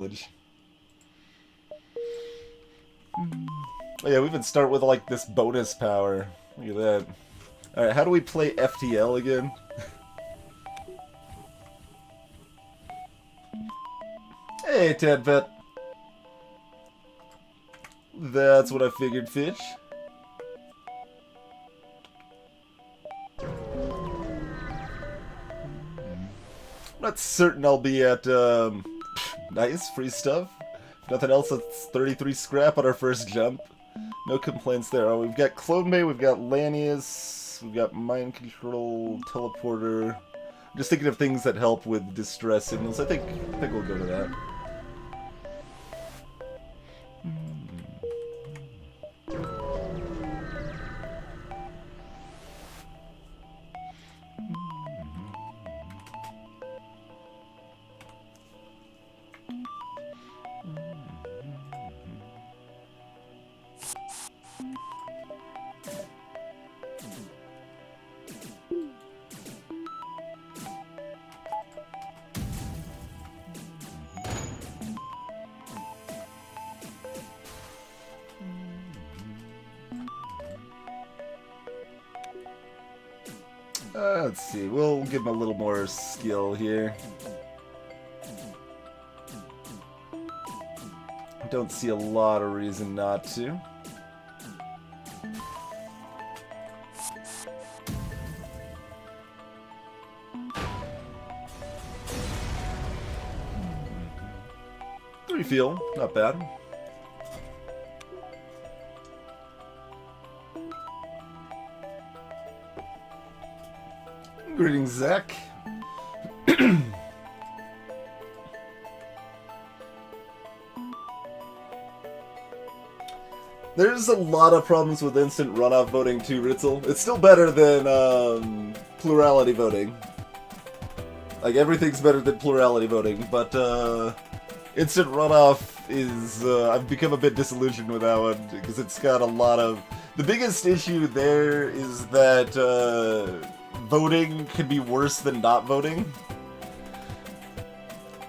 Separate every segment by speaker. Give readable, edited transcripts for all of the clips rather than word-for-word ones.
Speaker 1: Oh yeah, we even start with like this bonus power. Look at that. Alright, how do we play FTL again? Hey, Tadpet. That's what I figured, fish. I'm not certain I'll be at, nice, free stuff. Nothing else, that's 33 scrap on our first jump. No complaints there. Oh, we've got Clone Bay, we've got Lanius, we've got Mind Control, Teleporter. I'm just thinking of things that help with distress signals. I think we'll go to that. Let's see, we'll give him a little more skill here. Don't see a lot of reason not to. Refill, not bad. Greetings, Zach. There's a lot of problems with instant runoff voting too, Ritzel. It's still better than plurality voting. Like, everything's better than plurality voting, but instant runoff is... I've become a bit disillusioned with that one, because it's got a lot of... The biggest issue there is that voting can be worse than not voting.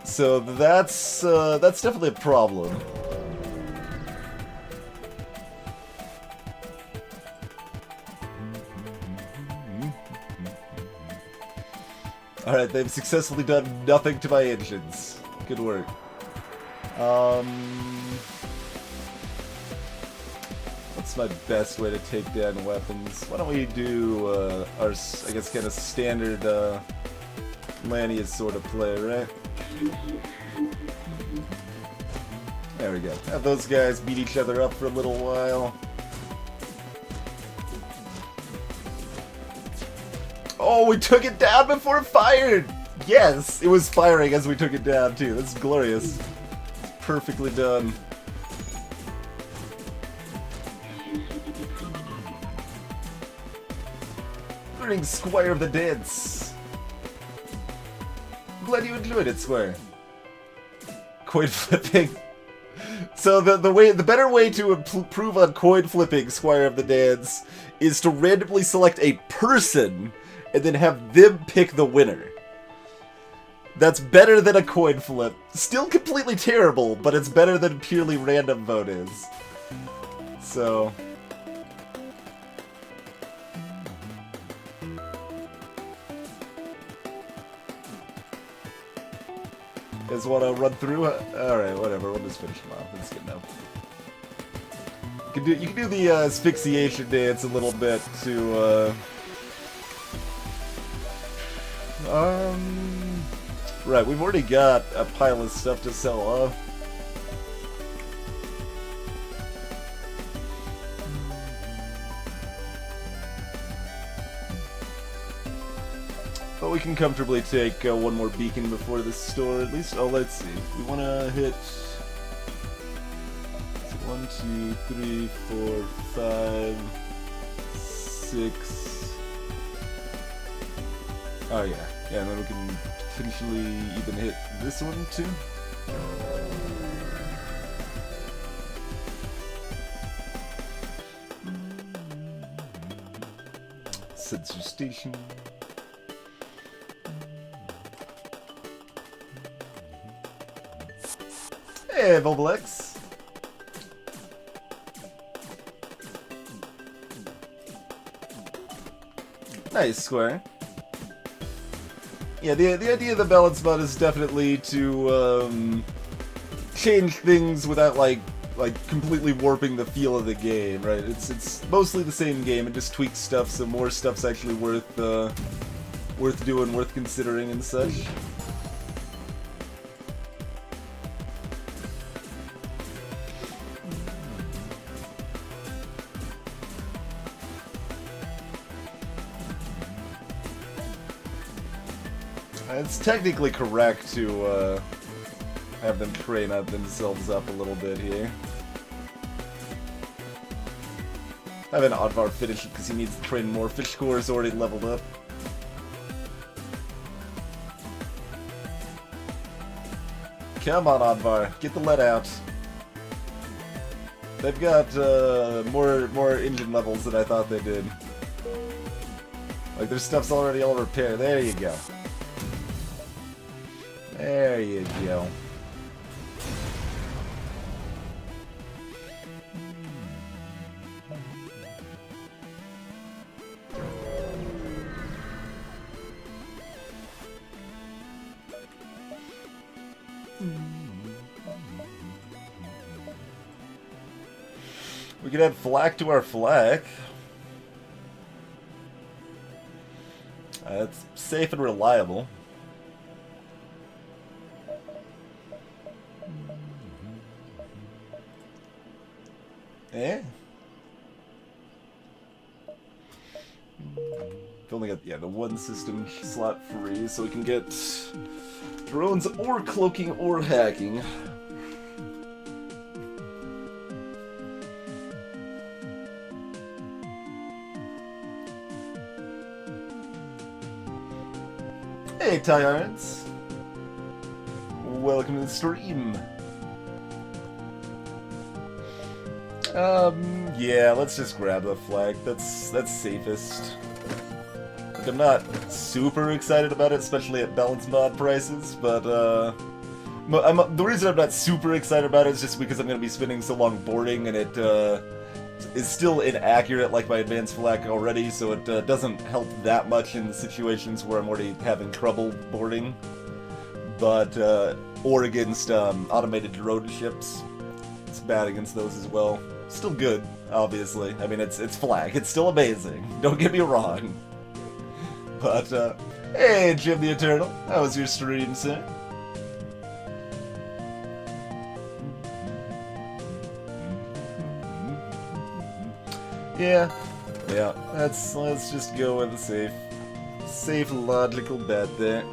Speaker 1: So that's definitely a problem. Alright, they've successfully done nothing to my engines. Good work. What's my best way to take down weapons? Why don't we do our, I guess, kind of standard Lanius sort of play, right? There we go. Have those guys beat each other up for a little while. Oh, we took it down before it fired! Yes! It was firing as we took it down, too. That's glorious. Perfectly done. Greetings, Squire of the Dance. Glad you enjoyed it, Squire. Coin flipping. So the better way to improve on coin flipping, Squire of the Dance, is to randomly select a person and then have them pick the winner. That's better than a coin flip. Still completely terrible, but it's better than purely random vote is. So... You guys want to run through? Alright, whatever, we'll just finish them off. That's good enough. You can do the asphyxiation dance a little bit to, Right, we've already got a pile of stuff to sell off. But we can comfortably take one more beacon before this store, at least. Oh, let's see. We want to hit... 1, 2, 3, 4, 5, 6... Oh, yeah. Yeah, and then we can potentially even hit this one, too. Sensor station. Hey, Volblex. Nice, Square. Yeah, the idea of the balance mod is definitely to change things without like completely warping the feel of the game, right? It's mostly the same game, it just tweaks stuff so more stuff's actually worth doing, worth considering and such. It's technically correct to have them train up themselves up a little bit here. Having Oddvar finish it because he needs to train more. Fishcore is already leveled up. Come on, Oddvar, get the lead out. They've got more engine levels than I thought they did. Like their stuff's already all repaired. There you go. There you go. We could add flak to our flak. It's safe and reliable. Eh? We've only got, the one system slot free, so we can get drones or cloaking or hacking. Hey, Tyrants! Welcome to the stream. Yeah, let's just grab the flag. That's safest. Like, I'm not super excited about it, especially at balance mod prices, but, the reason I'm not super excited about it is just because I'm going to be spending so long boarding, and it, is still inaccurate like my advanced flak already, so it, doesn't help that much in the situations where I'm already having trouble boarding. But, or against, automated drone ships. It's bad against those as well. Still good, obviously. I mean, it's flak. It's still amazing. Don't get me wrong. But, hey, Jim the Eternal. How was your stream, sir? Yeah. Let's just go with the safe logical bet there.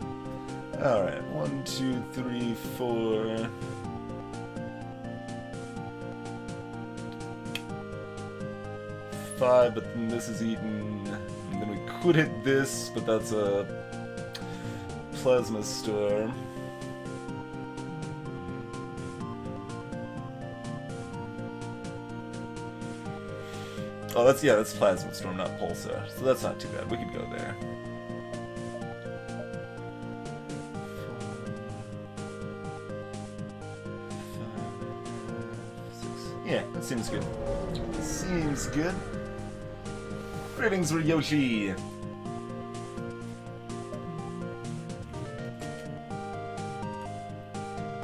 Speaker 1: Alright, 1, 2, 3, 4... 5, but then this is eaten, and then we could hit this, but that's a plasma storm. Oh, that's plasma storm, not pulsar, so that's not too bad. We could go there. Yeah, that seems good. Seems good. Greetings, Yoshi.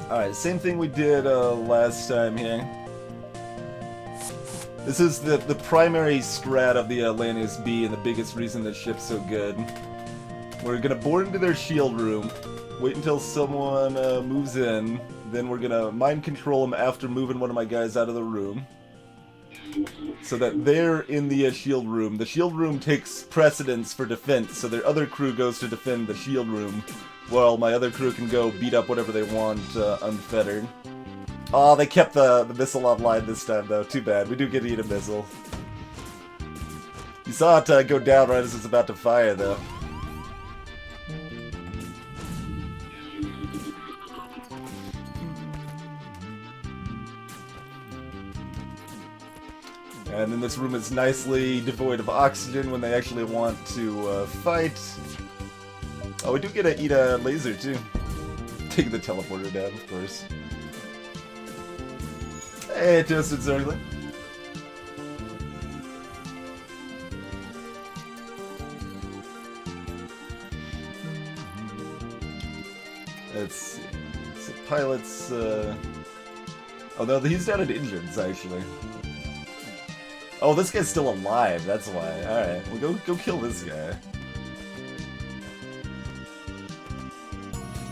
Speaker 1: Alright, same thing we did last time here. This is the primary strat of the Lanius B and the biggest reason the ship's so good. We're gonna board into their shield room, wait until someone moves in, then we're gonna mind control them after moving one of my guys out of the room. So that they're in the shield room. The shield room takes precedence for defense, so their other crew goes to defend the shield room, while my other crew can go beat up whatever they want unfettered. Aw, they kept the missile online this time, though. Too bad. We do get to eat a missile. You saw it go down right as it's about to fire, though. And then this room is nicely devoid of oxygen when they actually want to fight. Oh, we do get to eat a laser, too. Take the teleporter down, of course. Hey, Toasted Zergling. Let's see. So pilots, oh no, he's down at engines, actually. Oh, this guy's still alive, that's why. Alright, well go kill this guy.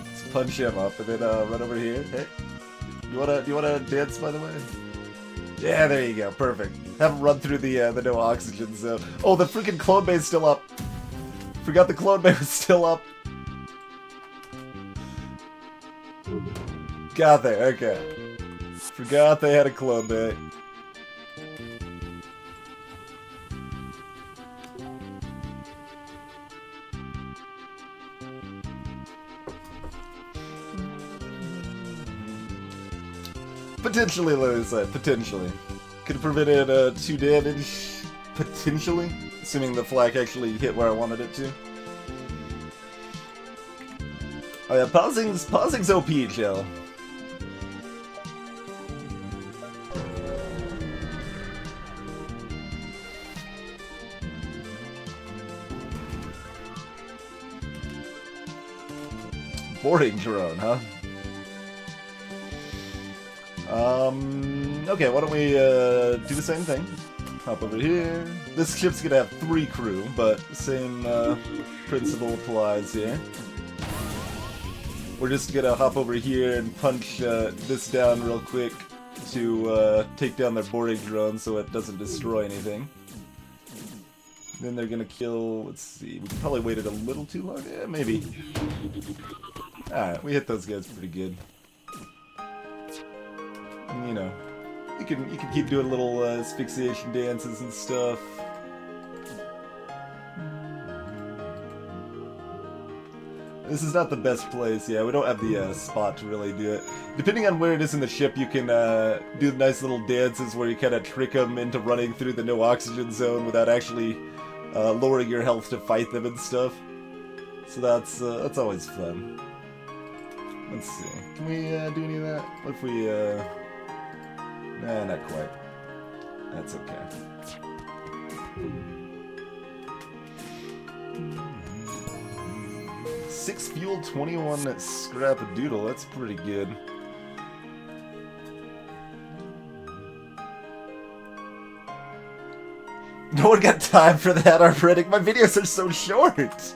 Speaker 1: Let's punch him up and then run over here. Hey. Do you wanna dance, by the way? Yeah, there you go, perfect. Have him run through the no oxygen zone. Oh, the freaking clone bay's still up. Forgot the clone bay was still up. Got there, okay. Forgot they had a clone bay. Potentially, like I said, potentially. Could have prevented 2 damage, potentially, assuming the flak actually hit where I wanted it to. Oh yeah, pausing's OP, Jill. Boarding drone, huh? Okay, why don't we do the same thing? Hop over here. This ship's gonna have 3 crew, but same principle applies here. We're just gonna hop over here and punch this down real quick to take down their boarding drone so it doesn't destroy anything. Then they're gonna kill, let's see, we probably waited a little too long. Yeah, maybe. Alright, we hit those guys pretty good. And, you know, you can keep doing little asphyxiation dances and stuff. This is not the best place. Yeah, we don't have the spot to really do it. Depending on where it is in the ship, you can do nice little dances where you kind of trick them into running through the no oxygen zone without actually lowering your health to fight them and stuff. So that's always fun. Let's see. Can we do any of that? What if we nah, not quite. That's okay. 6 fuel, 21 scrap a doodle. That's pretty good. No one got time for that already. My videos are so short.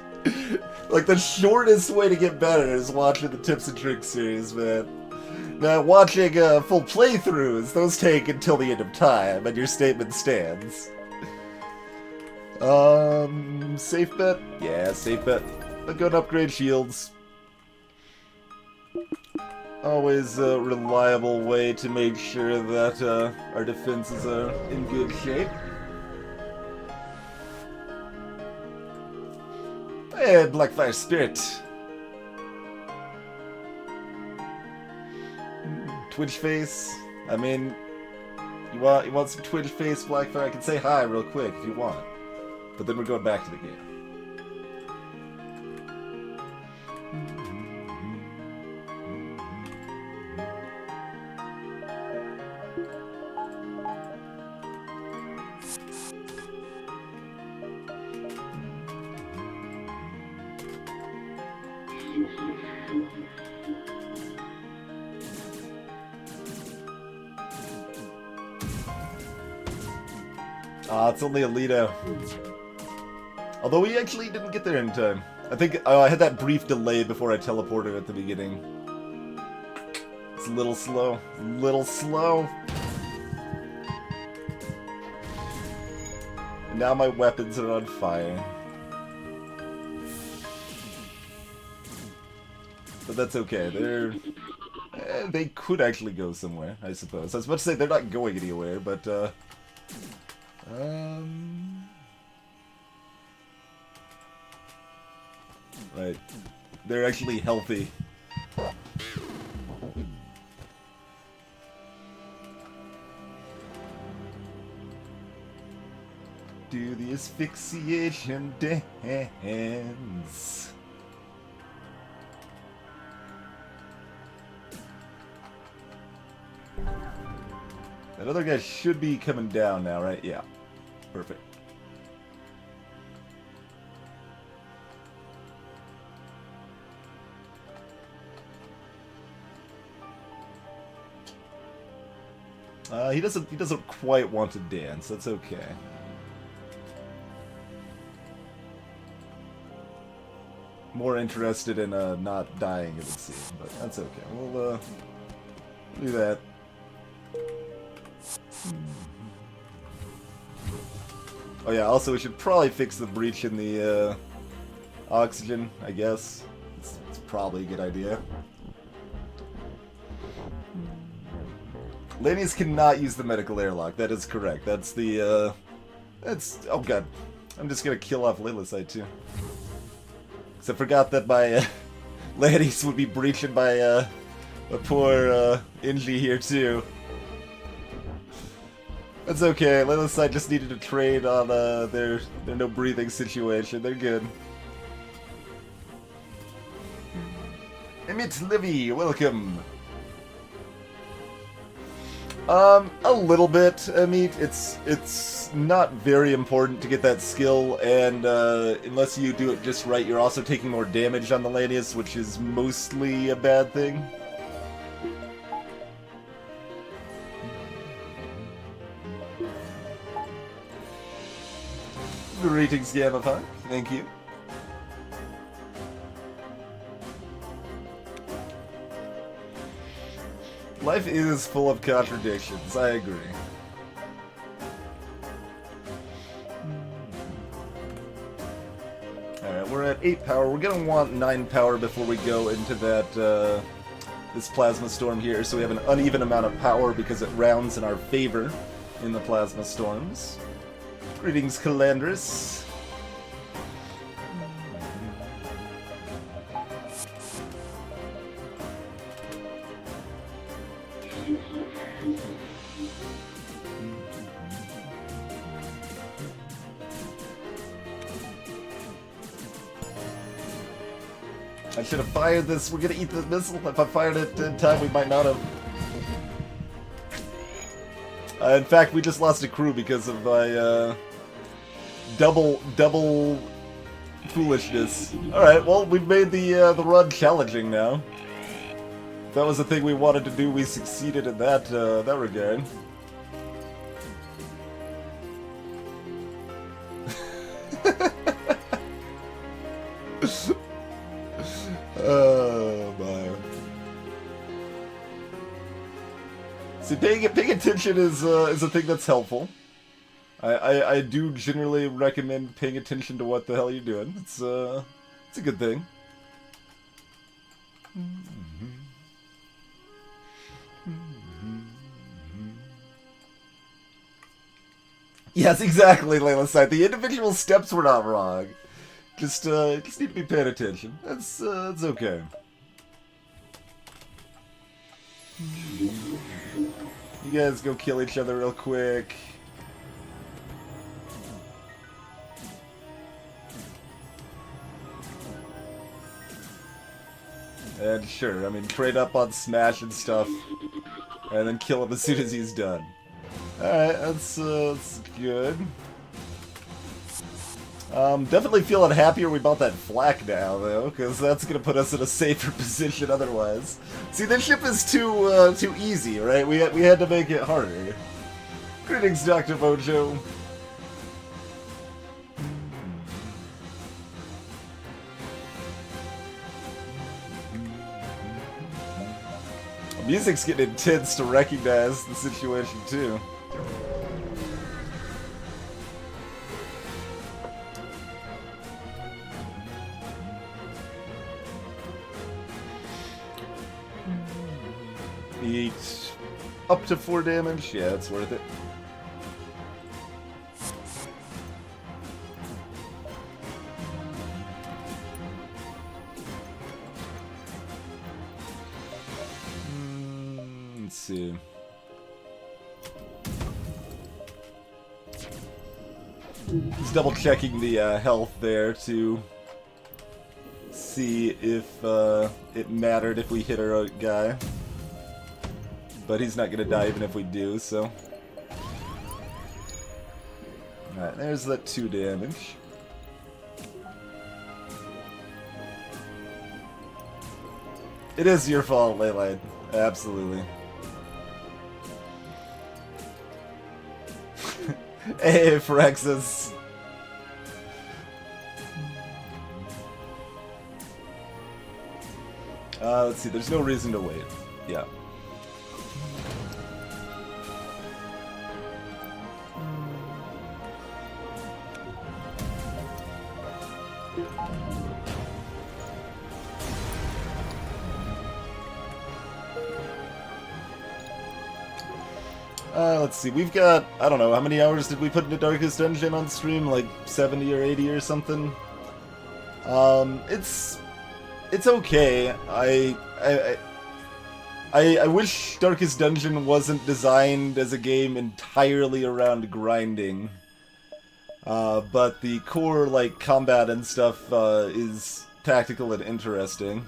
Speaker 1: Like, the shortest way to get better is watching the Tips and Tricks series, man. Now, watching full playthroughs, those take until the end of time, and your statement stands. Safe bet? Yeah, safe bet. I'm going to upgrade shields. Always a reliable way to make sure that our defenses are in good shape. Hey, Blackfire Spirit. Twitch face. I mean, you want some Twitch face, Blackfire? I can say hi real quick if you want. But then we're going back to the game. It's only Alito. Although we actually didn't get there in time. I think I had that brief delay before I teleported at the beginning. It's a little slow. A little slow. And now my weapons are on fire. But that's okay. They could actually go somewhere, I suppose. I was about to say they're not going anywhere, but right. They're actually healthy. Do the asphyxiation dance. That other guy should be coming down now, right? Yeah. Perfect. He doesn't quite want to dance. That's okay. More interested in not dying, it would seem, but that's okay. We'll do that. Oh yeah, also we should probably fix the breach in the oxygen, I guess. It's probably a good idea. Lanius cannot use the medical airlock, that is correct. That's the, oh god. I'm just gonna kill off Lilithite too. Because I forgot that my Lanius would be breaching by a poor Inji here too. That's okay, Lilithite just needed to trade on their no breathing situation. They're good. Emmett Livy, welcome. A little bit. I mean, it's not very important to get that skill, and unless you do it just right, you're also taking more damage on the Lanius, which is mostly a bad thing. Greetings, Gamify. Thank you. Life is full of contradictions, I agree. Alright, we're at 8 power. We're gonna want 9 power before we go into that, this plasma storm here, so we have an uneven amount of power because it rounds in our favor in the plasma storms. Greetings, Calandris. I should have fired this. We're gonna eat this missile. If I fired it in time, we might not have. In fact, we just lost a crew because of my double foolishness. All right, well, we've made the run challenging now. If that was the thing we wanted to do, we succeeded in that that regard. Oh my. See, paying attention is a thing that's helpful. I do generally recommend paying attention to what the hell you're doing. It's a good thing. Yes, exactly, Layla said. The individual steps were not wrong. Just need to be paying attention. That's okay. You guys go kill each other real quick. And sure, I mean, trade up on Smash and stuff, and then kill him as soon as he's done. Alright, that's good. Definitely feeling happier we bought that flak now, though, because that's gonna put us in a safer position otherwise. See, this ship is too easy, right? We had to make it harder. Greetings, Dr. Mojo. The music's getting intense to recognize the situation, too. Eat up to 4 damage. Yeah, it's worth it. Let's see. Just double checking the health there to see if it mattered if we hit our guy. but he's not gonna die even if we do, so... Alright, there's that 2 damage. It is your fault, Leyline. Absolutely. Hey, Phyrexis. Let's see, there's no reason to wait. Yeah. Let's see, we've got, I don't know, how many hours did we put into Darkest Dungeon on stream? Like 70 or 80 or something? It's okay. I wish Darkest Dungeon wasn't designed as a game entirely around grinding. But the core, like, combat and stuff, is tactical and interesting.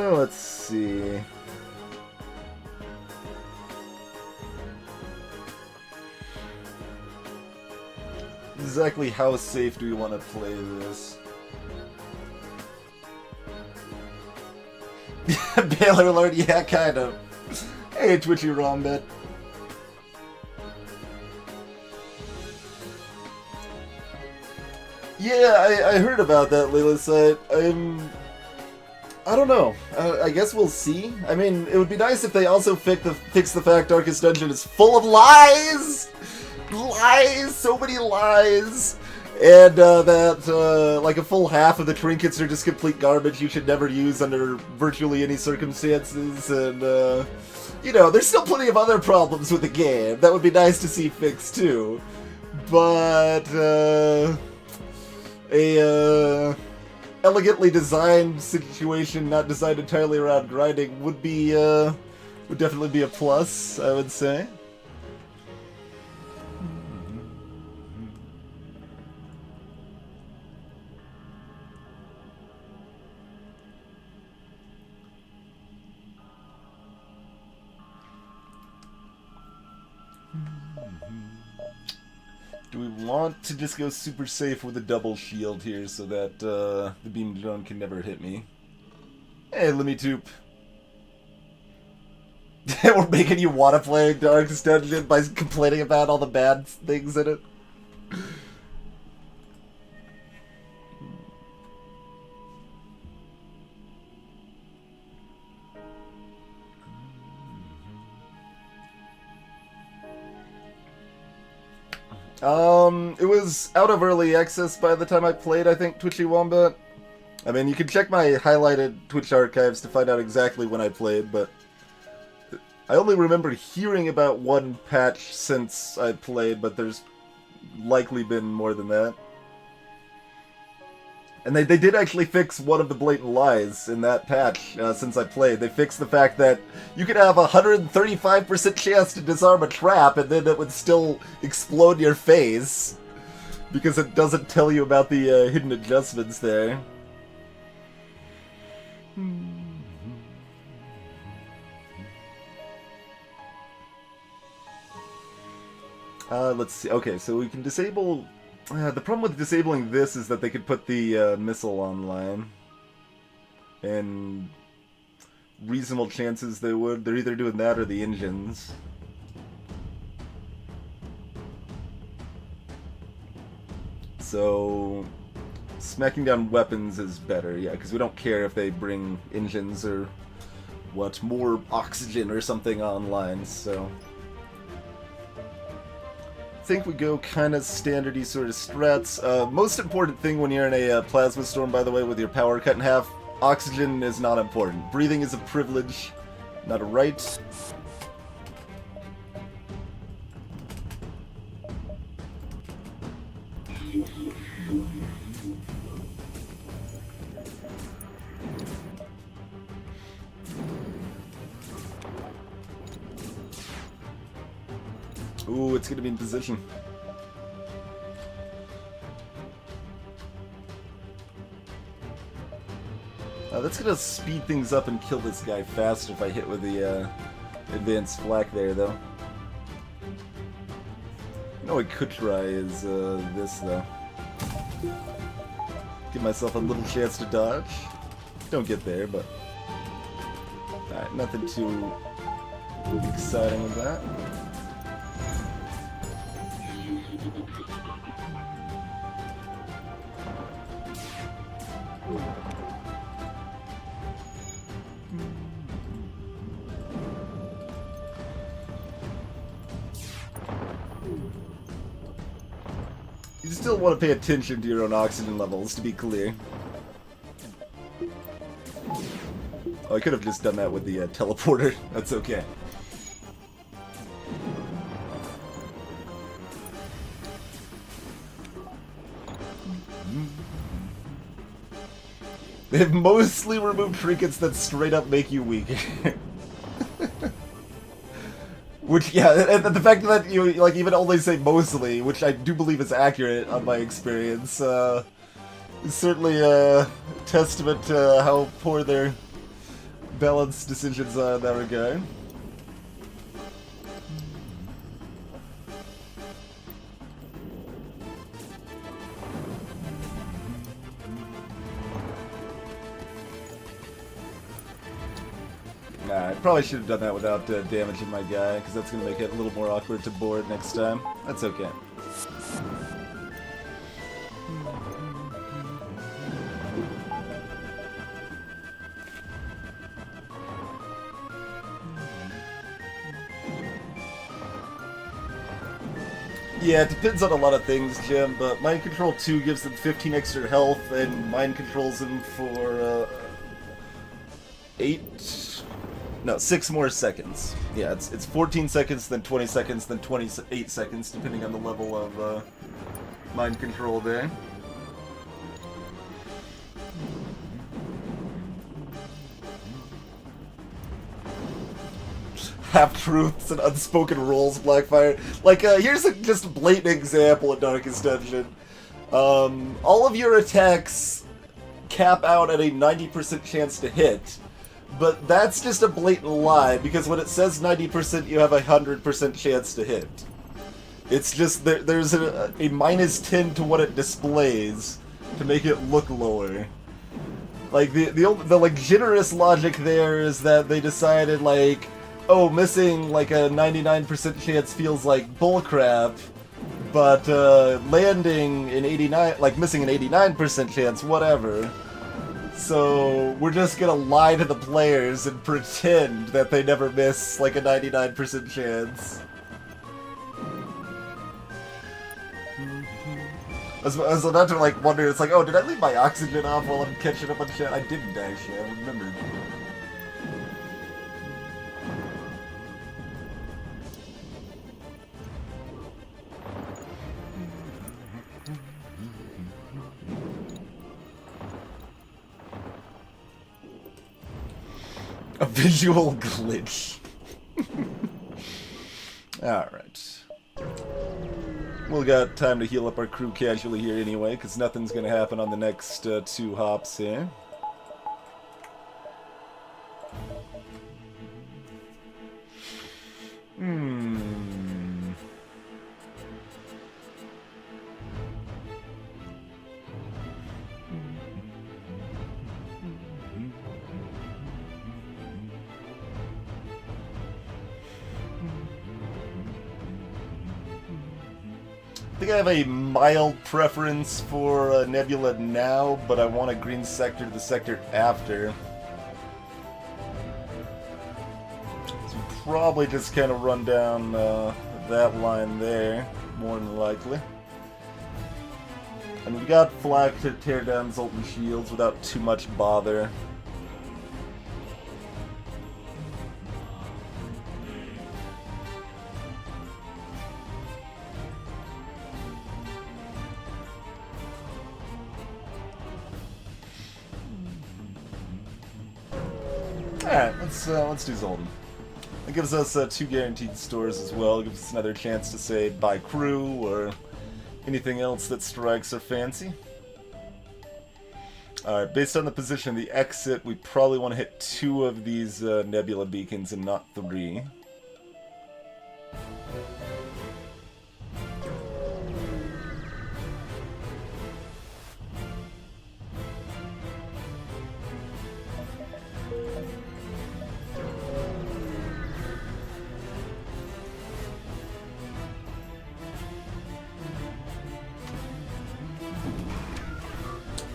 Speaker 1: Let's see. Exactly how safe do we want to play this? Baylor Lord, yeah, kind of. Hey, Twitchy Rombit. Yeah, I heard about that, Layla site. I don't know. I guess we'll see. I mean, it would be nice if they also fix the fact Darkest Dungeon is full of lies! Lies! So many lies! And that, like, a full half of the trinkets are just complete garbage you should never use under virtually any circumstances, and, you know, there's still plenty of other problems with the game. That would be nice to see fixed, too. But, elegantly designed situation, not designed entirely around grinding, would be, would definitely be a plus, I would say. Do we want to just go super safe with a double shield here so that the beam drone can never hit me? Hey, Lemmy-Toop. We're making you want to play Darkest Dungeon by complaining about all the bad things in it. It was out of early access by the time I played, I think, Twitchy Wombat. I mean, you can check my highlighted Twitch archives to find out exactly when I played, but I only remember hearing about one patch since I played, but there's likely been more than that. And they did actually fix one of the blatant lies in that patch since I played. They fixed the fact that you could have a 135% chance to disarm a trap and then it would still explode in your face. Because it doesn't tell you about the hidden adjustments there. Let's see. Okay, so we can disable... the problem with disabling this is that they could put the missile online. And reasonable chances they would. They're either doing that or the engines. So smacking down weapons is better, yeah, because we don't care if they bring engines or what, more oxygen or something online, so... I think we go kind of standardy sort of strats. Most important thing when you're in a plasma storm, by the way, with your power cut in half, Oxygen is not important. Breathing is a privilege, not a right. Ooh, it's gonna be in position. That's gonna speed things up and kill this guy faster if I hit with the advanced flak there, though. You know what I could try is this, though. Give myself a little chance to dodge. Don't get there, but... Alright, nothing too exciting with that. You still want to pay attention to your own oxygen levels, to be clear. Oh, I could have just done that with the teleporter. That's okay. They've mostly removed trinkets that straight up make you weak. Which, yeah, and the fact that you, like, even only say mostly, which I do believe is accurate on my experience, is certainly a testament to how poor their balanced decisions are in that regard. Nah, I probably should have done that without damaging my guy, because that's going to make it a little more awkward to board next time. That's okay. Yeah, it depends on a lot of things, Jim, but Mind Control 2 gives them 15 extra health, and Mind Controls them for 6 more seconds. Yeah, it's 14 seconds, then 20 seconds, then 28 seconds, depending on the level of Mind Control there. Half-truths and unspoken rules, Blackfire. Like, here's just a blatant example in Darkest Dungeon. All of your attacks cap out at a 90% chance to hit, but that's just a blatant lie, because when it says 90%, you have a 100% chance to hit. It's just, there's a minus 10 to what it displays to make it look lower. Like, the like, generous logic there is that they decided, like, oh, missing like a 99% chance feels like bullcrap, but landing in 89, like missing an 89% chance, whatever. So we're just gonna lie to the players and pretend that they never miss like a 99% chance. I was about to like wonder, it's like, oh, did I leave my oxygen off while I'm catching up on shit? I didn't actually, I remembered. A visual glitch. Alright. We'll got time to heal up our crew casually here anyway, because nothing's going to happen on the next 2 hops here. I think I have a mild preference for Nebula now, but I want a green sector to the sector after. So probably just kind of run down that line there, more than likely. And we got flak to tear down Zoltan shields without too much bother. Alright, let's do Zolden. It gives us 2 guaranteed stores as well. It gives us another chance to say buy crew or anything else that strikes our fancy. Alright, based on the position of the exit, we probably want to hit 2 of these nebula beacons and not 3.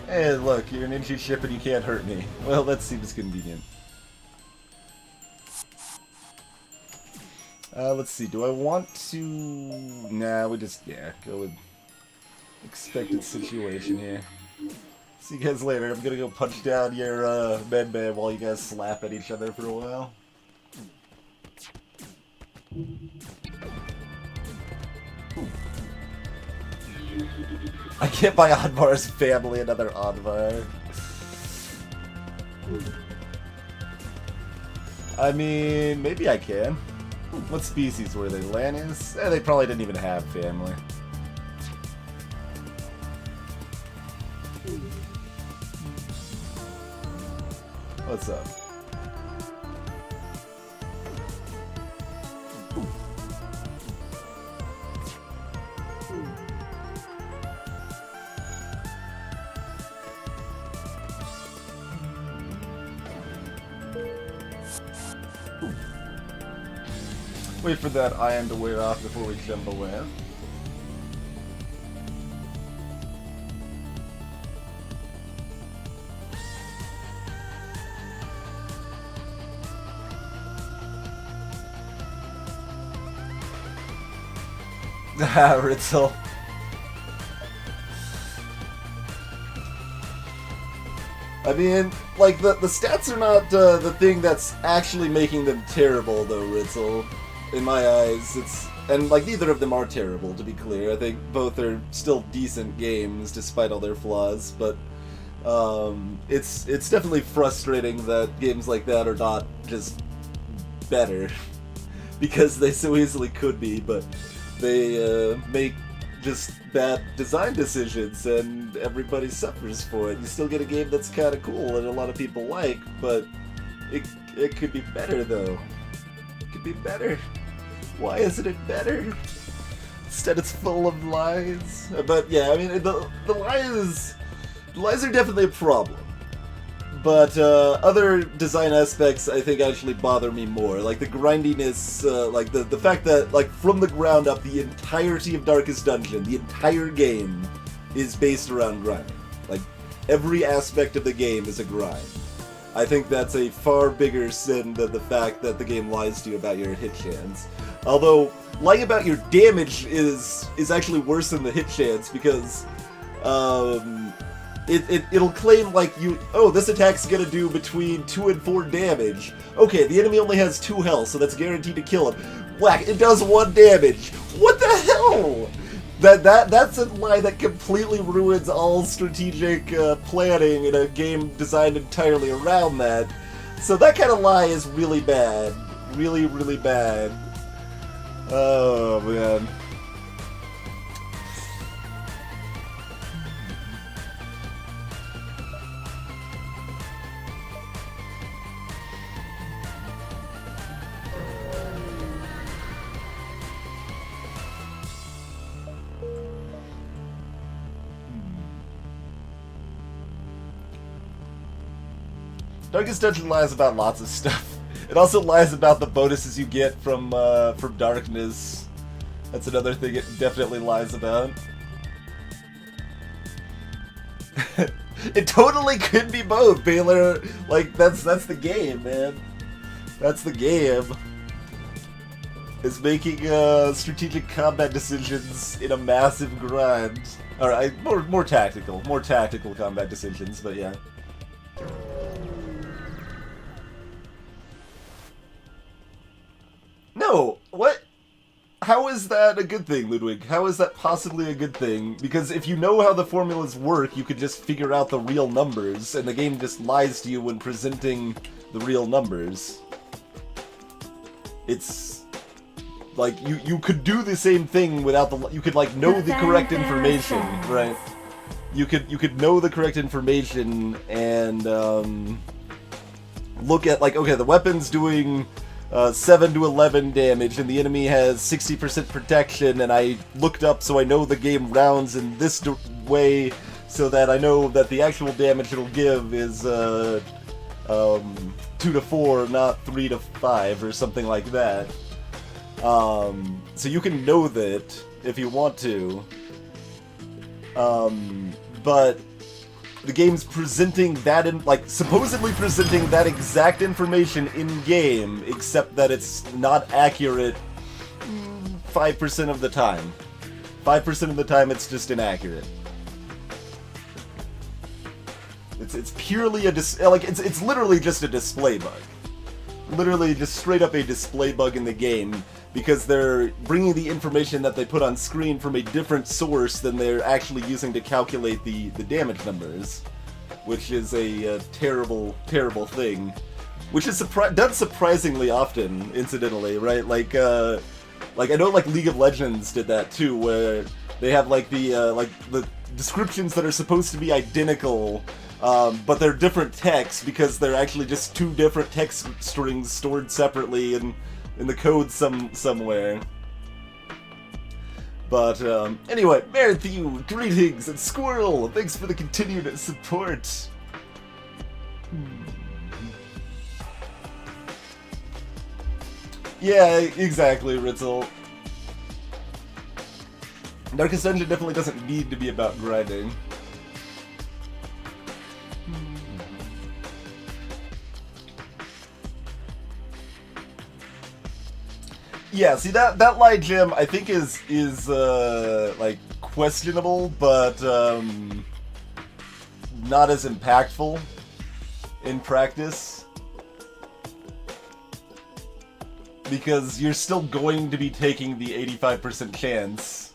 Speaker 1: Hey, look, you're an inky ship and you can't hurt me. Well, that seems convenient. Let's see, do I want to... Nah, we just, yeah, go with expected situation here. See you guys later. I'm gonna go punch down your, med while you guys slap at each other for a while. I can't buy Oddvar's family another Oddvar. I mean, maybe I can. What species were they? Lanius? They probably didn't even have family. What's up? Wait for that iron to wear off before we jump away. Ah, Ritzel. I mean, like, the stats are not the thing that's actually making them terrible, though, Ritzel. In my eyes, and like neither of them are terrible, to be clear. I think both are still decent games despite all their flaws, but it's definitely frustrating that games like that are not just better because they so easily could be, but they make just bad design decisions and everybody suffers for it. You still get a game that's kind of cool and a lot of people like, but it could be better though. It could be better. Why isn't it better? Instead it's full of lies. But yeah, I mean, the lies are definitely a problem. But other design aspects I think actually bother me more. Like the grindiness, like the fact that, like, from the ground up, the entirety of Darkest Dungeon, the entire game, is based around grinding. Like, every aspect of the game is a grind. I think that's a far bigger sin than the fact that the game lies to you about your hit chance. Although, lying about your damage is actually worse than the hit chance, because it'll claim, like, this attack's gonna do between 2 and 4 damage. Okay, the enemy only has 2 health, so that's guaranteed to kill him. Whack, it does 1 damage! What the hell?! That's a lie that completely ruins all strategic planning in a game designed entirely around that. So that kind of lie is really bad. Really, really bad. Oh, man. Darkest Dungeon lies about lots of stuff. It also lies about the bonuses you get from darkness. That's another thing it definitely lies about. It totally could be both, Baylor. Like, that's the game, man. That's the game. Is making strategic combat decisions in a massive grind. Alright, more tactical combat decisions, but yeah. No, what? How is that a good thing, Ludwig? How is that possibly a good thing? Because if you know how the formulas work, you could just figure out the real numbers, and the game just lies to you when presenting the real numbers. It's like you could do the same thing without you could like know the correct information, right? You could know the correct information and look at like, okay, the weapon's doing 7 to 11 damage and the enemy has 60% protection, and I looked up so I know the game rounds in this way so that I know that the actual damage it'll give is 2 to 4, not 3 to 5 or something like that. So you can know that if you want to. But the game's presenting that supposedly presenting that exact information in-game, except that it's not accurate 5% of the time. 5% of the time it's just inaccurate. It's purely it's literally just a display bug. Literally just straight up a display bug in the game, because they're bringing the information that they put on screen from a different source than they're actually using to calculate the damage numbers, which is a terrible, terrible thing. Which is done surprisingly often, incidentally, right? Like I know like League of Legends did that too, where they have like the descriptions that are supposed to be identical, but they're different texts because they're actually just two different text strings stored separately in the code somewhere. But anyway, Matthew, greetings, and Squirrel, thanks for the continued support. Yeah, exactly, Ritzel. Darkest Dungeon definitely doesn't need to be about grinding. Yeah, see that lie gem I think is like questionable, but not as impactful in practice, because you're still going to be taking the 85% chance,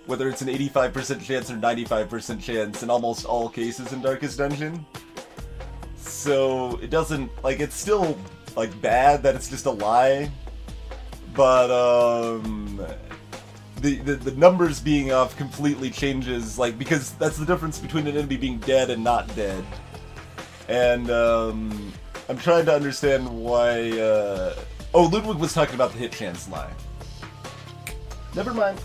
Speaker 1: whether it's an 85% chance or 95% chance in almost all cases in Darkest Dungeon. So it doesn't, like, it's still like bad that it's just a lie. But the numbers being off completely changes, like, because that's the difference between an enemy being dead and not dead. And I'm trying to understand why. Oh, Ludwig was talking about the hit chance lie. Never mind.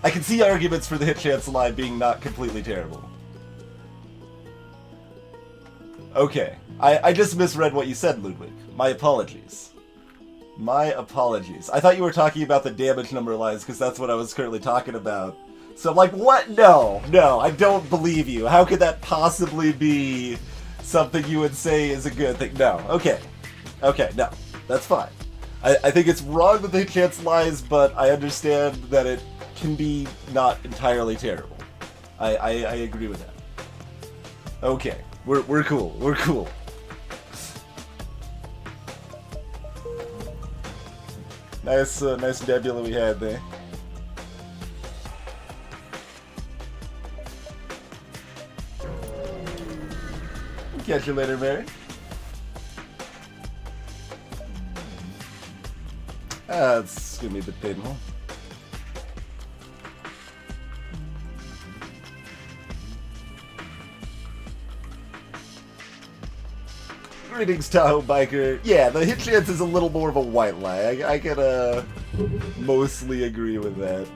Speaker 1: I can see arguments for the hit chance lie being not completely terrible. Okay, I just misread what you said, Ludwig. My apologies. My apologies. I thought you were talking about the damage number lines, because that's what I was currently talking about. So I'm like, what? No, I don't believe you. How could that possibly be something you would say is a good thing? No. Okay, no. That's fine. I think it's wrong that the hit chance lies, but I understand that it can be not entirely terrible. I agree with that. Okay, we're cool. We're cool. Nice nebula we had there. Catch you later, Mary. It's gonna be a bit painful. Greetings, Tahoe Biker. Yeah, the hit chance is a little more of a white lie. I can mostly agree with that.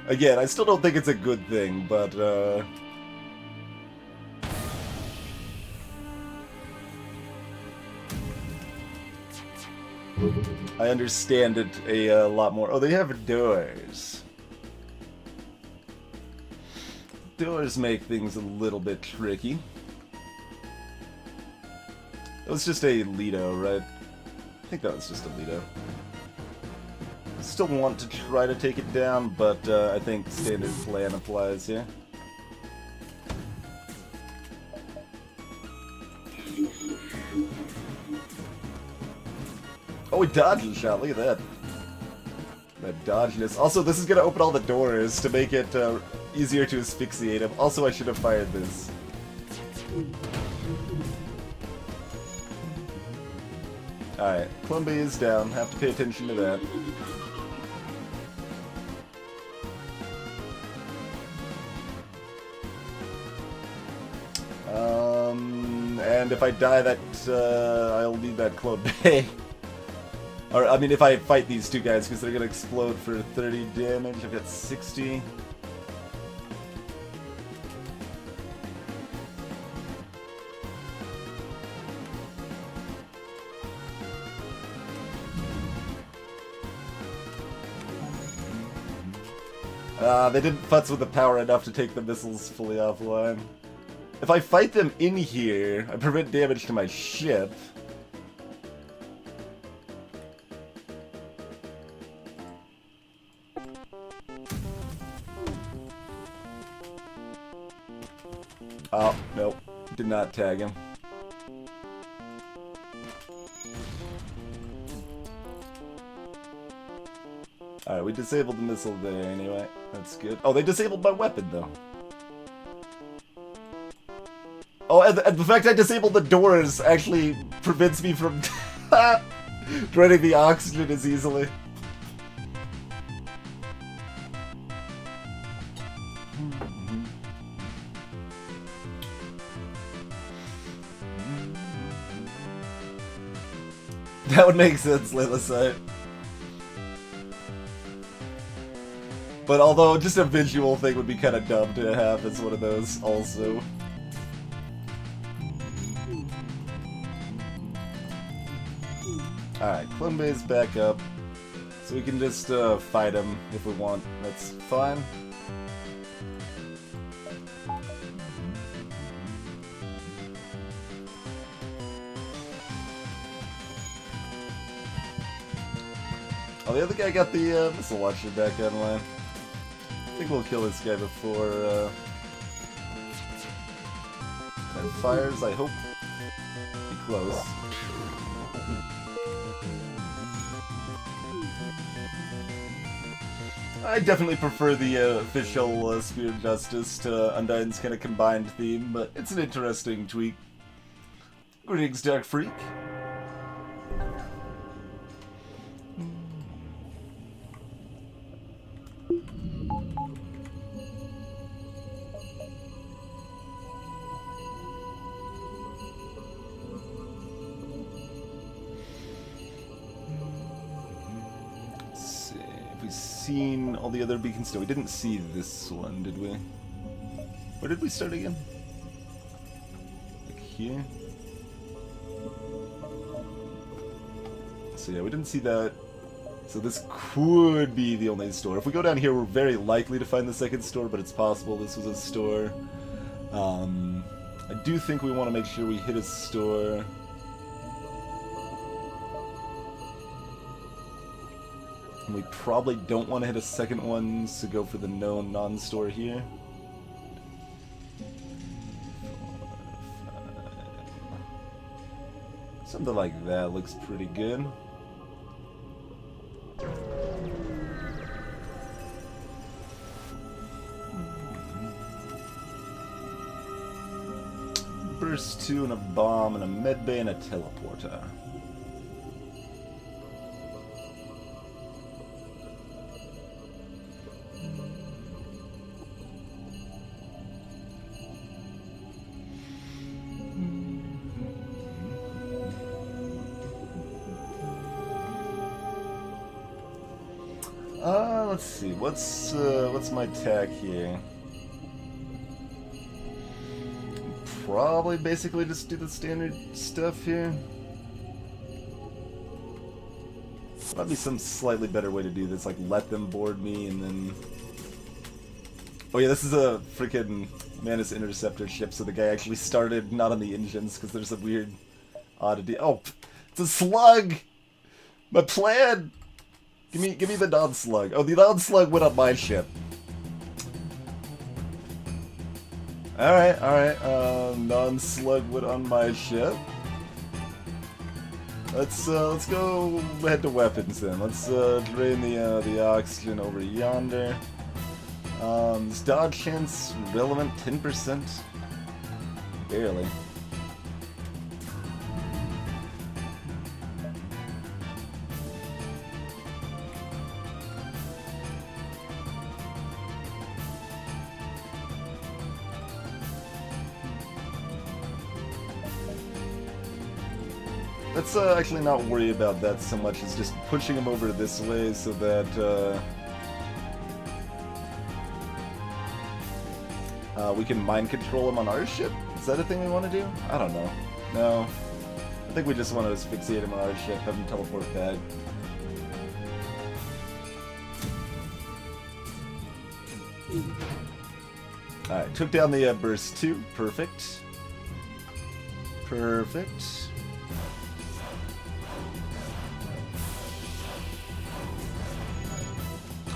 Speaker 1: Again, I still don't think it's a good thing, but I understand it a lot more. Oh, they have doors. Doors make things a little bit tricky. It was just a Lido, right? I think that was just a Lido. I still want to try to take it down, but I think standard plan applies here. Oh, he dodged a shot. Look at that. That dodginess. Also, this is going to open all the doors to make it easier to asphyxiate him. Also, I should have fired this. Alright, Columbia is down. Have to pay attention to that. And if I die, that I'll need that clone bay. Or, I mean, if I fight these two guys, because they're going to explode for 30 damage. I've got 60. They didn't futz with the power enough to take the missiles fully offline. If I fight them in here, I prevent damage to my ship. Oh, nope. Did not tag him. Alright, we disabled the missile there anyway. That's good. Oh, they disabled my weapon, though. Oh, and the fact I disabled the doors actually prevents me from draining the oxygen as easily. That would make sense, Layla. But although just a visual thing would be kind of dumb to have as one of those also. Alright, Klumbe's back up. So we can just fight him if we want. That's fine. Oh, the other guy got the missile launcher back online. I think we'll kill this guy before that fires, I hope. Be close. I definitely prefer the official Spear of Justice to Undyne's kind of combined theme, but it's an interesting tweak. Greetings, Dark Freak. Seen all the other beacons? No, we didn't see this one, did we? Where did we start again? Like here? So yeah, we didn't see that. So this could be the only store. If we go down here, we're very likely to find the second store, but it's possible this was a store. I do think we want to make sure we hit a store. We probably don't want to hit a second one, so go for the known non-store here. 4, 5. Something like that looks pretty good. Burst 2 and a bomb and a medbay and a teleporter. Let's see. What's my attack here? Probably basically just do the standard stuff here. Might be some slightly better way to do this, like let them board me and then... Oh yeah, this is a freaking Manus Interceptor ship, so the guy actually started not on the engines because there's a weird oddity. Oh, it's a slug! My plan! Give me the non-slug. Oh, the non-slug went on my ship. Alright. Non-slug went on my ship. Let's go head to weapons then. Let's drain the oxygen over yonder. Is dodge chance relevant? 10%? Barely. let's actually not worry about that so much as just pushing him over this way so that we can mind control him on our ship? Is that a thing we want to do? I don't know. No. I think we just want to asphyxiate him on our ship, have him teleport back. Alright, took down the burst 2. Perfect. Perfect.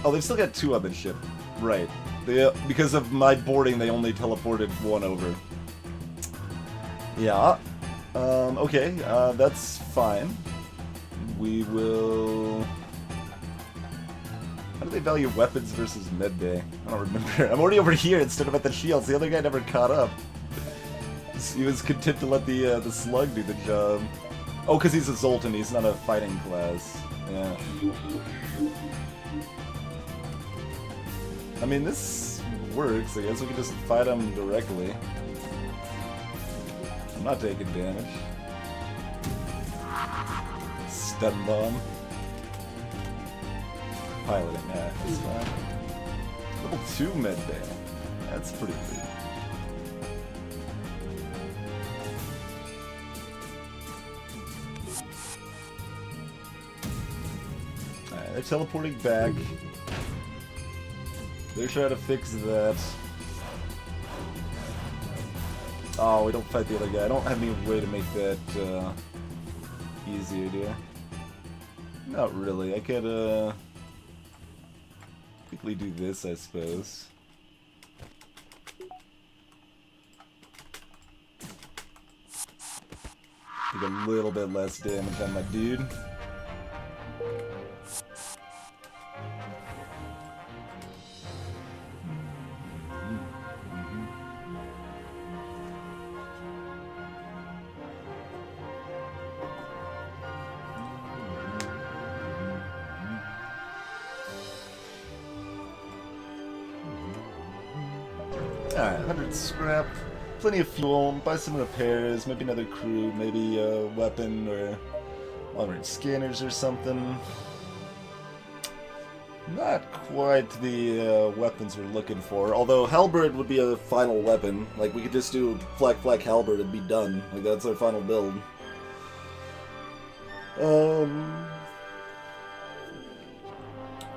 Speaker 1: Oh, they've still got 2 on the ship. Right. They, because of my boarding, they only teleported 1 over. Yeah. Okay, that's fine. We will... How do they value weapons versus med bay? I don't remember. I'm already over here instead of at the shields. The other guy never caught up. He was content to let the slug do the job. Oh, because he's a Zoltan. He's not a fighting class. Yeah. I mean, this works. I guess we can just fight him directly. I'm not taking damage. Stun bomb. Piloting, yeah, that's fine. Level 2 med bay. That's pretty good. Alright, they're teleporting back. They're trying to fix that. Oh, we don't fight the other guy. I don't have any way to make that easier, do I? Not really. I could quickly do this, I suppose. Take a little bit less damage on my dude. Alright, 100 scrap, plenty of fuel, buy some repairs, maybe another crew, maybe a weapon or long-range scanners or something. Not quite the weapons we're looking for, although halberd would be a final weapon. Like, we could just do flak halberd and be done. Like, that's our final build.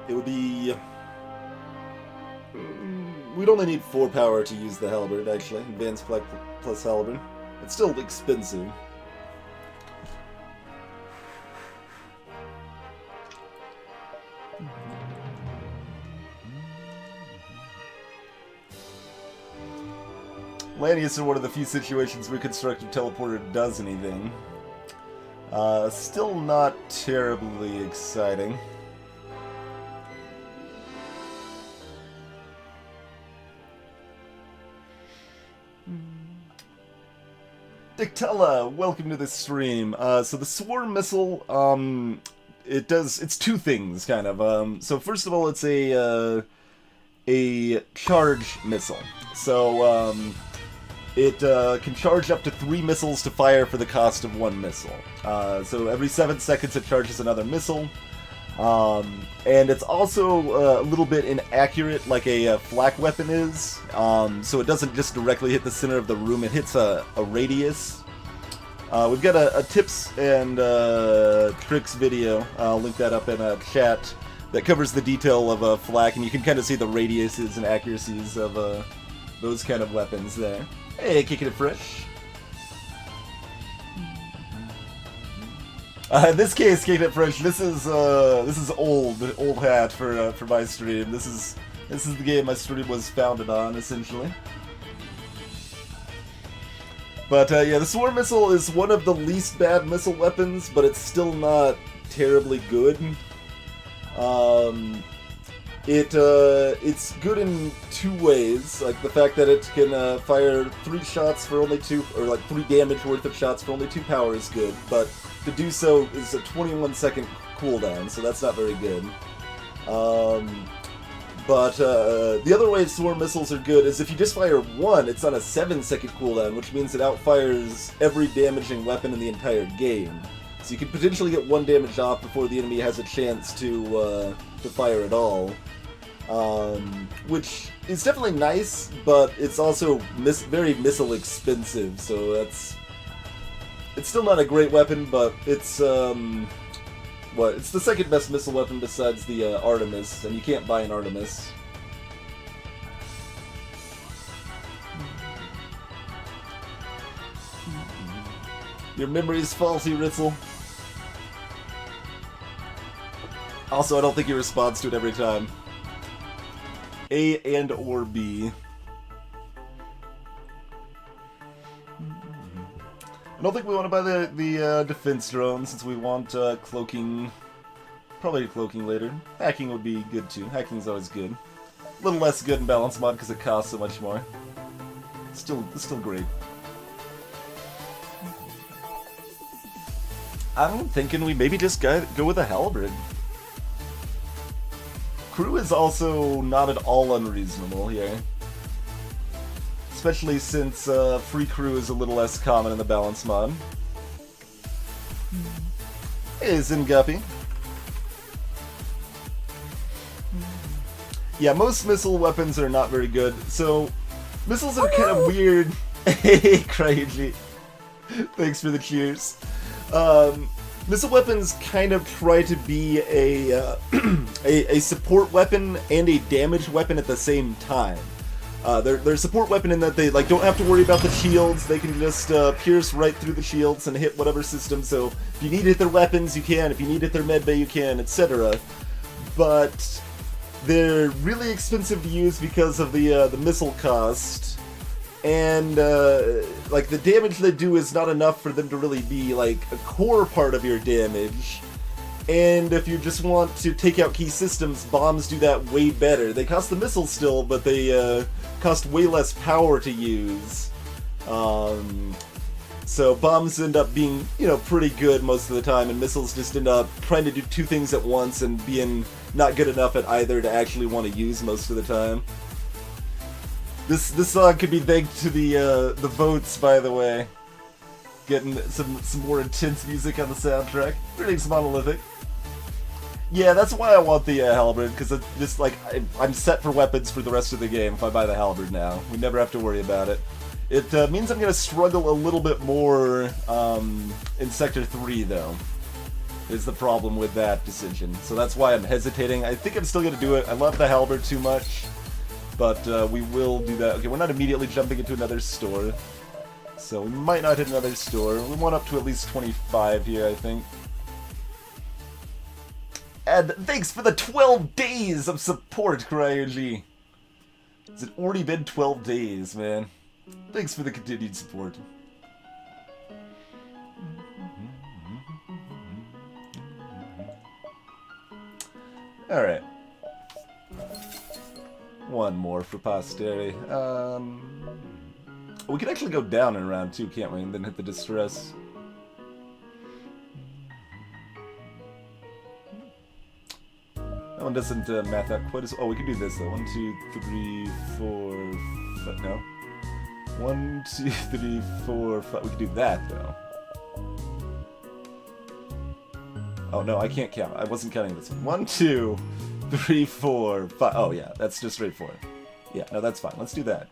Speaker 1: It would be... We'd only need 4 power to use the halberd, actually. Advanced flak plus halberd. It's still expensive. Lanius in one of the few situations where constructive teleporter does anything. Still not terribly exciting. Dictella, welcome to the stream. So the swarm missile, it's 2 things, kind of. So first of all, it's a charge missile. So, it can charge up to 3 missiles to fire for the cost of 1 missile. So every 7 seconds it charges another missile. And it's also a little bit inaccurate like a flak weapon is. So it doesn't just directly hit the center of the room, it hits a radius. We've got a tips and tricks video, I'll link that up in a chat, that covers the detail of flak, and you can kind of see the radiuses and accuracies of those kind of weapons there. Hey, kicking it fresh. In this case, kicking it fresh. This is old hat for my stream. This is the game my stream was founded on, essentially. But yeah, the swarm missile is one of the least bad missile weapons, but it's still not terribly good. It's good in 2 ways, like the fact that it can fire 3 shots for only 2, or like 3 damage worth of shots for only 2 power is good, but to do so is a 21-second cooldown, so that's not very good. But the other way swarm missiles are good is if you just fire 1, it's on a 7-second cooldown, which means it outfires every damaging weapon in the entire game. So you could potentially get 1 damage off before the enemy has a chance to fire at all. Which is definitely nice, but it's also very missile expensive, so it's still not a great weapon, but it's it's the second best missile weapon besides the Artemis, and you can't buy an Artemis. Your memory's faulty, Ritzel. Also, I don't think he responds to it every time. A and or B. I don't think we want to buy the defense drone since we want cloaking. Probably cloaking later. Hacking would be good too. Hacking's always good. A little less good in balance mod because it costs so much more. It's still great. I'm thinking we maybe just go with a halberd. Crew is also not at all unreasonable here. Especially since free crew is a little less common in the balance mod. Hey, Zinguppy. Yeah, most missile weapons are not very good. So, missiles are kind of weird. Hey, Cryuji. Thanks for the cheers. Missile weapons kind of try to be a support weapon and a damage weapon at the same time. They're a support weapon in that they don't have to worry about the shields. They can just pierce right through the shields and hit whatever system. So if you need to hit their weapons, you can. If you need to hit their medbay, you can, etc. But they're really expensive to use because of the missile cost. And the damage they do is not enough for them to really be a core part of your damage. And if you just want to take out key systems, bombs do that way better. They cost the missiles still, but they cost way less power to use. So bombs end up being, pretty good most of the time, and missiles just end up trying to do 2 things at once and being not good enough at either to actually want to use most of the time. This song could be thanked to the votes, by the way. Getting some more intense music on the soundtrack. Greetings, Monolithic. Yeah, that's why I want the halberd, because it's just I'm set for weapons for the rest of the game if I buy the halberd now. We never have to worry about it. It means I'm going to struggle a little bit more in Sector 3, though, is the problem with that decision. So that's why I'm hesitating. I think I'm still going to do it. I love the halberd too much, but we will do that. Okay, we're not immediately jumping into another store, so we might not hit another store. We want up to at least 25 here, I think. And thanks for the 12 days of support, Cryuji. Has it already been 12 days, man? Thanks for the continued support. Alright. One more for posterity. We could actually go down in round 2, can't we? And then hit the distress. That one doesn't math out quite as... Oh, we can do this, though. 1, 2, 3, 4... 5... No. 1, 2, 3, 4, 5... We can do that, though. Oh, no, I can't count. I wasn't counting this one. 1, 2, 3, 4, 5... Oh, yeah, that's just straightforward. Yeah, no, that's fine. Let's do that.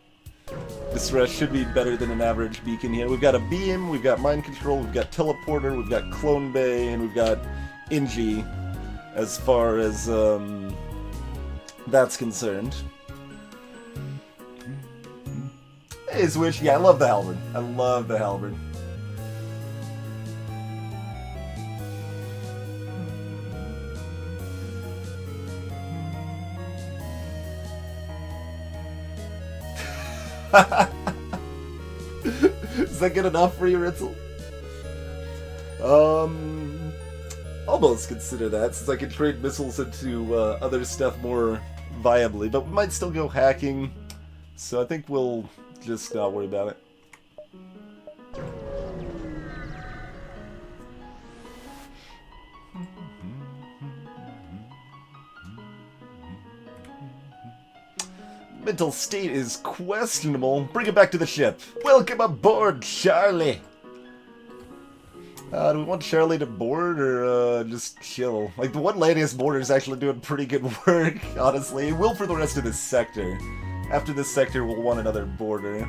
Speaker 1: Distress should be better than an average beacon here. We've got a beam, we've got mind control, we've got teleporter, we've got clone bay, and we've got Inji. As far as that's concerned. Hey, Swish. Yeah, I love the halberd. I love the halberd. Is that good enough for you, Ritzel? Almost consider that, since I can trade missiles into other stuff more viably, but we might still go hacking, so I think we'll just not worry about it. Mental state is questionable. Bring it back to the ship. Welcome aboard, Charlie! Do we want Charlie to board or just chill? Like, the one Lanius border is actually doing pretty good work, honestly. It will for the rest of this sector. After this sector, we'll want another border.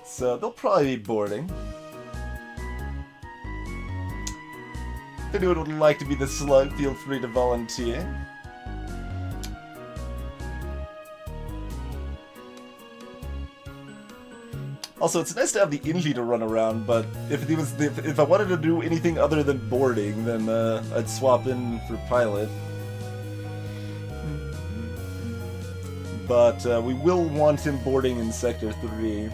Speaker 1: So, they'll probably be boarding. If anyone would like to be the slug, feel free to volunteer. Also, it's nice to have the Inji to run around, but if I wanted to do anything other than boarding, then I'd swap in for pilot. But we will want him boarding in Sector 3.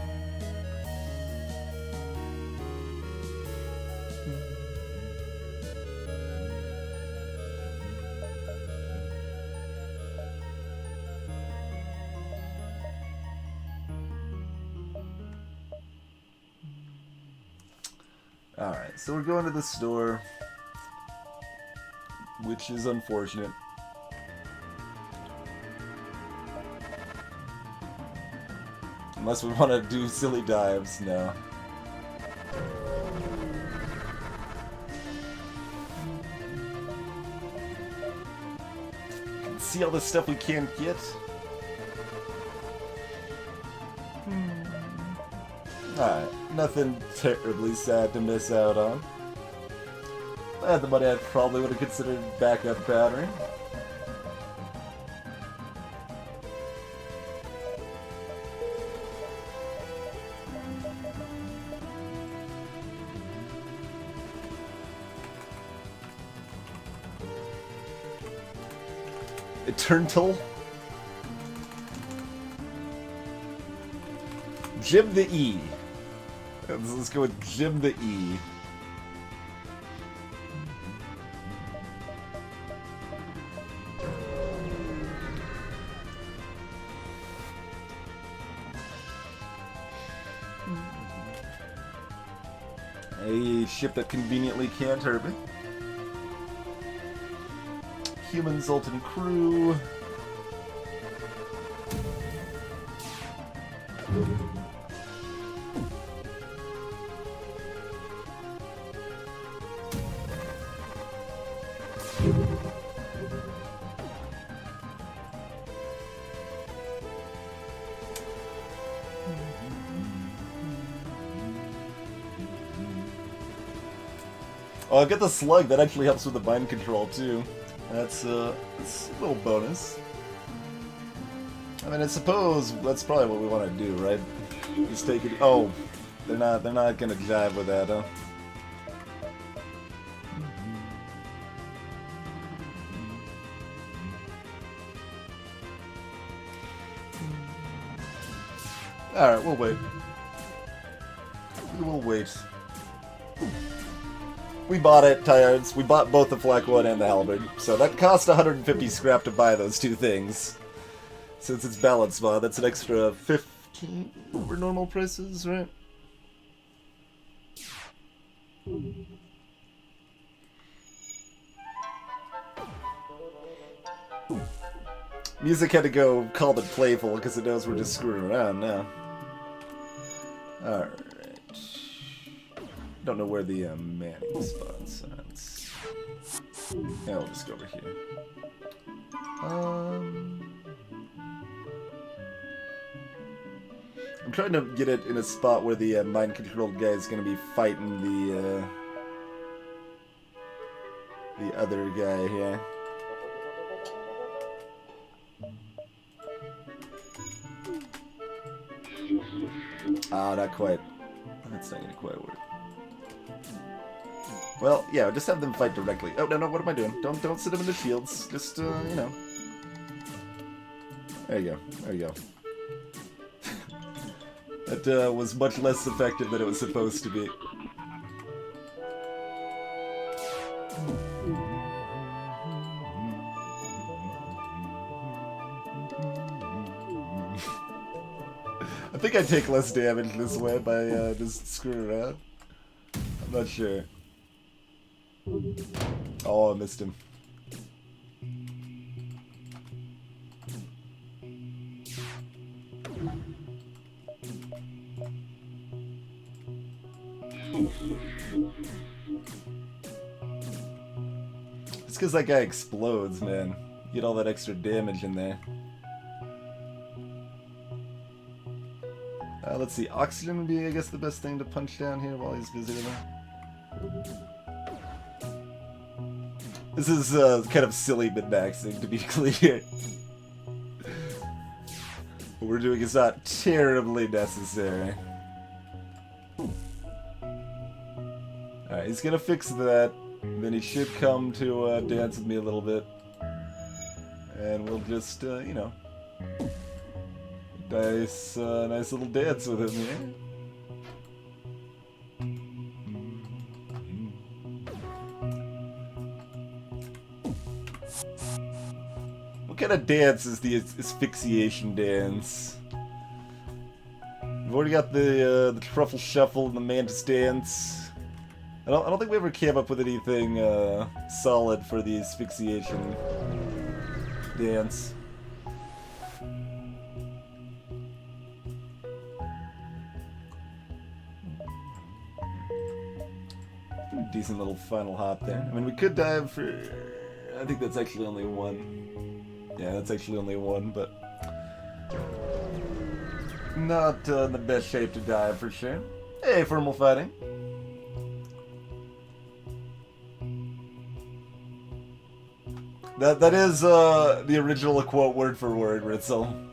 Speaker 1: Alright, so we're going to the store, which is unfortunate. Unless we want to do silly dives, no. See all the stuff we can't get? Alright, nothing terribly sad to miss out on. If I had the money, I probably would have considered backup battery. Eternal. Jim the E. Let's go with Jim the E. A ship that conveniently can't orbit. Human Zoltan crew. Oh, I've got the slug. That actually helps with the mind control, too. That's a little bonus. I mean, I suppose that's probably what we want to do, right? Just take it... Oh, they're not gonna jive with that, huh? Alright, we'll wait. We will wait. We bought it, tires. We bought both the flak one and the halberd. So that cost 150 scrap to buy those two things. Since it's balance mod, that's an extra 15 over normal prices, right? Music had to go call it playful because it knows we're just screwing around now. Alright. Don't know where the manning spots are. Yeah, we'll just go over here. I'm trying to get it in a spot where the mind-controlled guy is going to be fighting the other guy here. Ah, not quite. That's not going to quite work. Well, yeah, just have them fight directly. Oh, no, what am I doing? Don't sit them in the shields. Just, you know. There you go. That was much less effective than it was supposed to be. I think I take less damage this way by just screwing around. I'm not sure. Oh, I missed him. It's because that guy explodes, man. Get all that extra damage in there. Let's see. Oxygen would be, I guess, the best thing to punch down here while he's busy with him. This is kind of silly min-maxing, to be clear. What we're doing is not terribly necessary. Alright, he's gonna fix that. Then he should come to dance with me a little bit. And we'll just, you know... Nice little dance with him, yeah? What kind of dance is the asphyxiation dance? We've already got the truffle shuffle and the mantis dance. I don't think we ever came up with anything solid for the asphyxiation dance. Decent little final hop there. I mean, we could dive for... I think that's actually only one. Yeah, that's actually only one, but... Not in the best shape to dive, for sure. Hey, formal fighting. That is the original quote word for word, Ritzel.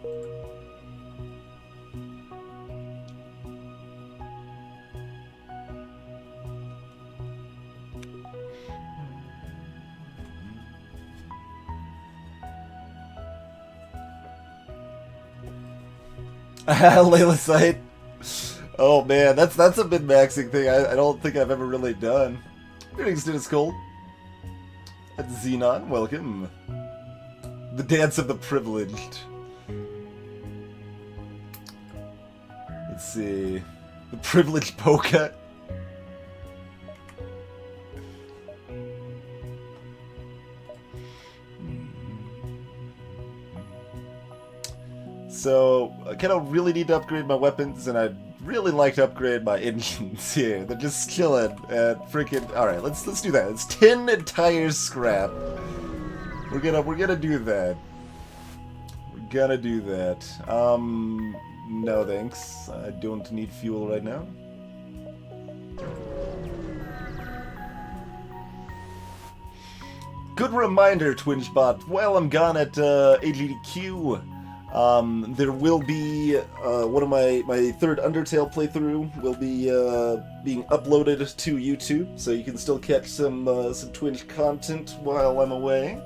Speaker 1: Layla Sight. Oh man, that's a min-maxing thing I don't think I've ever really done. Greetings to this cold. Xenon, welcome. The dance of the privileged. Let's see. The privileged polka. So, I kind of really need to upgrade my weapons, and I'd really like to upgrade my engines here. They're just chilling and freaking... Alright, let's do that. It's 10 entire scrap. We're gonna do that. We're gonna do that. No thanks. I don't need fuel right now. Good reminder, TwingeBot. While I'm gone at AGDQ, there will be one of my third Undertale playthrough will be being uploaded to YouTube, so you can still catch some Twinge content while I'm away.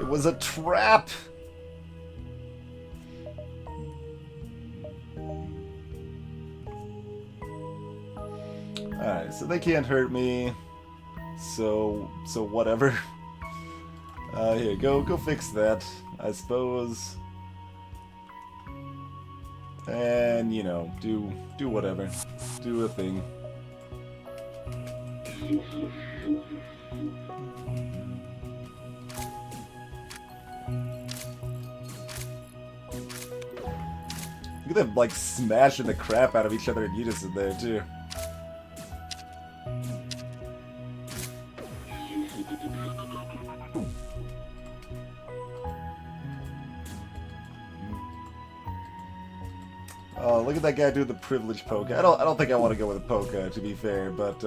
Speaker 1: It was a trap. Alright, so they can't hurt me. So whatever. Here, go fix that, I suppose. And, you know, do whatever. Do a thing. Look at them, like, smashing the crap out of each other in unison there, too. Oh, look at that guy doing the privileged polka. I don't think I want to go with a polka, to be fair, but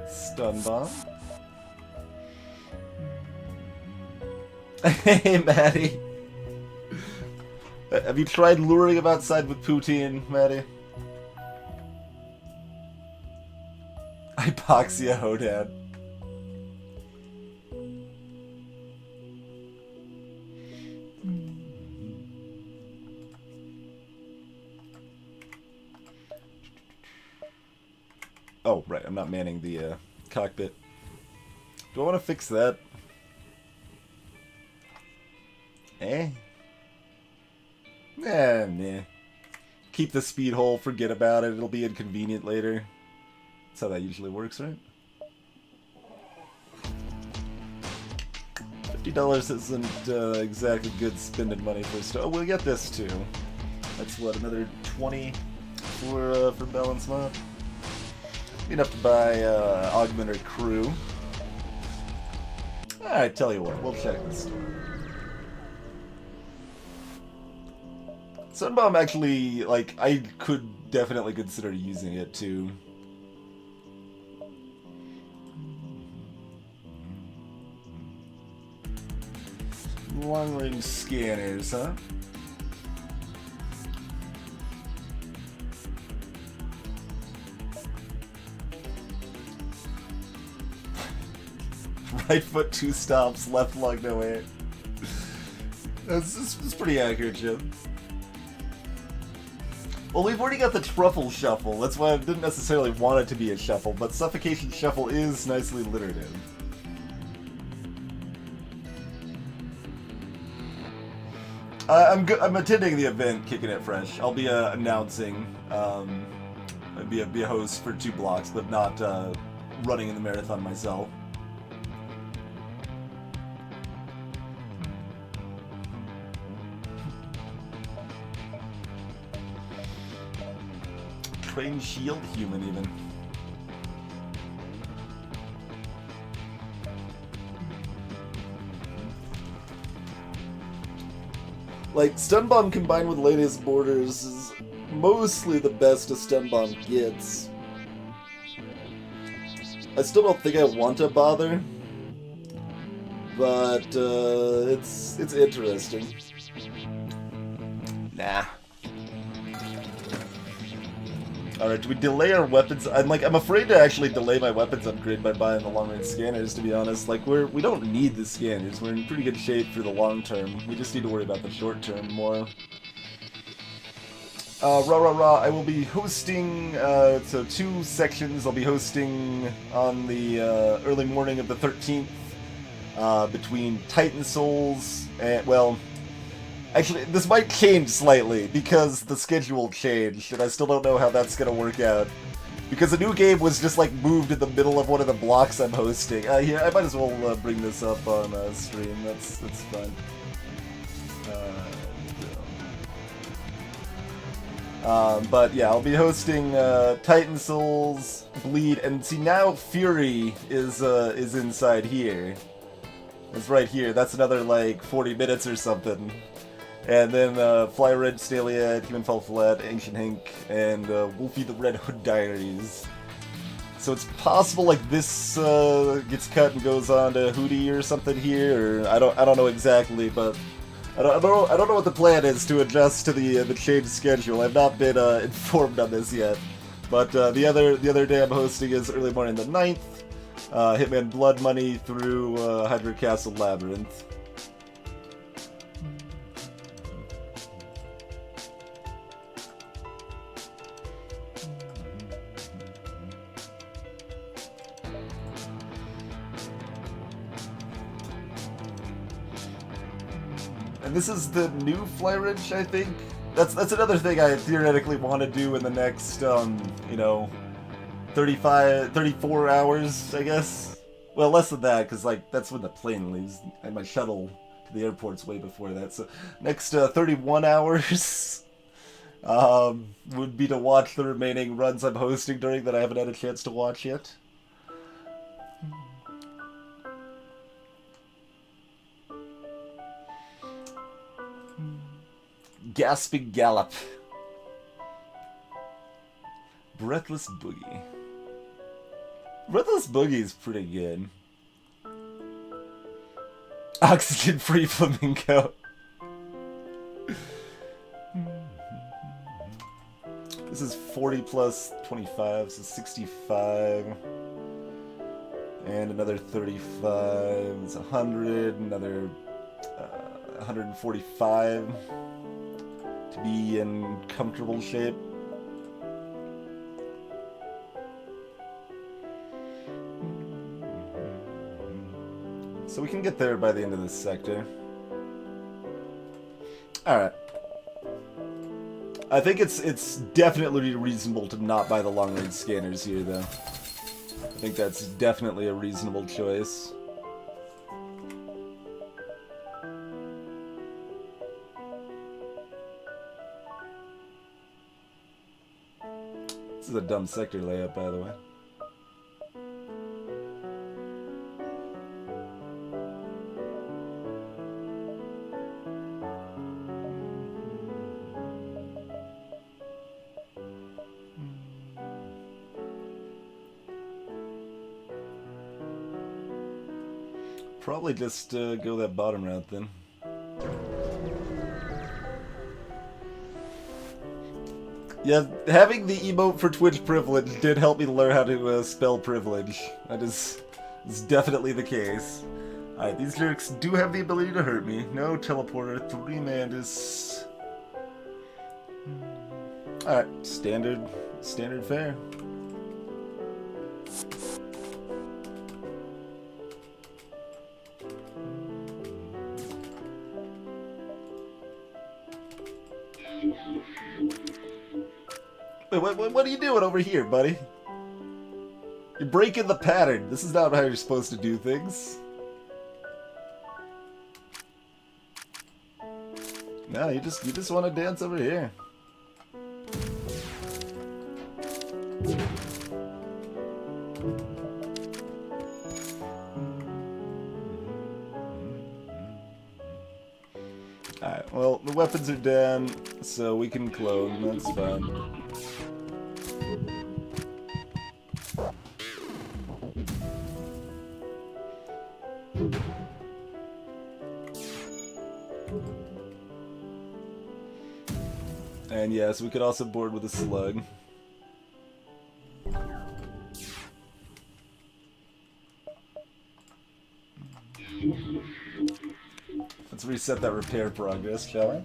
Speaker 1: stun bomb. Hey, Maddie. Have you tried luring him outside with poutine, Maddie? Hypoxia Hodad. Oh, right, I'm not manning the cockpit. Do I want to fix that? Nah. Keep the speed hole, forget about it, it'll be inconvenient later. That's how that usually works, right? $50 isn't exactly good spending money for stuff. Oh, we'll get this too. That's what, another 20 for balance mod? Enough to buy Augmenter Crew. Alright, tell you what, we'll check this. Sunbomb actually, like, I could definitely consider using it too. Long-range scanners, huh? Right foot 2 stops, left lung no hit. That's pretty accurate, Jim. Well, we've already got the Truffle Shuffle. That's why I didn't necessarily want it to be a shuffle, but Suffocation Shuffle is nicely literative. I'm attending the event, Kicking It Fresh. I'll be announcing. I'd be a host for 2 blocks, but not running in the marathon myself. Train shield human even. Like, Stun Bomb combined with Lanius Borders is mostly the best a Stun Bomb gets. I still don't think I want to bother, but it's interesting. Nah. Alright, do we delay our weapons? I'm afraid to actually delay my weapons upgrade by buying the long-range scanners, to be honest. Like, we don't need the scanners. We're in pretty good shape for the long term. We just need to worry about the short term more. I will be hosting, so 2 sections. I'll be hosting on the early morning of the 13th, between Titan Souls and, well... Actually, this might change slightly, because the schedule changed, and I still don't know how that's gonna work out. Because a new game was just, like, moved in the middle of one of the blocks I'm hosting. Yeah, I might as well bring this up on stream, that's fine. But yeah, I'll be hosting Titan Souls, Bleed, and see now Fury is inside here. It's right here, that's another, like, 40 minutes or something. And then Fly Red Staliad, Human Fall Flat, Ancient Hink, and Wolfie the Red Hood Diaries. So it's possible like this gets cut and goes on to Hootie or something here, or I don't know exactly, but I don't know what the plan is to adjust to the changed schedule. I've not been informed on this yet. But the other day I'm hosting is early morning the 9th, Hitman Blood Money through Hydra Castle Labyrinth. And this is the new Fly Ridge, I think. That's another thing I theoretically want to do in the next, 34 hours, I guess. Well, less than that, because like that's when the plane leaves, and my shuttle to the airport's way before that. So next 31 hours would be to watch the remaining runs I'm hosting during that I haven't had a chance to watch yet. Gasping Gallop. Breathless Boogie. Breathless Boogie is pretty good. Oxygen Free Flamingo. This is 40 plus 25, so 65. And another 35. It's 100. Another 145. To be in comfortable shape. So we can get there by the end of this sector. Alright. I think it's definitely reasonable to not buy the long-range scanners here, though. I think that's definitely a reasonable choice. This is a dumb sector layout, by the way. Probably just go that bottom route then. Yeah, having the emote for Twitch privilege did help me learn how to spell privilege. That is definitely the case. Alright, these lyrics do have the ability to hurt me. No teleporter, 3 Mandus. Alright, standard fare. Wait, what are you doing over here, buddy? You're breaking the pattern. This is not how you're supposed to do things. No, you just want to dance over here. Alright, well, the weapons are down, so we can clone. That's fine. And yes, we could also board with a slug. Let's reset that repair progress, shall we?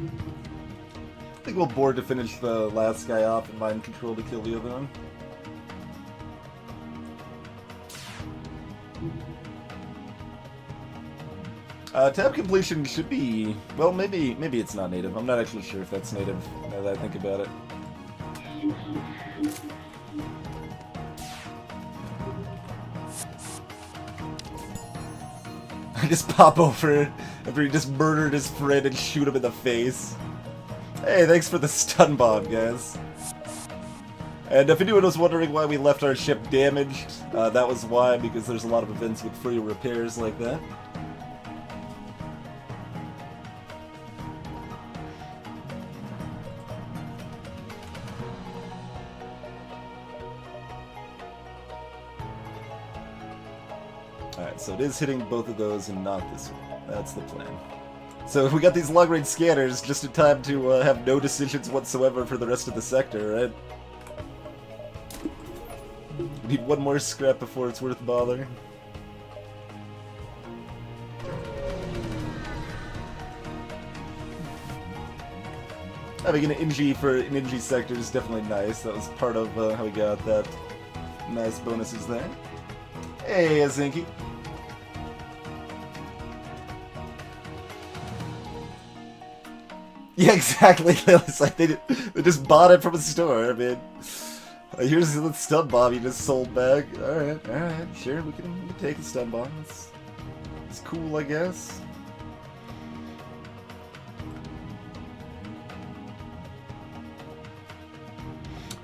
Speaker 1: I think we'll board to finish the last guy off and mind control to kill the other one. Tab completion should be... well, maybe it's not native. I'm not actually sure if that's native, now that I think about it. I just pop over after he just murdered his friend and shoot him in the face. Hey, thanks for the stun bomb, guys. And if anyone was wondering why we left our ship damaged, that was why, because there's a lot of events with free repairs like that. Alright, so it is hitting both of those and not this one. That's the plan. So we got these long-range scanners just in time to have no decisions whatsoever for the rest of the sector, right? We need one more scrap before it's worth bothering. Having an NG for an NG sector is definitely nice. That was part of how we got that nice bonuses there. Hey, Zinky. Yeah, exactly. It's like they just bought it from a store. I mean, here's the stun bomb you just sold back. All right, sure, we can take the stun bomb. It's cool, I guess.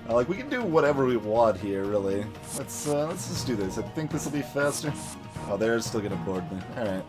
Speaker 1: Like, we can do whatever we want here, really. Let's just do this. I think this will be faster. Oh, they're still gonna board me. All right.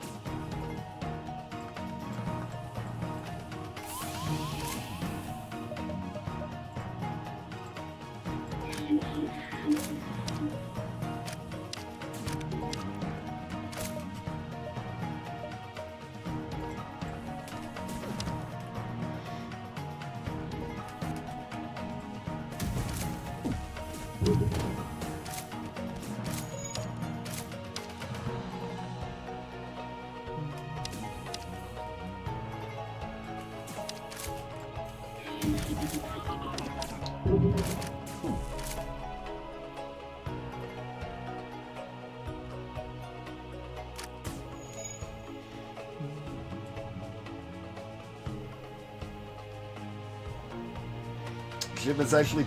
Speaker 1: Jim has actually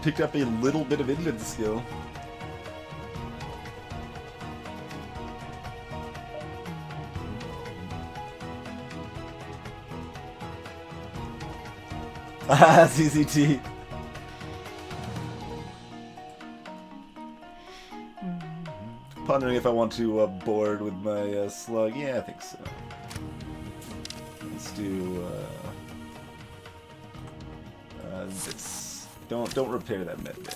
Speaker 1: picked up a little bit of engine skill. Ah, CCT. Pondering if I want to board with my slug. Yeah, I think so. Let's do this. Don't repair that med bay.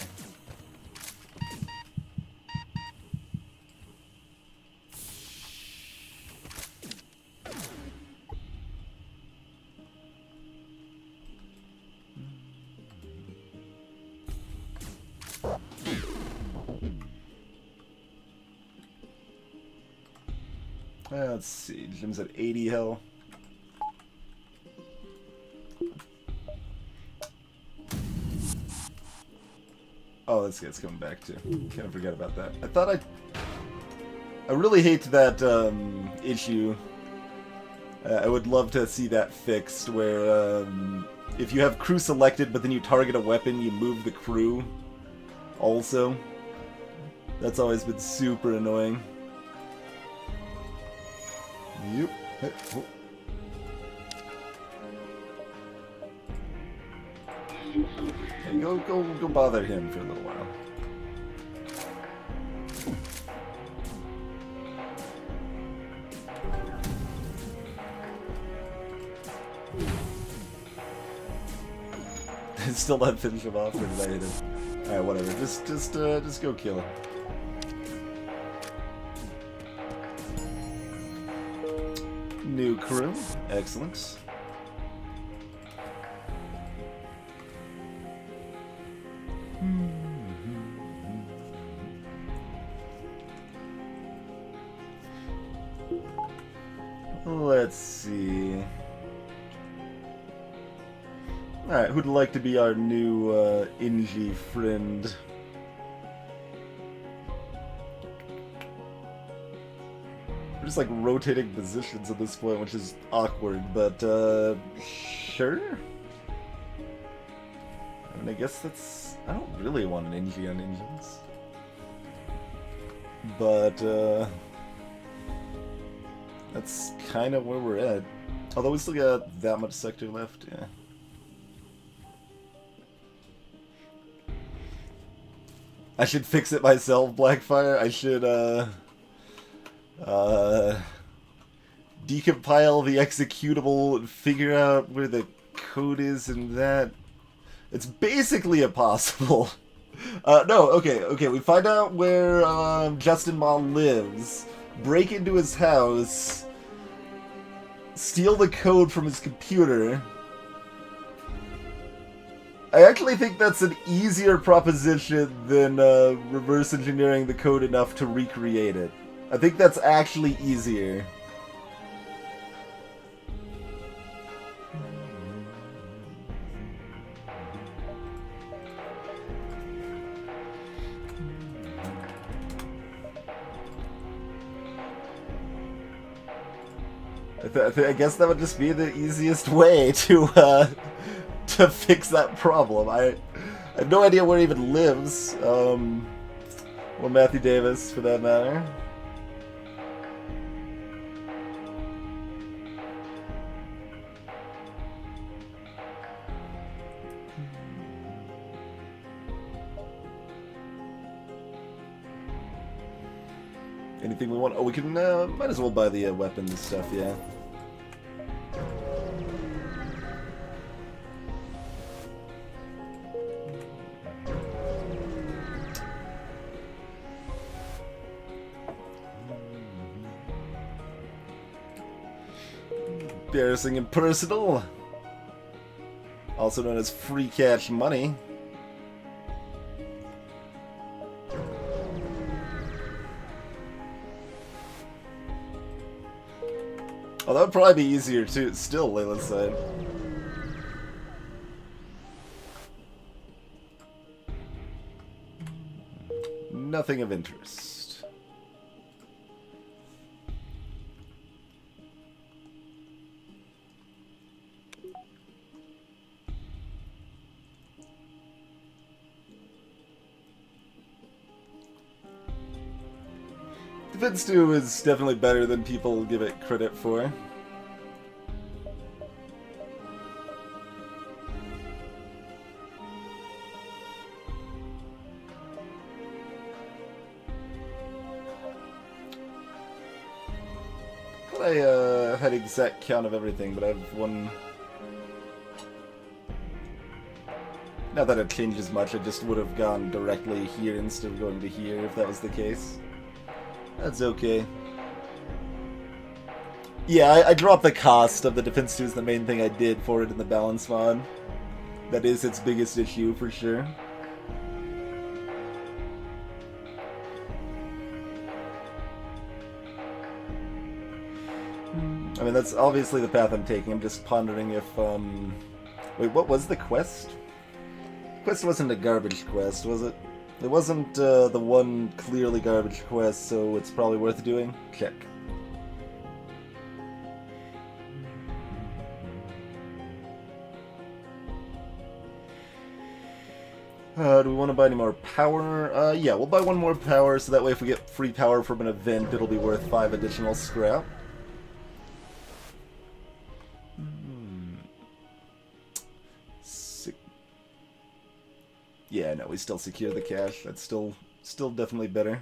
Speaker 1: Let's see. Jim's at 80 health. Oh, this guy's coming back too. Kind of forget about that. I really hate that issue. I would love to see that fixed, where if you have crew selected, but then you target a weapon, you move the crew. Also, that's always been super annoying. Yep. Hey, oh. Hey, go bother him for a little while. Still not finish him off, or did I hit him? Alright, whatever. Just go kill him. New crew. Excellent. Let's see. Alright, who'd like to be our new Inji friend? We're just like rotating positions at this point, which is awkward, but sure? I mean, I guess that's... I don't really want an Inji on engines. But that's kind of where we're at. Although we still got that much sector left, yeah. I should fix it myself, Blackfire. I should, decompile the executable and figure out where the code is and that. It's basically impossible. No, okay, we find out where, Justin Ma lives, break into his house, steal the code from his computer. I actually think that's an easier proposition than reverse engineering the code enough to recreate it. I think that's actually easier. I guess that would just be the easiest way to fix that problem. I have no idea where he even lives, or Matthew Davis, for that matter. Anything we want? Oh, we can, might as well buy the weapons and stuff, yeah. Embarrassing and personal. Also known as free cash money. Oh, that would probably be easier too. Still, Layla's side. Nothing of interest. Defense 2 is definitely better than people give it credit for. I had exact count of everything, but I have one... Not that it changes much, I just would have gone directly here instead of going to here if that was the case. That's okay. Yeah, I dropped the cost of the Defense 2 is the main thing I did for it in the balance mod. That is its biggest issue, for sure. I mean, that's obviously the path I'm taking. I'm just pondering if, Wait, what was the quest? The quest wasn't a garbage quest, was it? It wasn't the one clearly garbage quest, so it's probably worth doing? Check. Do we want to buy any more power? Yeah, we'll buy one more power, so that way if we get free power from an event, it'll be worth 5 additional scrap. Yeah, no, we still secure the cash. That's still definitely better.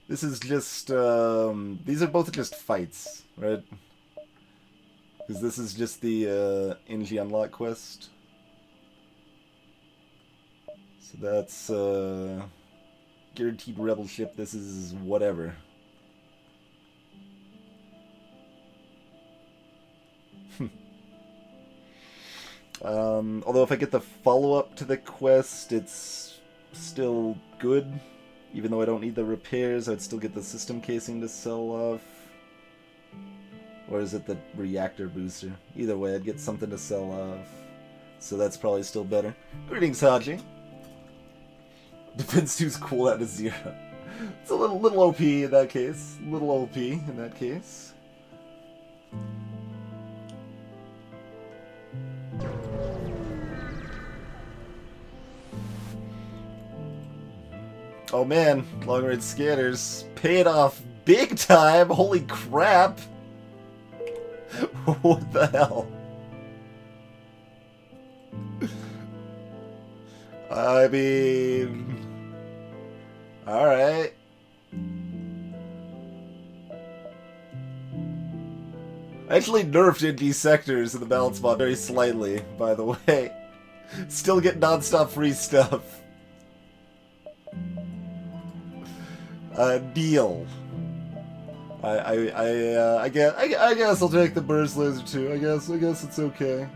Speaker 1: This is just, these are both just fights, right? Because this is just the Engie Unlock quest. So that's guaranteed rebel ship. This is whatever. Although if I get the follow-up to the quest, it's still good. Even though I don't need the repairs, I'd still get the system casing to sell off. Or is it the reactor booster? Either way, I'd get something to sell off. So that's probably still better. Greetings, Haji. Defense 2's cool out of 0. It's a little OP in that case. Little OP in that case. Oh man, long range scanners paid off big time. Holy crap! What the hell? I mean, all right. I actually nerfed ND sectors in the balance mod very slightly, by the way. Still get non-stop free stuff. Deal. I guess I'll take the burst laser too. I guess it's okay.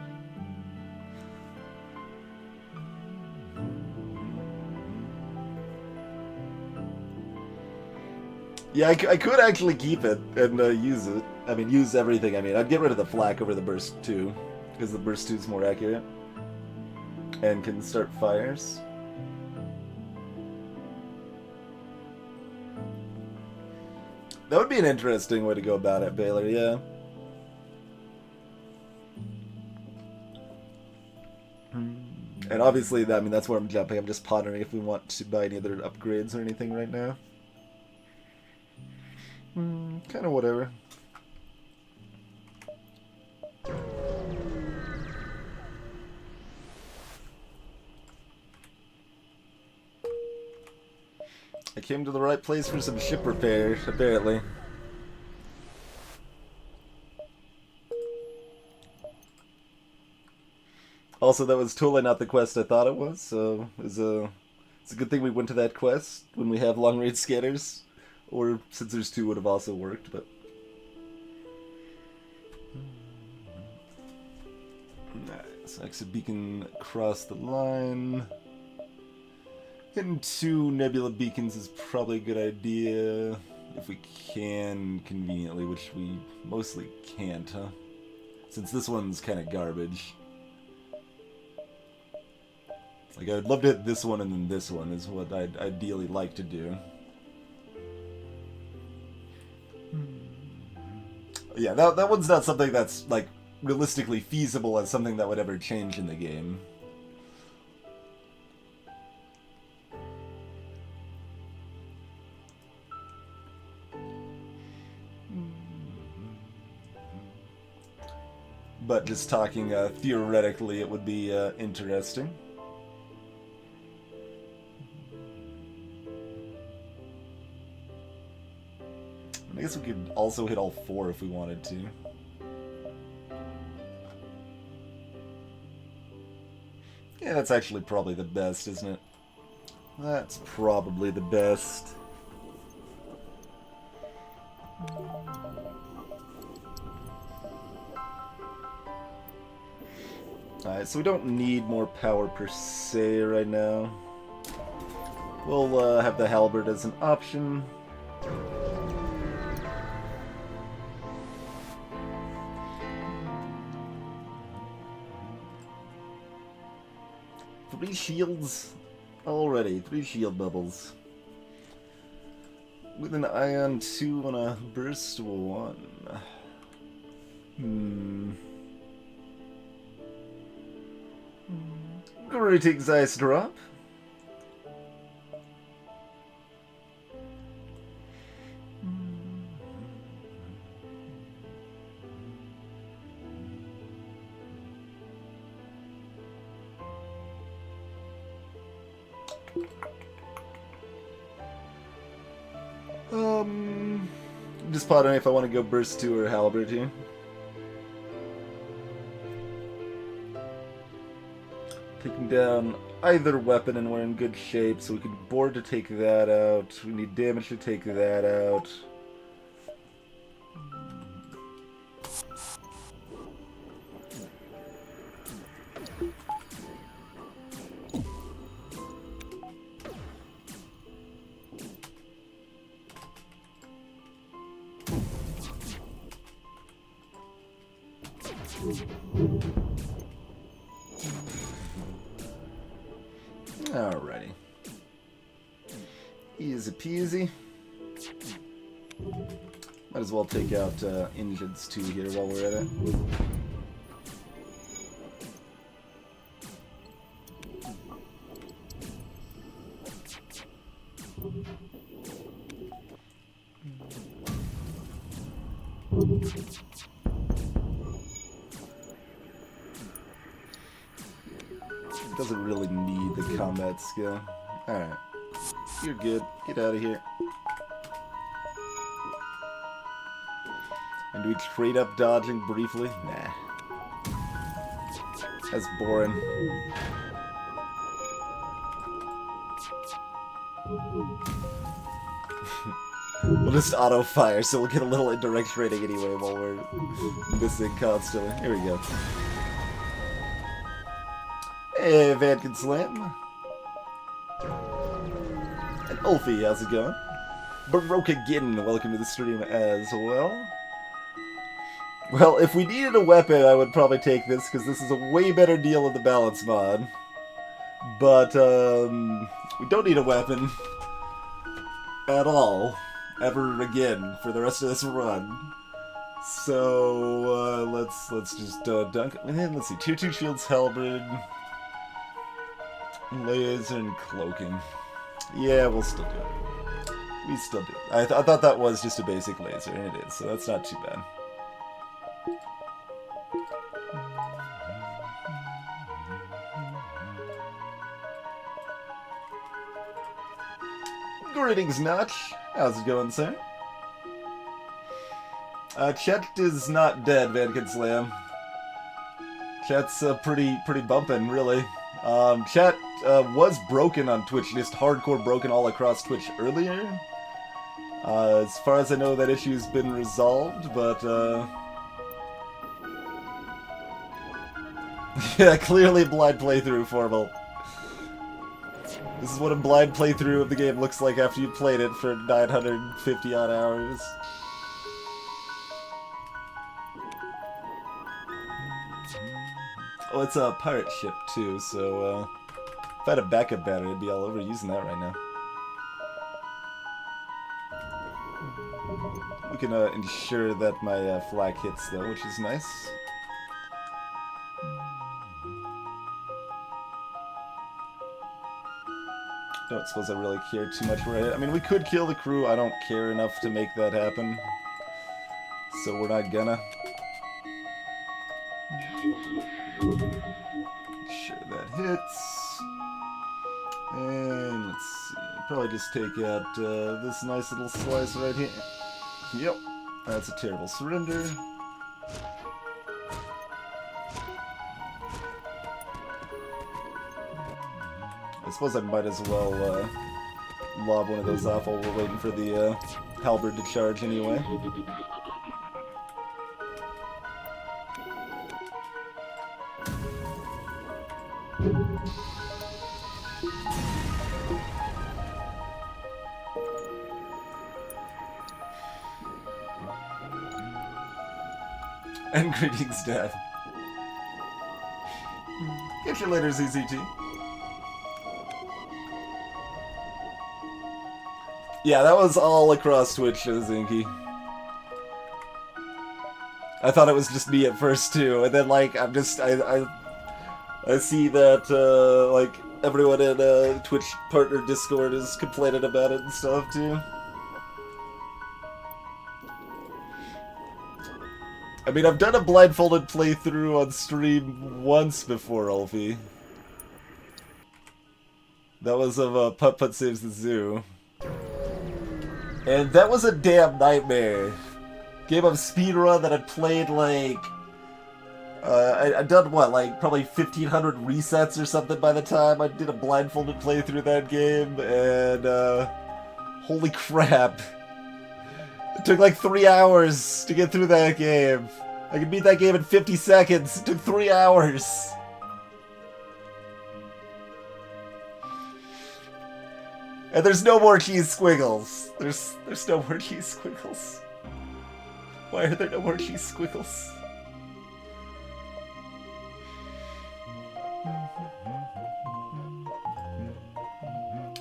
Speaker 1: Yeah, I could actually keep it and use it. I mean, use everything. I mean, I'd get rid of the flak over the burst 2 because the burst 2 is more accurate and can start fires. That would be an interesting way to go about it, Baylor, yeah. And obviously, I mean, that's where I'm jumping. I'm just pondering if we want to buy any other upgrades or anything right now. Kind of whatever. I came to the right place for some ship repair, apparently. Also, that was totally not the quest I thought it was, so it's a good thing we went to that quest when we have long-range scanners. Or Sensors 2 would have also worked, but... Nice. Exit beacon across the line. Getting 2 nebula beacons is probably a good idea. If we can, conveniently, which we mostly can't, huh? Since this one's kind of garbage. Like, I'd love to hit this one and then this one is what I'd ideally like to do. Yeah, that one's not something that's, like, realistically feasible as something that would ever change in the game. But just talking theoretically, it would be interesting. I guess we could also hit all 4 if we wanted to. Yeah, that's actually probably the best, isn't it? That's probably the best. Alright, so we don't need more power per se right now. We'll have the halberd as an option. Three shields already. 3 shield bubbles. With an ion 2 and a burst 1. Greetings, Ice Drop. Just pondering if I want to go burst 2 or halberd here. Taking down either weapon and we're in good shape, so we can board to take that out. We need damage to take that out. Alrighty. Easy peasy. Might as well take out engines too here while we're at it. Doesn't really need the combat skill. Alright. You're good. Get out of here. And do we trade up dodging briefly? Nah. That's boring. We'll just auto-fire, so we'll get a little indirect rating anyway while we're missing constantly. Here we go. Hey, Vankin Slam. And Ulfie, how's it going? Baroque again, welcome to the stream as well. Well, if we needed a weapon, I would probably take this, because this is a way better deal with the balance mod. But, we don't need a weapon at all, ever again, for the rest of this run. So, let's just, dunk, and then, let's see, Tier 2 shields, halberd, laser, and cloaking. Yeah, we'll still do it. We still do it. I thought that was just a basic laser, and it is, so that's not too bad. Greetings, Notch. How's it going, sir? Chet is not dead, Vankin Slam. Chet's pretty bumpin', really. Chet was broken on Twitch, just hardcore broken all across Twitch earlier. As far as I know, that issue's been resolved, but yeah, clearly blind playthrough, Formal. This is what a blind playthrough of the game looks like after you played it for 950 odd hours. Oh, it's a pirate ship too, so if I had a backup battery, I'd be all over using that right now. We can ensure that my flak hits though, which is nice. Don't suppose I really care too much where I mean, we could kill the crew. I don't care enough to make that happen. so we're not gonna. Sure that hits. And let's see, probably just take out this nice little slice right here. Yep, that's a terrible surrender. I suppose I might as well lob one of those off while we're waiting for the halberd to charge anyway. And greetings, Dad. Catch you later, ZZT. Yeah, that was all across Twitch, Zinky. I thought it was just me at first too, and then like I see that like everyone in Twitch partner Discord is complaining about it and stuff too. I mean, I've done a blindfolded playthrough on stream once before, Ulfie. That was of Putt Putt Saves the Zoo. And that was a damn nightmare. Game of speedrun that I'd played like... I'd done what, like probably 1,500 resets or something by the time I did a blindfolded playthrough that game, and holy crap. It took like 3 hours to get through that game. I could beat that game in 50 seconds. It took 3 hours. And there's no more cheese squiggles. There's no more cheese squiggles. Why are there no more cheese squiggles?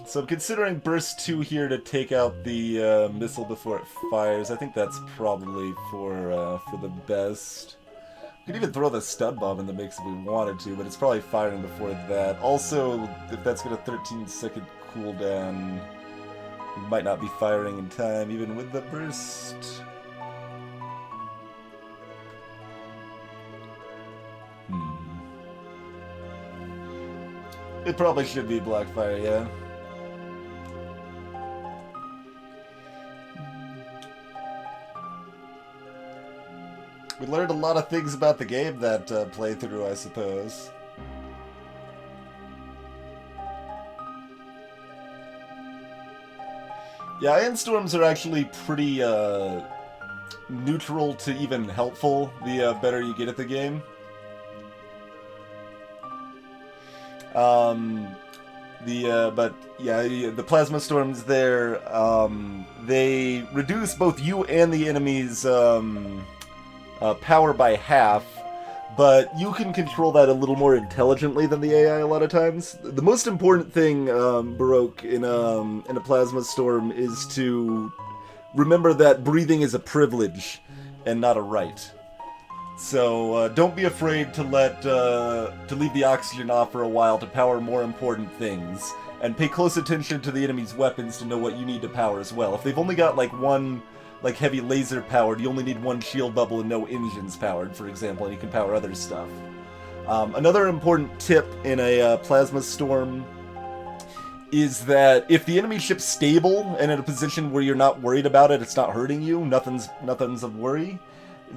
Speaker 1: So I'm considering Burst 2 here to take out the missile before it fires. I think that's probably for the best. We could even throw the stun bomb in the mix if we wanted to, but it's probably firing before that. Also, if that's got a 13-second cooldown, we might not be firing in time, even with the burst. It probably should be Blackfire, yeah. We learned a lot of things about the game that playthrough, I suppose. Yeah, ion storms are actually pretty neutral to even helpful the better you get at the game. But yeah, the plasma storms there, they reduce both you and the enemy's power by half, but you can control that a little more intelligently than the AI a lot of times. The most important thing, Baroque, in a plasma storm is to remember that breathing is a privilege and not a right. So don't be afraid to leave the oxygen off for a while to power more important things, and pay close attention to the enemy's weapons to know what you need to power as well. If they've only got like one heavy laser powered, you only need one shield bubble and no engines powered, for example, and you can power other stuff. Another important tip in a plasma storm is that if the enemy ship's stable and in a position where you're not worried about it, it's not hurting you, nothing's of worry,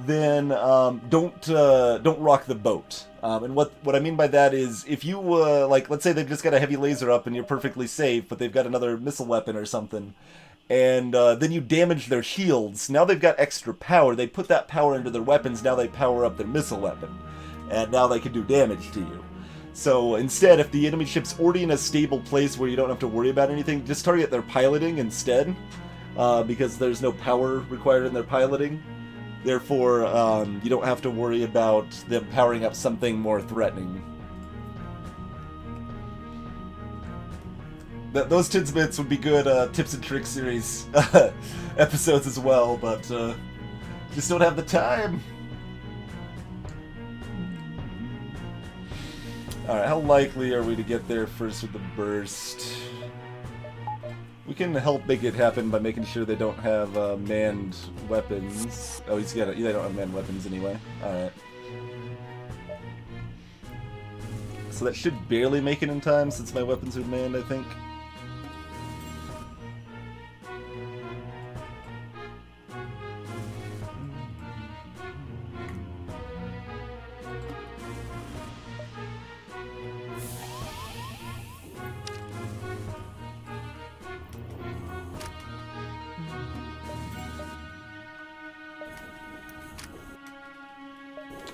Speaker 1: then don't rock the boat. And what I mean by that is, if you like, let's say they've just got a heavy laser up and you're perfectly safe, but they've got another missile weapon or something, and then you damage their shields. Now they've got extra power. They put that power into their weapons. Now they power up their missile weapon, and now they can do damage to you. So instead, if the enemy ship's already in a stable place where you don't have to worry about anything, just target their piloting instead, because there's no power required in their piloting. Therefore, you don't have to worry about them powering up something more threatening. Those tidbits would be good tips and tricks series episodes as well, but just don't have the time. Alright, how likely are we to get there first with the burst? We can help make it happen by making sure they don't have manned weapons. Oh, they don't have manned weapons anyway. Alright. So that should barely make it in time since my weapons are manned, I think.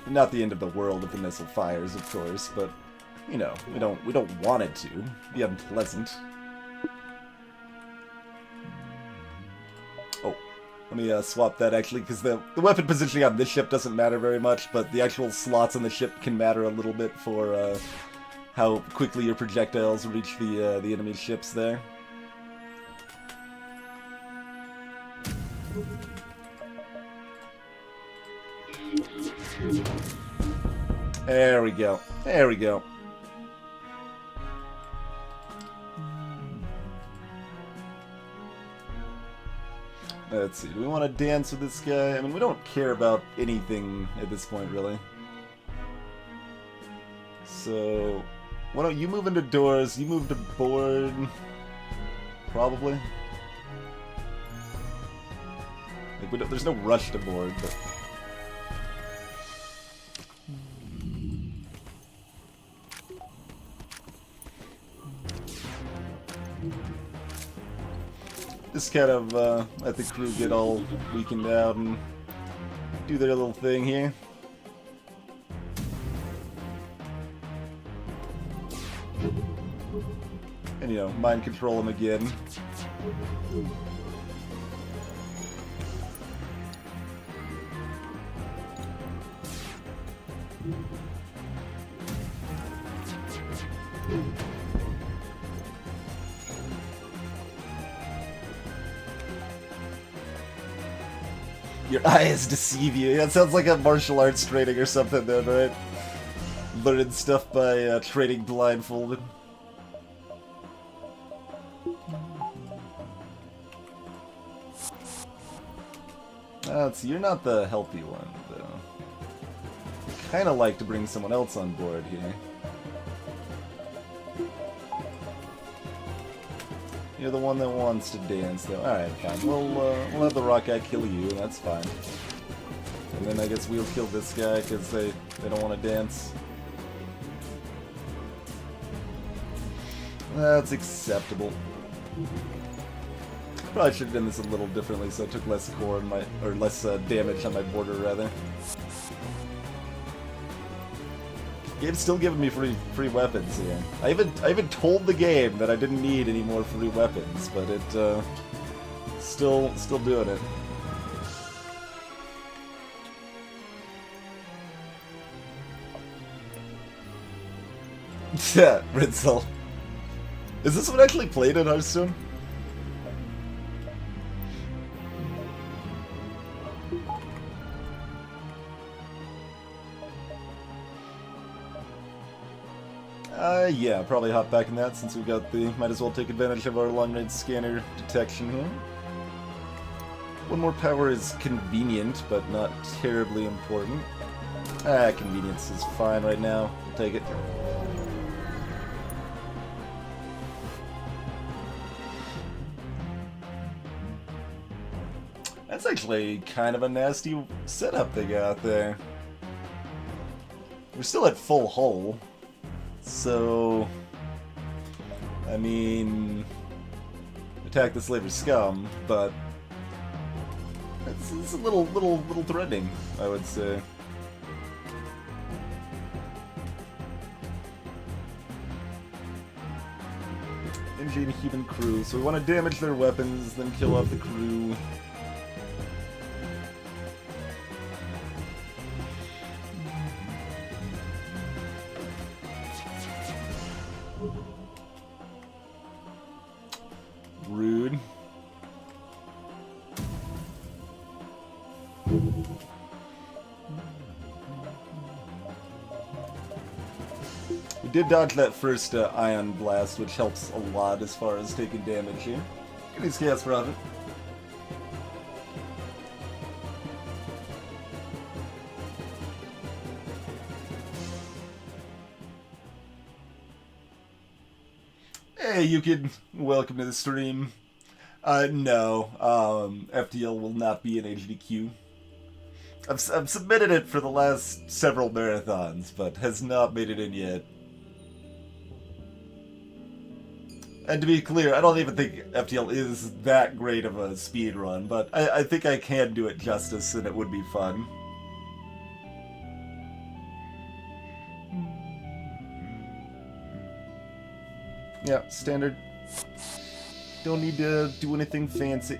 Speaker 1: Not the end of the world if the missile fires, of course, but you know, we don't want it to be unpleasant. Oh, let me swap that actually, because the weapon positioning on this ship doesn't matter very much, but the actual slots on the ship can matter a little bit for how quickly your projectiles reach the enemy ships there. There we go. There we go. Let's see. Do we want to dance with this guy? I mean, we don't care about anything at this point, really. So, why don't you move into doors? You move to board. Probably. Like, there's no rush to board, but... Just kind of let the crew get all weakened out and do their little thing here. And, you know, mind control them again. Your eyes deceive you. That sounds like a martial arts training or something then, right? Learning stuff by training blindfolded. Let's see, you're not the healthy one, though. Kinda like to bring someone else on board here. You're the one that wants to dance, though. Alright, fine. We'll have the rock guy kill you, and that's fine. And then I guess we'll kill this guy, because they don't want to dance. That's acceptable. Probably should have done this a little differently, so I took less core on my, or less damage on my border, rather. Game's still giving me free weapons here. I even told the game that I didn't need any more free weapons, but it still doing it. Yeah, Ritzel. Is this one actually played in Hearthstone? Yeah, probably hop back in that since we've got the... Might as well take advantage of our long-range scanner detection here. One more power is convenient, but not terribly important. Convenience is fine right now. I'll take it. That's actually kind of a nasty setup they got there. We're still at full hull. So, I mean, attack the slaver scum, but it's a little threatening, I would say. Engine human crew, so we want to damage their weapons, then kill off the crew. Rude. We did dodge that first ion blast, which helps a lot as far as taking damage here. Get these chaos profit. Hey, you can welcome to the stream. No, FTL will not be in HDQ. I've submitted it for the last several marathons, but has not made it in yet. And to be clear, I don't even think FTL is that great of a speed run, but I think I can do it justice and it would be fun. Yeah, standard. Don't need to do anything fancy.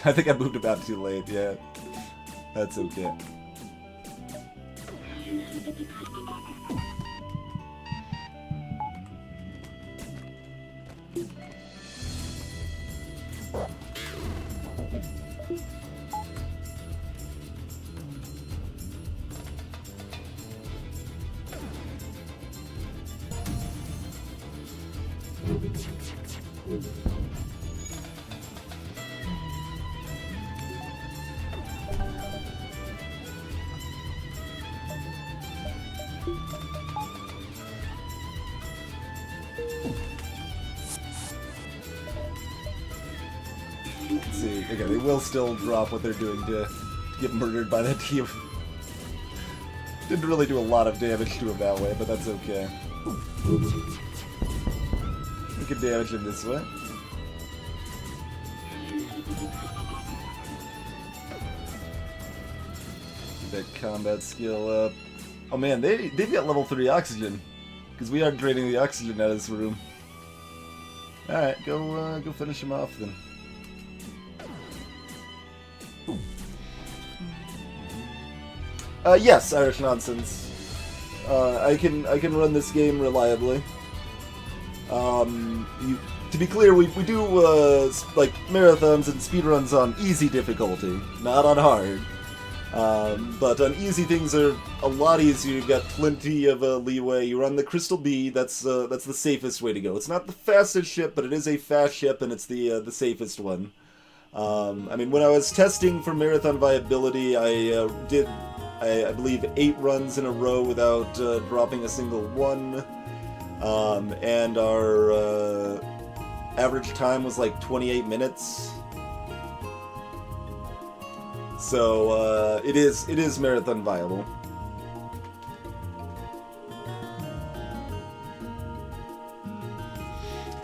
Speaker 1: I think I moved about too late, yeah. That's okay. Let's see, okay, they will still drop what they're doing to get murdered by that team. Didn't really do a lot of damage to him that way, but that's okay. We can damage him this way. Get that combat skill up. Oh man, they've got level 3 oxygen. Because we are draining the oxygen out of this room. Alright, go finish him off then. Yes, Irish Nonsense. I can run this game reliably. To be clear, we do like marathons and speedruns on easy difficulty, not on hard. But on easy, things are a lot easier. You've got plenty of leeway. You run the Crystal Bee. That's the safest way to go. It's not the fastest ship, but it is a fast ship, and it's the safest one. I mean, when I was testing for marathon viability, I did, I believe, 8 runs in a row without dropping a single one. And our average time was like 28 minutes. So it is marathon viable.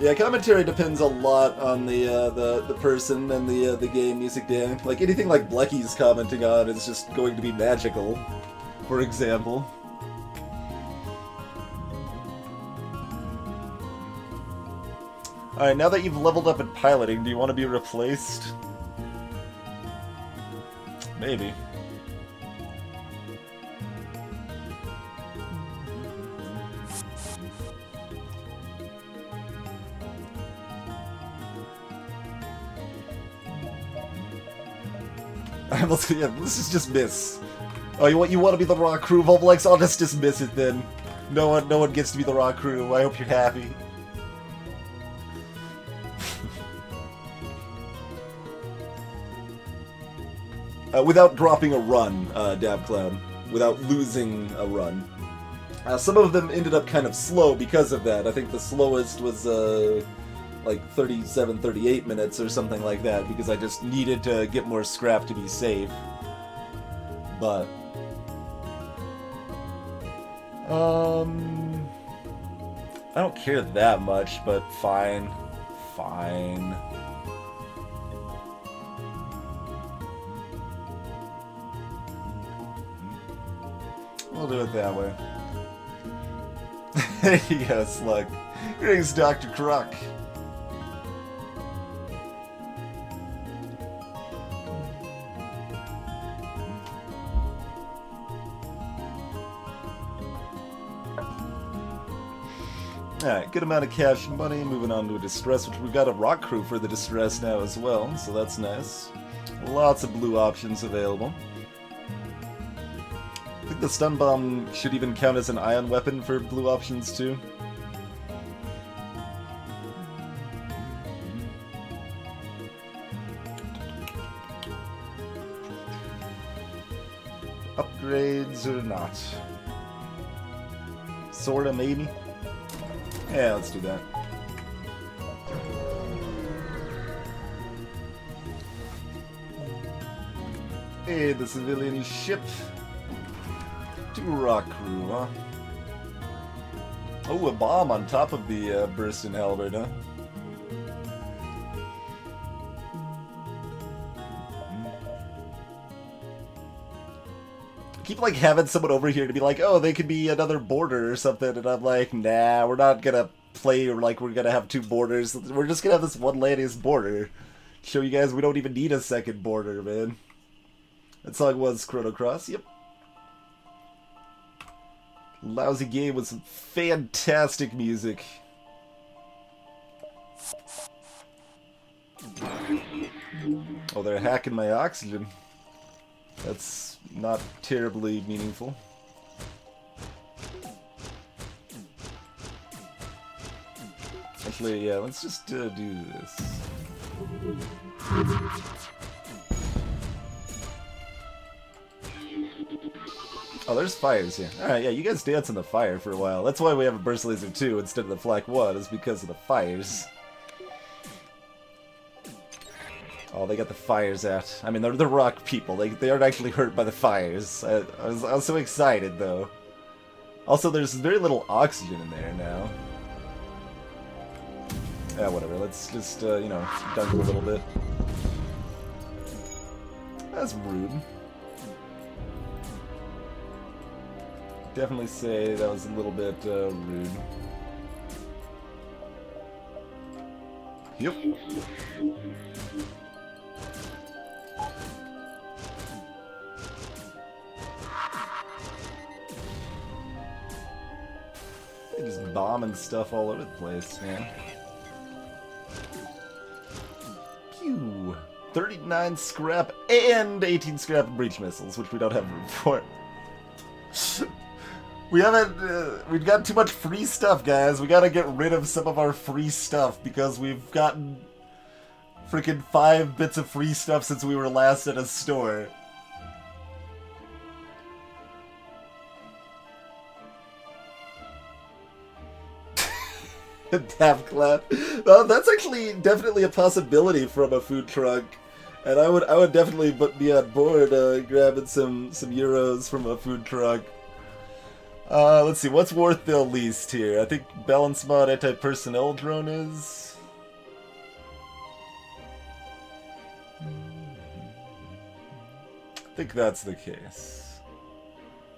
Speaker 1: Yeah, commentary depends a lot on the person and the game music day. Like anything like Blecky's commenting on is just going to be magical, for example. Alright, now that you've leveled up in piloting, do you want to be replaced? Maybe. Yeah, let's just miss. Oh, you want to be the raw crew, Volplex? I'll just dismiss it then. No one gets to be the raw crew. I hope you're happy. Without dropping a run, Dab Cloud. Without losing a run. Some of them ended up kind of slow because of that. I think the slowest was like 37, 38 minutes or something like that, because I just needed to get more scrap to be safe. But I don't care that much, but fine. Fine. We'll do it that way. There you go, Slug. Greetings, Dr. Croc. Alright, good amount of cash and money. Moving on to a distress, which we've got a rock crew for the distress now as well, so that's nice. Lots of blue options available. I think the stun bomb should even count as an ion weapon for blue options too. Upgrades or not? Sorta, maybe? Yeah, let's do that. Hey, the civilian ship. 2 rock crew, huh? Oh, a bomb on top of the bursting halberd, huh? Keep like having someone over here to be like, oh, they could be another border or something, and I'm like, nah, we're not gonna play like we're gonna have 2 borders. We're just gonna have this one Lanius border. Show you guys we don't even need a second border, man. That song was Chrono Cross, yep. Lousy game with some fantastic music. Oh, they're hacking my oxygen. That's not terribly meaningful. Actually, yeah, let's just do this. Oh, there's fires here. Alright, yeah, you guys dance in the fire for a while. That's why we have a Burst Laser 2 instead of the Flak 1, is because of the fires. Oh, they got the fires out. I mean, they're the rock people. They aren't actually hurt by the fires. I was so excited, though. Also, there's very little oxygen in there now. Yeah, whatever. Let's just, you know, dunk a little bit. That's rude. Definitely say that was a little bit rude. Yep. They're just bombing stuff all over the place, man. Pew! 39 scrap and 18 scrap breach missiles, which we don't have room for. We haven't, we've got too much free stuff, guys. We gotta get rid of some of our free stuff because we've gotten freaking 5 bits of free stuff since we were last at a store. Tap clap. That's actually definitely a possibility from a food truck. And I would definitely be on board grabbing some euros from a food truck. Let's see, what's worth the least here? I think balance mod anti-personnel drone is... I think that's the case.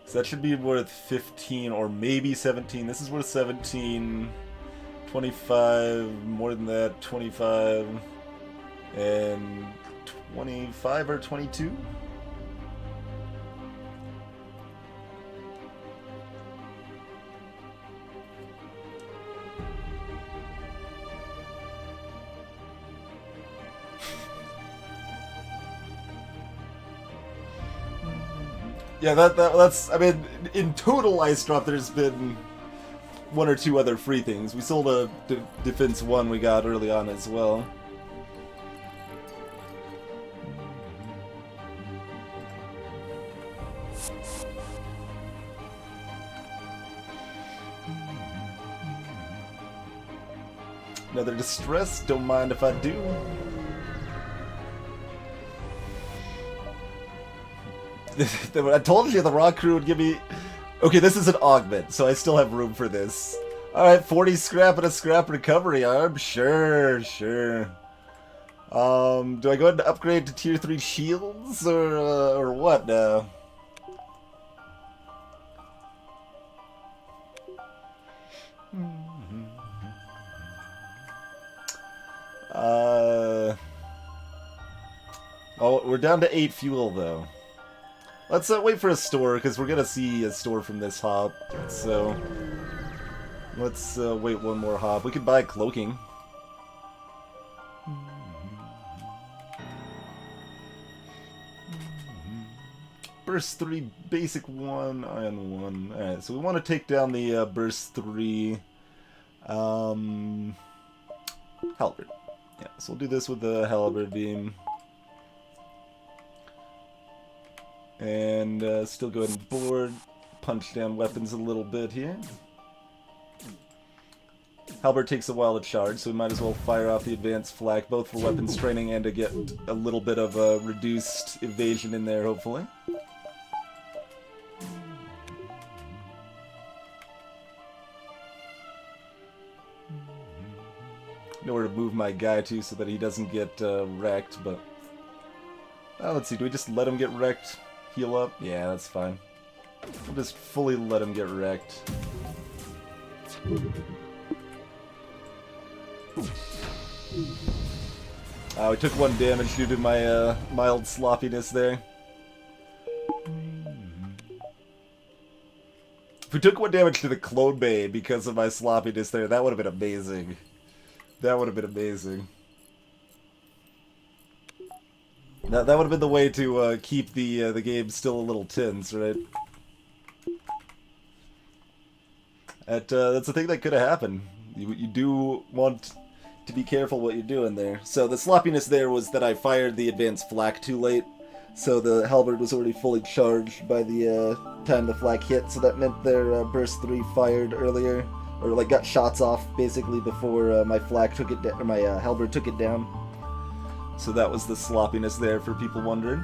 Speaker 1: So that should be worth 15 or maybe 17. This is worth 17, 25, more than that, 25, and 25 or 22? Yeah, that's, I mean, in total Ice Drop there's been 1 or 2 other free things. We sold a Defense 1 we got early on as well. Another distress, don't mind if I do. I told you the rock crew would give me... Okay, this is an augment, so I still have room for this. Alright, 40 scrap and a scrap recovery arm. Sure. Do I go ahead and upgrade to tier 3 shields, or what now? Oh, we're down to 8 fuel, though. Let's wait for a store, because we're going to see a store from this hop, so... Let's wait one more hop. We could buy cloaking. Burst 3, basic 1, iron 1. Alright, so we want to take down the burst 3 halberd. Yeah, so we'll do this with the halberd beam. And still go ahead and board. Punch down weapons a little bit here. Halberd takes a while to charge, so we might as well fire off the advanced flak, both for weapons training and to get a little bit of reduced evasion in there, hopefully. Know where to move my guy to so that he doesn't get wrecked, but... let's see, do we just let him get wrecked? Heal up? Yeah, that's fine. We'll just fully let him get wrecked. We took 1 damage due to my mild sloppiness there. If we took 1 damage to the clone bay because of my sloppiness there, that would have been amazing. That would have been amazing. That would have been the way to keep the game still a little tense, right? That's a thing that could have happened. You do want to be careful what you're doing there. So the sloppiness there was that I fired the advanced flak too late. So the halberd was already fully charged by the time the flak hit. So that meant their burst 3 fired earlier, or like got shots off basically before my flak took it down, or my halberd took it down. So that was the sloppiness there for people wondering.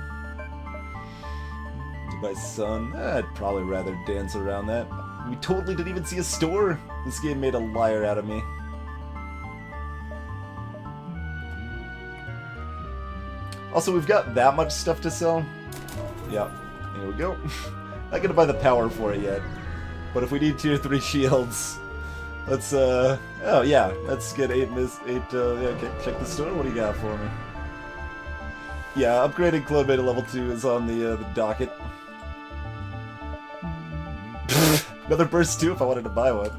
Speaker 1: My son, I'd probably rather dance around that. We totally didn't even see a store. This game made a liar out of me. Also, we've got that much stuff to sell. Yeah, here we go. Not gonna buy the power for it yet. But if we need tier 3 shields, let's, oh yeah, let's get 8 yeah, okay, check the store. What do you got for me? Yeah, upgrading Clone Beta level 2 is on the docket. Another burst 2 if I wanted to buy one.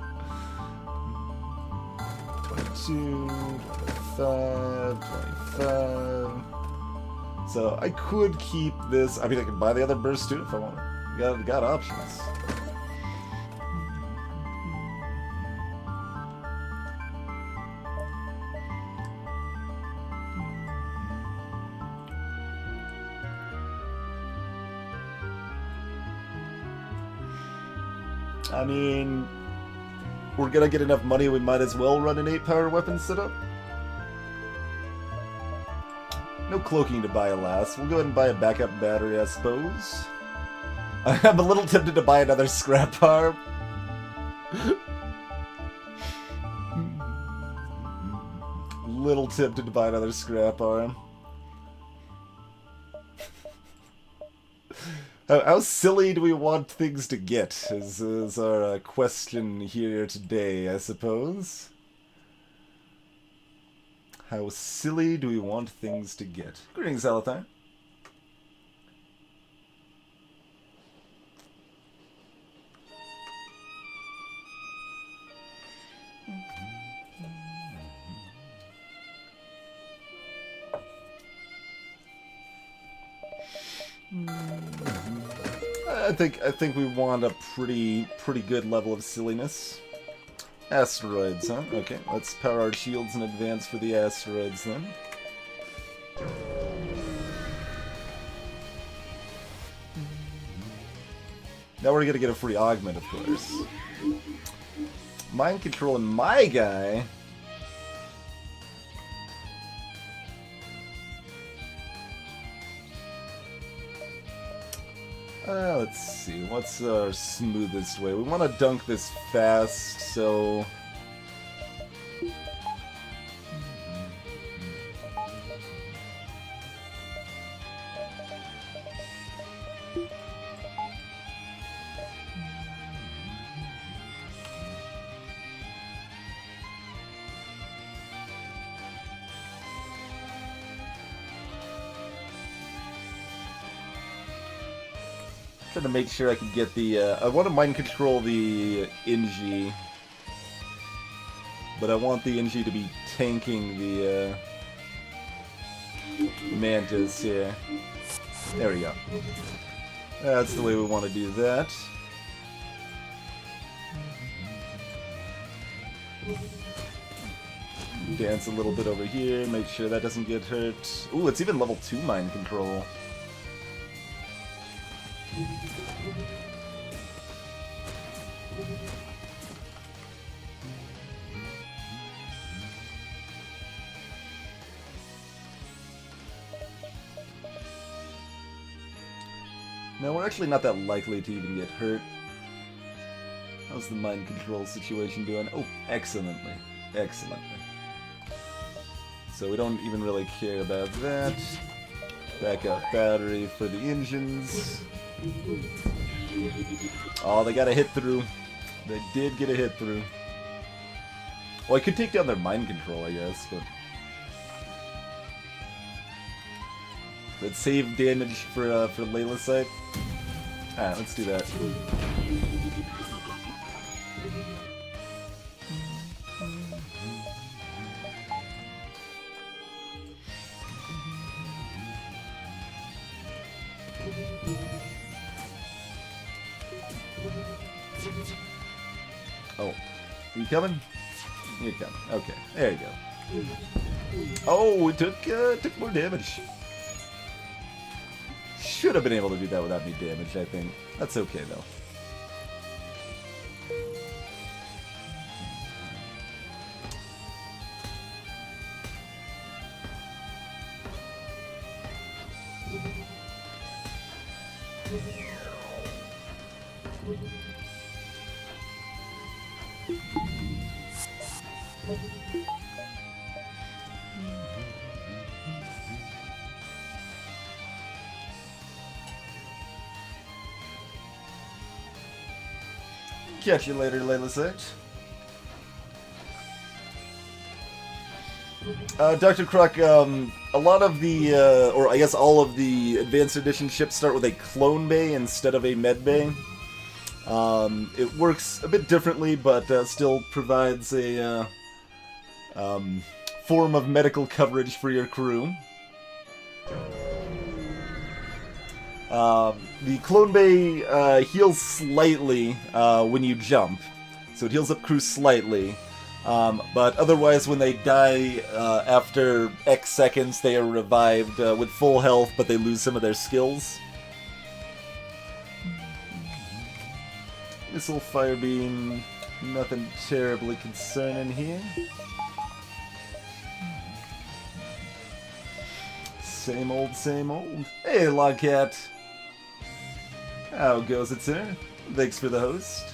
Speaker 1: 22, 25, 25. So I could keep this. I mean, I could buy the other burst 2 if I want. Got options. I mean, we're gonna get enough money, we might as well run an 8-power weapon setup. No cloaking to buy, alas. We'll go ahead and buy a backup battery, I suppose. I'm a little tempted to buy another scrap arm. Little tempted to buy another scrap arm. How silly do we want things to get, is our question here today, I suppose. How silly do we want things to get? Greetings, Alathar. I think we want a pretty good level of silliness. Asteroids, huh? Okay, let's power our shields in advance for the asteroids then. Now we're gonna get a free augment, of course. Mind controlling my guy. Let's see, what's our smoothest way? We want to dunk this fast, so... Trying to make sure I can get the, I want to mind control the Inji. but I want the Engi to be tanking the Mantis here. There we go. That's the way we want to do that. Dance a little bit over here, make sure that doesn't get hurt. Ooh, it's even level 2 mind control. No, we're actually not that likely to even get hurt. How's the mind control situation doing? Oh, excellently. Excellently. So we don't even really care about that. Backup battery for the engines. Oh, they got a hit through. They did get a hit through. Well, I could take down their mind control, I guess, but... Let's save damage for Layla-site. Alright, let's do that. Oh, you coming? You're coming. Okay, there you go. Oh, it took more damage. Should have been able to do that without any damage, I think. That's okay, though. Catch you later, Layla-site. Dr. Kruk, a lot of the, or I guess all of the Advanced Edition ships start with a clone bay instead of a med bay. It works a bit differently, but still provides a form of medical coverage for your crew. The clone bay heals slightly when you jump, so it heals up crew slightly. But otherwise, when they die after X seconds, they are revived with full health, but they lose some of their skills. Missile fire beam, nothing terribly concerning here. Same old, same old. Hey, Logcat. How goes it, sir? Thanks for the host.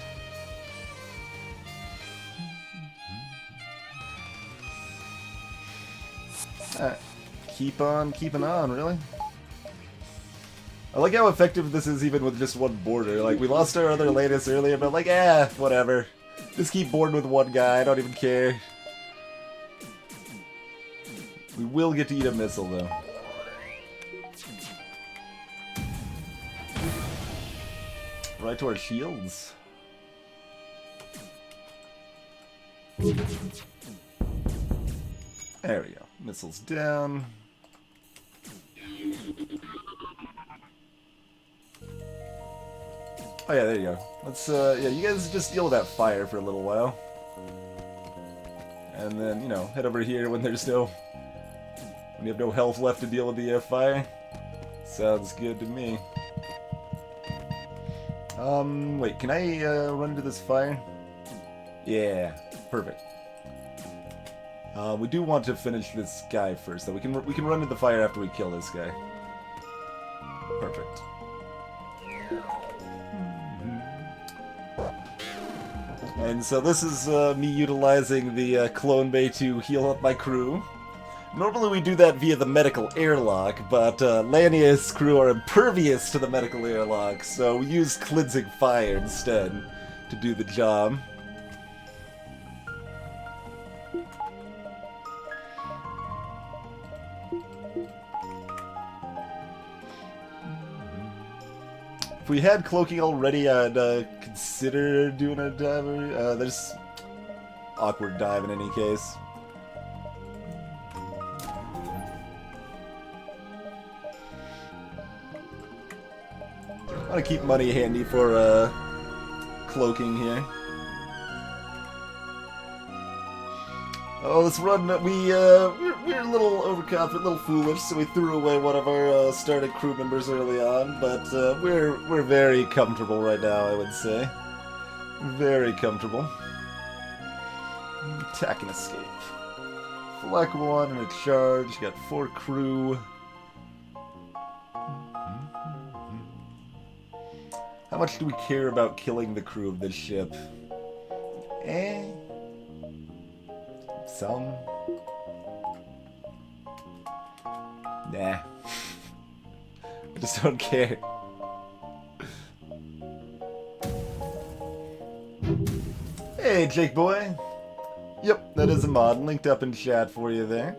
Speaker 1: Keep on keeping on, really. I like how effective this is even with just one boarder. Like, we lost our other Lanius earlier, but like, whatever. Just keep boarding with one guy, I don't even care. We will get to eat a missile, though. Right to our shields. There we go. Missiles down. Oh yeah, there you go. Let's, yeah, you guys just deal with that fire for a little while. And then, you know, head over here when there's no... when you have no health left to deal with the fire. Sounds good to me. Wait, can I, run into this fire? Yeah, perfect. We do want to finish this guy first, though. We can run into the fire after we kill this guy. Perfect. And so this is me utilizing the clone bay to heal up my crew. Normally we do that via the medical airlock, but Lanius' crew are impervious to the medical airlock, so we use cleansing fire instead to do the job. If we had cloaking already, I'd consider doing a diver. awkward dive in any case. I want to keep money handy for cloaking here. Oh, this run, we're a little overconfident, a little foolish, so we threw away one of our starting crew members early on, but we're very comfortable right now, I would say. Very comfortable. Attack and escape. Flak 1 and a charge, got 4 crew. How much do we care about killing the crew of this ship? Some. Nah. I just don't care. Hey, Jake boy. Yep, that is a mod. Linked up in chat for you there.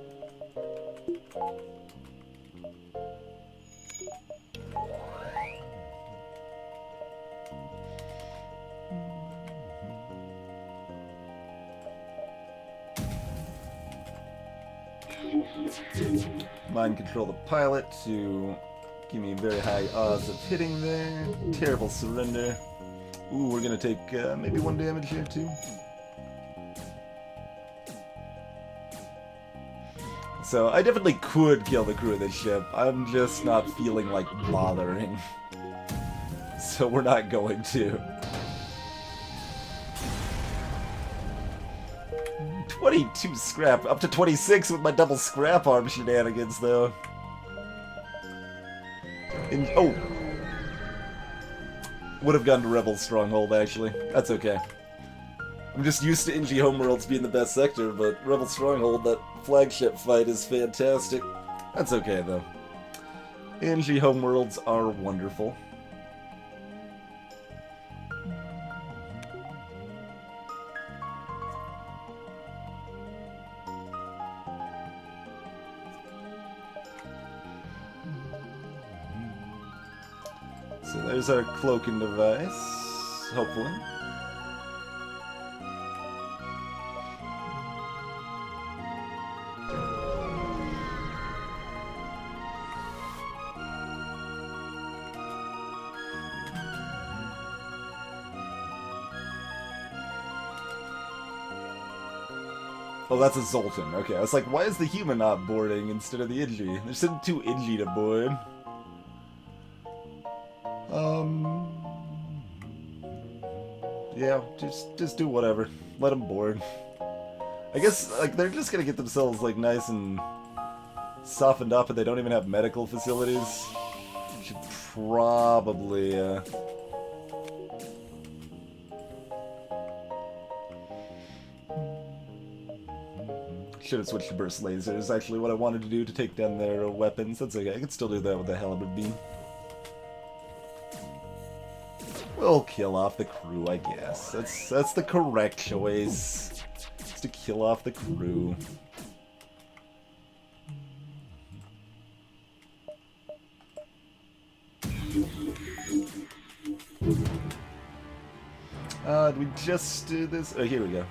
Speaker 1: Mind control the pilot to give me very high odds of hitting there. Terrible surrender. Ooh, we're gonna take maybe 1 damage here too. So I definitely could kill the crew of this ship. I'm just not feeling like bothering. So we're not going to. 22 scrap, up to 26 with my double scrap arm shenanigans, though. Oh! Would have gone to Rebel Stronghold, actually. That's okay. I'm just used to NG Homeworlds being the best sector, but Rebel Stronghold, that flagship fight, is fantastic. That's okay, though. NG Homeworlds are wonderful. So there's our cloaking device, hopefully. Oh, that's a Zoltan. Okay, I was like, why is the human not boarding instead of the Inji? They're sending 2 Inji to board. Yeah, just do whatever. Let them board. I guess, like, they're just gonna get themselves, like, nice and softened up, and they don't even have medical facilities. Should probably, should have switched to burst lasers, actually, what I wanted to do to take down their weapons. That's okay, I can still do that with the halberd beam. We'll kill off the crew, I guess. That's the correct choice. Is to kill off the crew. Did we just do this? Oh, here we go.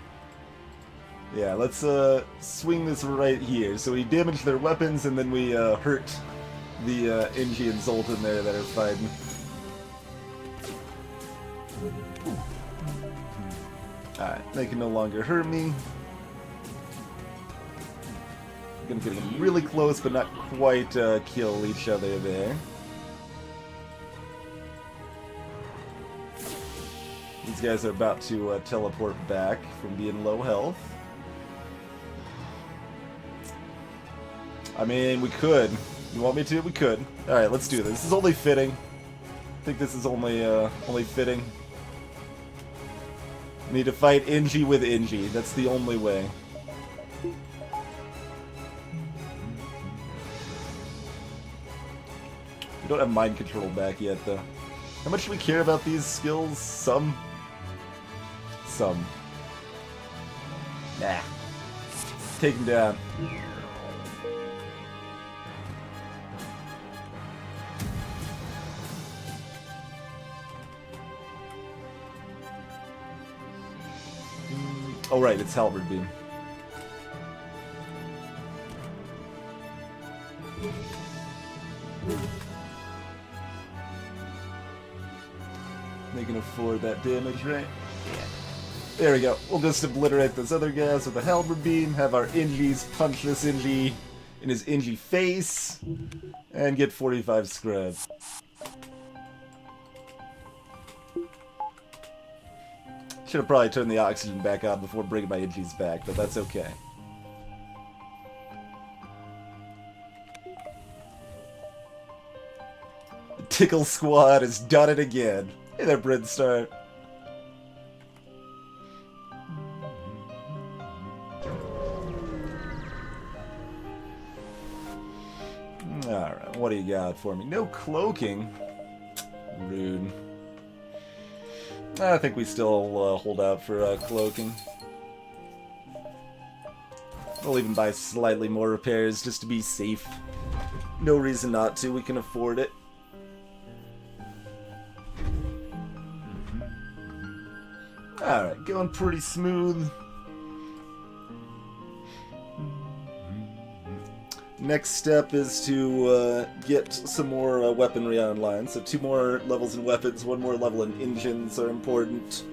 Speaker 1: Yeah, let's swing this right here. So we damage their weapons, and then we hurt the Inji and Zoltan there that are fighting. Alright, they can no longer hurt me. I'm gonna get them really close, but not quite kill each other there. These guys are about to teleport back from being low health. I mean, we could. You want me to? We could. Alright, let's do this. This is only fitting. I think this is only fitting. We need to fight Inji with Inji. That's the only way. We don't have mind control back yet, though. How much do we care about these skills? Some. Some. Nah. Take him down. Oh right, it's Halberd Beam. They can afford that damage, right? Yeah. There we go. We'll just obliterate those other guys with the Halberd Beam, have our Ingies punch this Ingie in his Ingie face, and get 45 scrub. Should have probably turned the oxygen back on before bringing my Ingies back, but that's okay. The Tickle Squad has done it again. Hey there, Brinstar. Alright, what do you got for me? No cloaking. Rude. I think we still hold out for cloaking. We'll even buy slightly more repairs just to be safe. No reason not to, we can afford it. Alright, going pretty smooth. Next step is to get some more weaponry online. So 2 more levels in weapons, 1 more level in engines are important.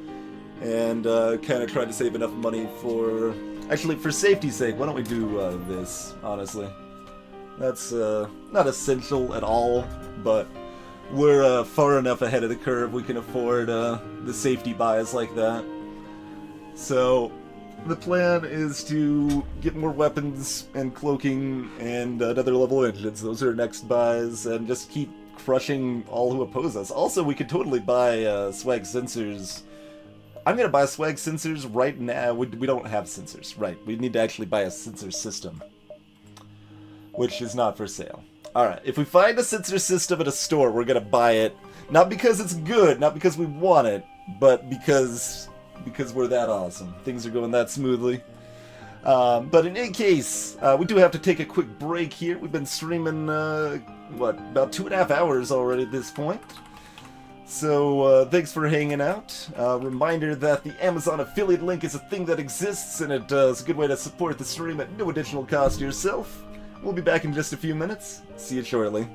Speaker 1: And kind of try to save enough money for... Actually, for safety's sake, why don't we do this, honestly. That's not essential at all, but we're far enough ahead of the curve we can afford the safety buys like that. So... the plan is to get more weapons and cloaking and another level of engines. Those are next buys, and just keep crushing all who oppose us. Also, we could totally buy swag sensors. I'm going to buy swag sensors right now. We don't have sensors. Right, we need to actually buy a sensor system, which is not for sale. Alright, if we find a sensor system at a store, we're going to buy it. Not because it's good, not because we want it, but because we're that awesome. Things are going that smoothly. But in any case, we do have to take a quick break here. We've been streaming, what, about 2.5 hours already at this point. So, thanks for hanging out. Reminder that the Amazon affiliate link is a thing that exists, and it is a good way to support the stream at no additional cost to yourself. We'll be back in just a few minutes. See you shortly.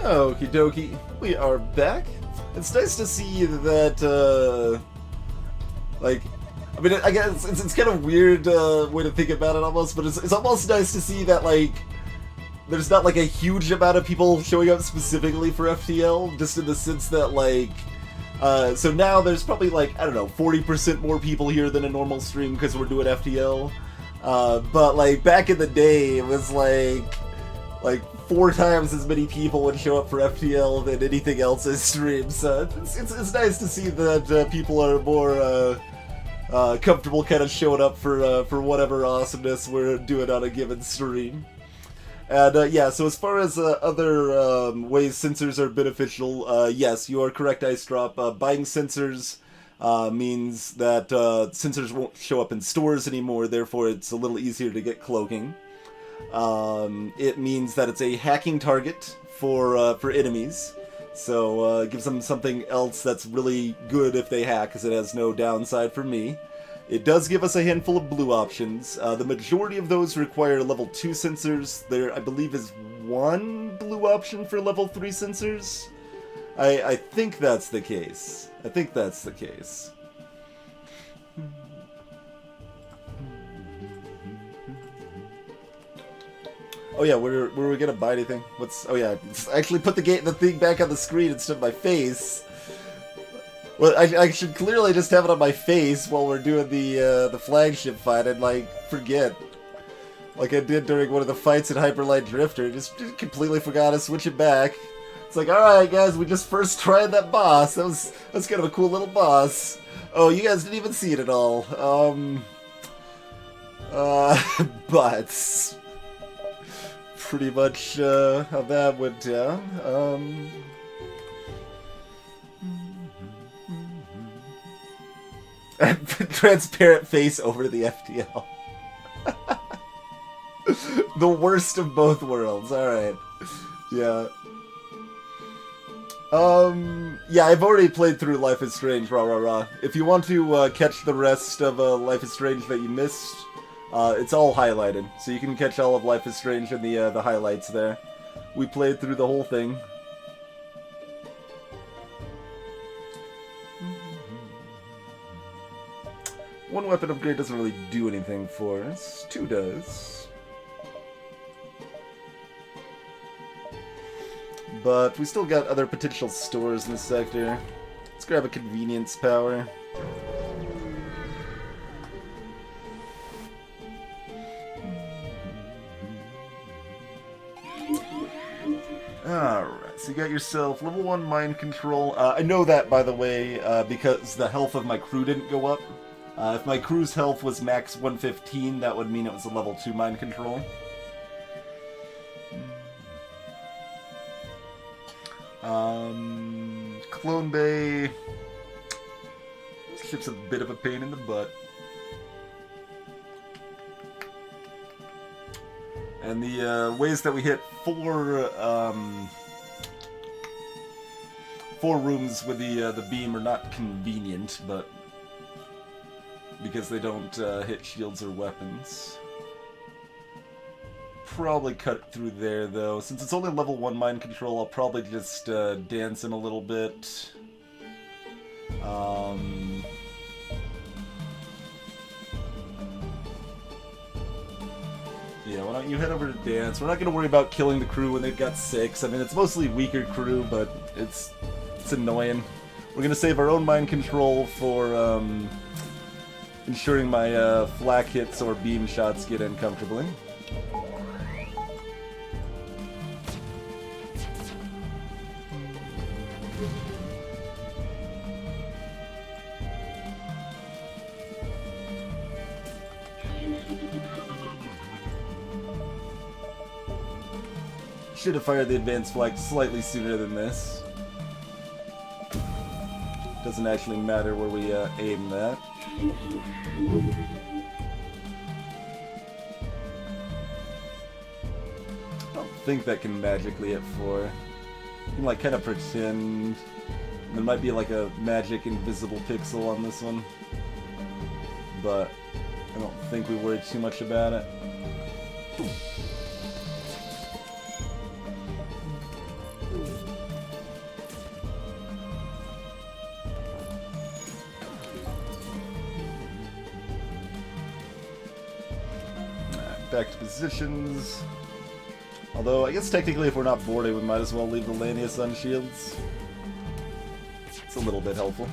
Speaker 1: Okie dokie, we are back. It's nice to see that, like, I mean, I guess it's kind of weird way to think about it almost, but it's almost nice to see that, like, there's not, like, a huge amount of people showing up specifically for FTL, just in the sense that, like, so now there's probably, like, I don't know, 40% more people here than a normal stream because we're doing FTL. But, like, back in the day, it was, like 4 times as many people would show up for FTL than anything else in streams. So it's nice to see that people are more comfortable kind of showing up for whatever awesomeness we're doing on a given stream. And yeah, so as far as other ways sensors are beneficial, yes, you are correct, Ice Drop. Buying sensors means that sensors won't show up in stores anymore, therefore it's a little easier to get cloaking. It means that it's a hacking target for enemies, so it gives them something else that's really good if they hack, because it has no downside for me. It does give us a handful of blue options. The majority of those require level 2 sensors. There, I believe, is 1 blue option for level 3 sensors. I think that's the case. I think that's the case. Oh yeah, were we gonna buy anything? Oh yeah, actually put the thing back on the screen instead of my face. Well, I should clearly just have it on my face while we're doing the flagship fight and, like, forget. Like I did during one of the fights in Hyperlight Drifter, just completely forgot to switch it back. It's like, alright guys, we just first tried that boss. That's kind of a cool little boss. Oh, you guys didn't even see it at all. But pretty much how that went down. Transparent face over the FTL. The worst of both worlds. Alright. Yeah. Yeah, I've already played through Life is Strange, rah rah rah. If you want to catch the rest of Life is Strange that you missed, it's all highlighted. So you can catch all of Life is Strange in the highlights there. We played through the whole thing. One weapon upgrade doesn't really do anything for us. 2 does. But we still got other potential stores in the sector. Let's grab a convenience power. Alright, so you got yourself level 1 mind control. I know that, by the way, because the health of my crew didn't go up. If my crew's health was max 115, that would mean it was a level 2 mind control. Clone Bay. This ship's a bit of a pain in the butt. And the ways that we hit 4 rooms with the beam are not convenient, but because they don't hit shields or weapons. Probably cut through there, though. Since it's only level 1 mind control, I'll probably just dance him a little bit. Yeah, why don't you head over to dance? We're not going to worry about killing the crew when they've got 6. I mean, it's mostly weaker crew, but it's annoying. We're going to save our own mind control for ensuring my flak hits or beam shots get in comfortably. Should have fired the advanced flag slightly sooner than this. Doesn't actually matter where we aim that. I don't think that can magically hit 4. You can, like, kind of pretend. There might be like a magic invisible pixel on this one, but I don't think we worry too much about it. back to positions. Although, I guess technically if we're not boarding, we might as well leave the Lanius on shields. It's a little bit helpful.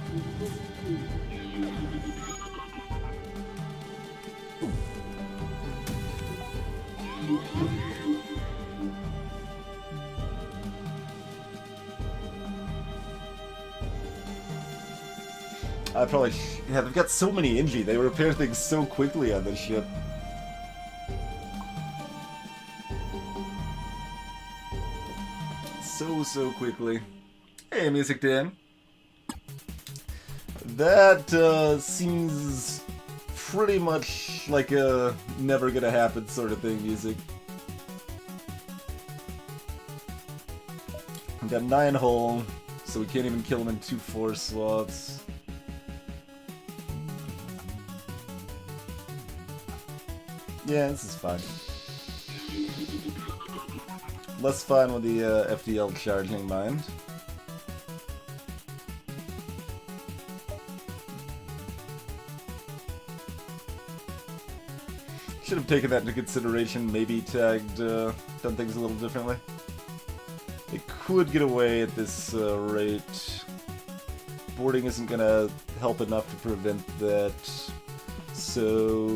Speaker 1: I probably yeah, they've got so many Inji. They repair things so quickly on this ship. So quickly. Hey, Music Dan. That seems pretty much like a never gonna happen sort of thing, Music. We got 9 hull, so we can't even kill him in 2 force slots. Yeah, this is fine. Less fun with the FTL charging mind. Should have taken that into consideration, maybe tagged, done things a little differently. It could get away at this rate. Boarding isn't gonna help enough to prevent that. So,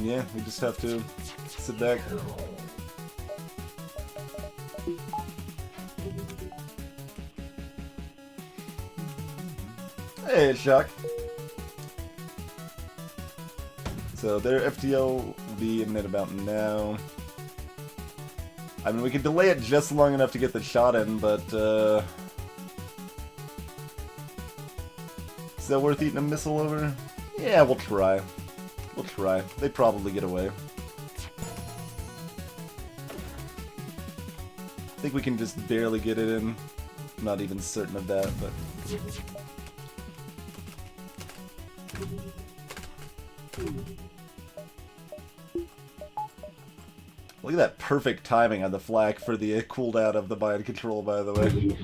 Speaker 1: yeah, we just have to sit back. Hey, Shock. So their FTL will be in at about now. I mean, we could delay it just long enough to get the shot in, but is that worth eating a missile over? Yeah, we'll try. We'll try. They probably get away. I think we can just barely get it in. I'm not even certain of that, but... Look at that perfect timing on the flak for the cooldown of the mind control, by the way.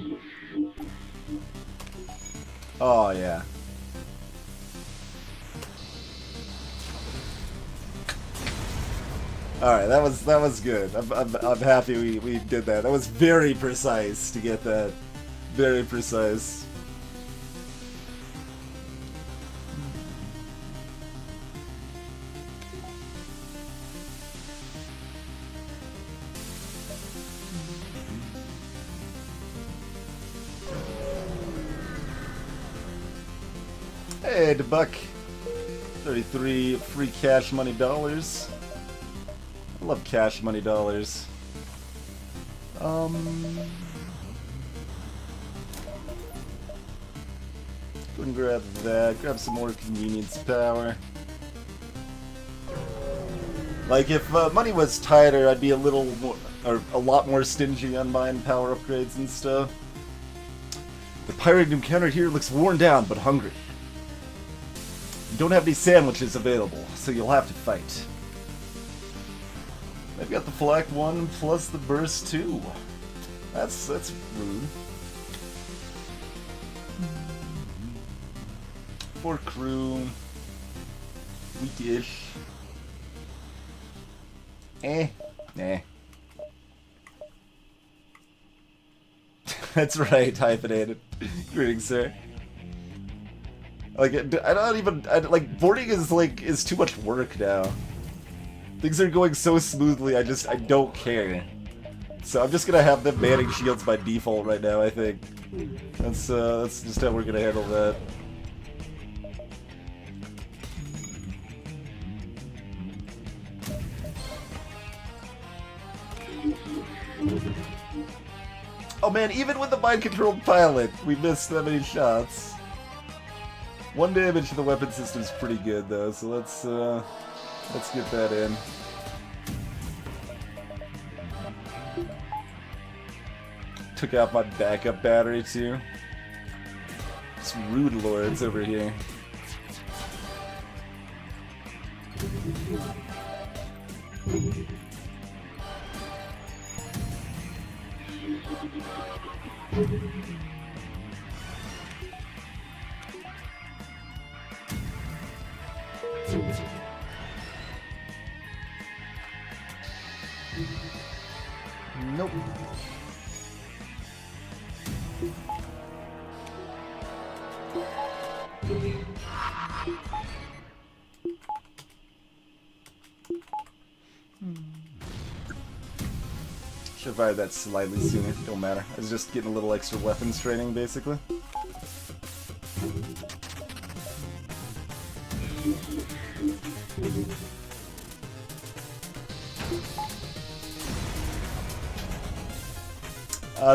Speaker 1: Oh, yeah. Alright, that was good. I'm happy we did that. That was very precise to get that. Very precise. Hey, DeBuck. 33 free cash money dollars. I love cash money dollars. Go and grab that. Grab some more convenience power. Like, if money was tighter, I'd be a little more, or a lot more stingy on buying power upgrades and stuff. The pirate encounter here looks worn down, but hungry. You don't have any sandwiches available, so you'll have to fight. They've got the flak 1 plus the burst 2. That's rude. 4 crew. Weakish. Nah. That's right, hyphenated. Greetings, sir. Like, I don't even, like, boarding is too much work now. Things are going so smoothly, I don't care. So I'm just gonna have them manning shields by default right now, I think. That's just how we're gonna handle that. Oh man, even with the mind-controlled pilot, we missed that many shots. 1 damage to the weapon system's pretty good though, so let's get that in. Took out my backup battery too. It's rude lords over here. Nope. Should have fired that slightly sooner. Don't matter. I was just getting a little extra weapons training, basically.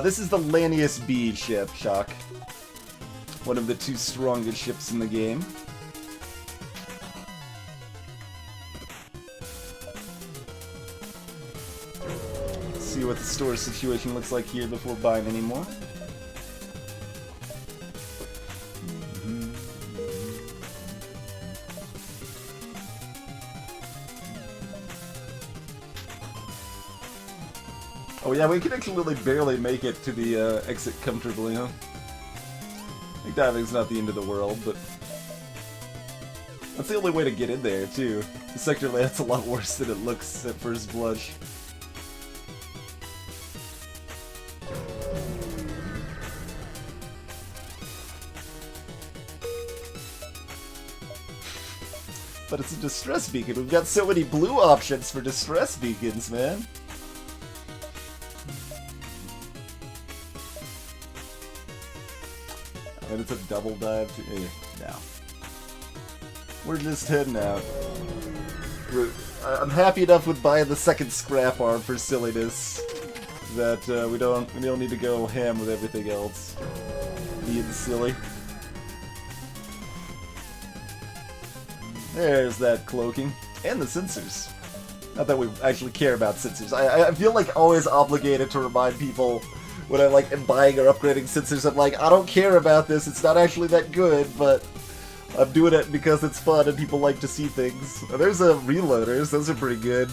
Speaker 1: This is the Lanius B ship, Shock. One of the 2 strongest ships in the game. See what the store situation looks like here before buying any more. Oh yeah, we can actually barely make it to the exit comfortably, huh? I think diving's not the end of the world, but that's the only way to get in there, too. The sector layout's a lot worse than it looks at first blush. But it's a distress beacon. We've got so many blue options for distress beacons, man. And it's a double dive. No. We're just heading out. I'm happy enough with buying the second scrap arm for silliness that we don't need to go ham with everything else. Being silly. There's that cloaking and the sensors. Not that we actually care about sensors. I feel like always obligated to remind people when I am buying or upgrading sensors. I'm like, I don't care about this. It's not actually that good, but I'm doing it because it's fun and people like to see things. There's a reloaders. Those are pretty good,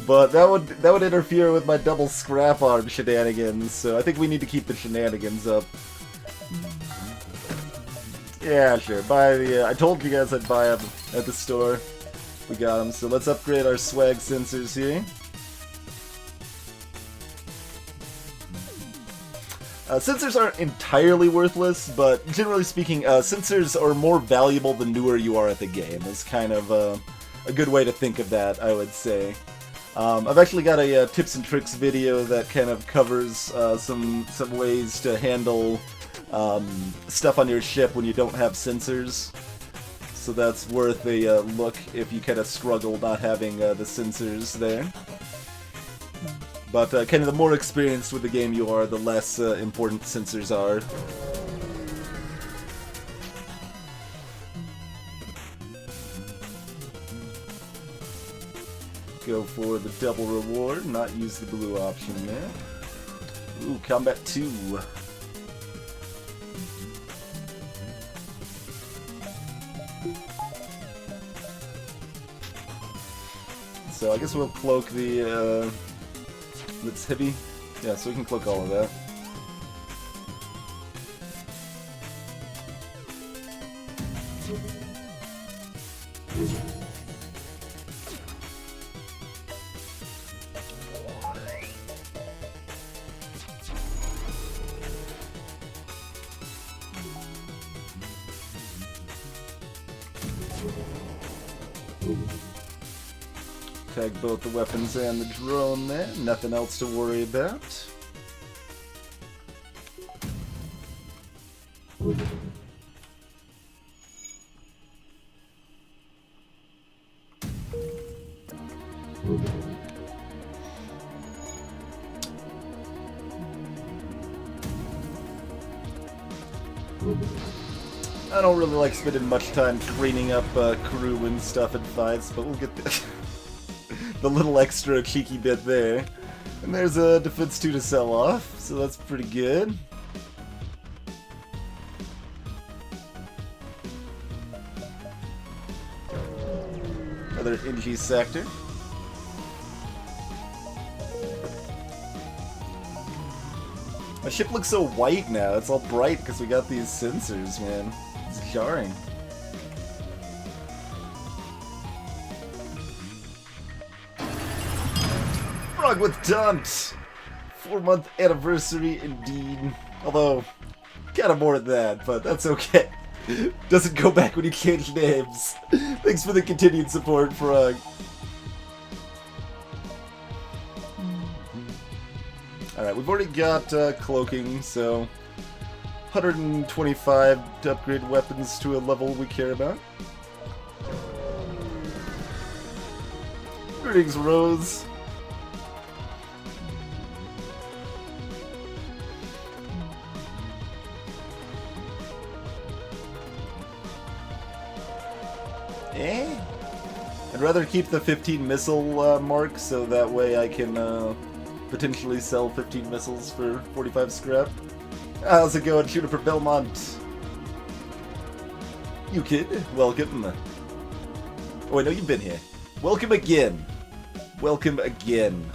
Speaker 1: but that would interfere with my double scrap arm shenanigans. So I think we need to keep the shenanigans up. Yeah, sure. Buy the. I told you guys I'd buy them at the store. We got them. So let's upgrade our swag sensors here. Sensors aren't entirely worthless, but generally speaking, sensors are more valuable the newer you are at the game. Is kind of a good way to think of that, I would say. I've actually got a tips and tricks video that kind of covers some ways to handle stuff on your ship when you don't have sensors. So that's worth a look if you kind of struggle not having the sensors there. But kind of the more experienced with the game you are, the less important sensors are. Go for the double reward, not use the blue option there. Ooh, Combat 2. So I guess we'll cloak the, that's heavy. Yeah, so we can cloak all of that. Tag both the weapons and the drone there. Nothing else to worry about. I don't really like spending much time training up crew and stuff in fights, but we'll get the, the little extra cheeky bit there. And there's a defense 2 to sell off, so that's pretty good. Another NG sector. My ship looks so white now. It's all bright because we got these sensors, man. It's jarring. Frog with dumped! 4-month anniversary indeed. Although, kind of more than that, but that's okay. Doesn't go back when you change names. Thanks for the continued support, Frog. Alright, we've already got cloaking, so 125 to upgrade weapons to a level we care about. Greetings, Rose. I'd rather keep the 15 missile mark, so that way I can potentially sell 15 missiles for 45 scrap. How's it going, Juniper Belmont? You kid, welcome. Oh, I know you've been here. Welcome again. Welcome again.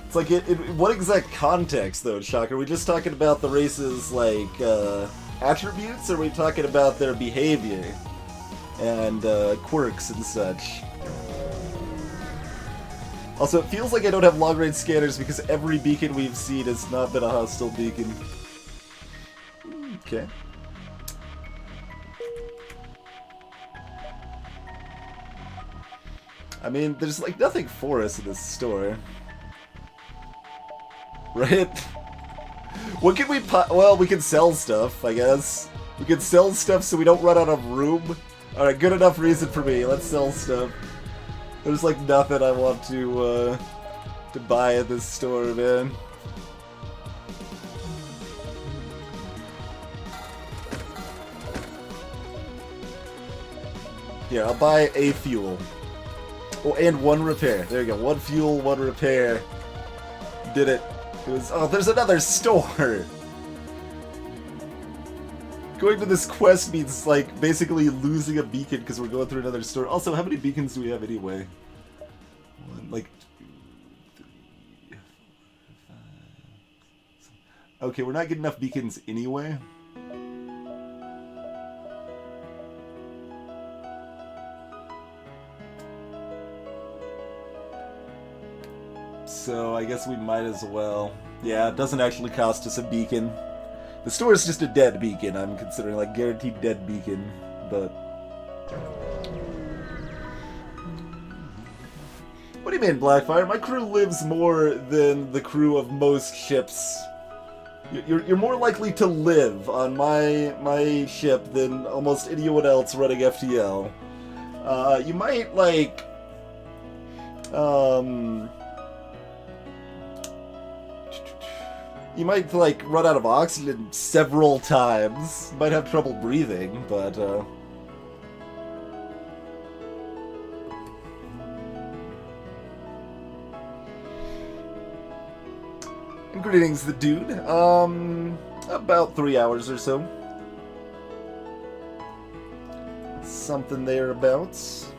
Speaker 1: It's like, in what exact context, though, Shock? Are we just talking about the race's, like, attributes, or are we talking about their behavior and quirks and such? Also, it feels like I don't have long-range scanners because every beacon we've seen has not been a hostile beacon. Okay. I mean, there's, like, nothing for us in this store. Right? What can we well, we can sell stuff, I guess. We can sell stuff so we don't run out of room. Alright, good enough reason for me. Let's sell stuff. There's like nothing I want to buy at this store, man. Here, I'll buy a fuel. Oh, and one repair. There you go. One fuel, one repair. Did it. It was, oh, there's another store! Going to this quest means, like, basically losing a beacon because we're going through another store. Also, how many beacons do we have anyway? One, like, 2, 3, 4, 5... Okay, we're not getting enough beacons anyway. So I guess we might as well. Yeah, it doesn't actually cost us a beacon. The store is just a dead beacon. I'm considering, like, guaranteed dead beacon, but... What do you mean, Blackfire? My crew lives more than the crew of most ships. You're more likely to live on my ship than almost anyone else running FTL. You might, like... You might, like, run out of oxygen several times. You might have trouble breathing, but, And greetings, the dude. About 3 hours or so. Something thereabouts.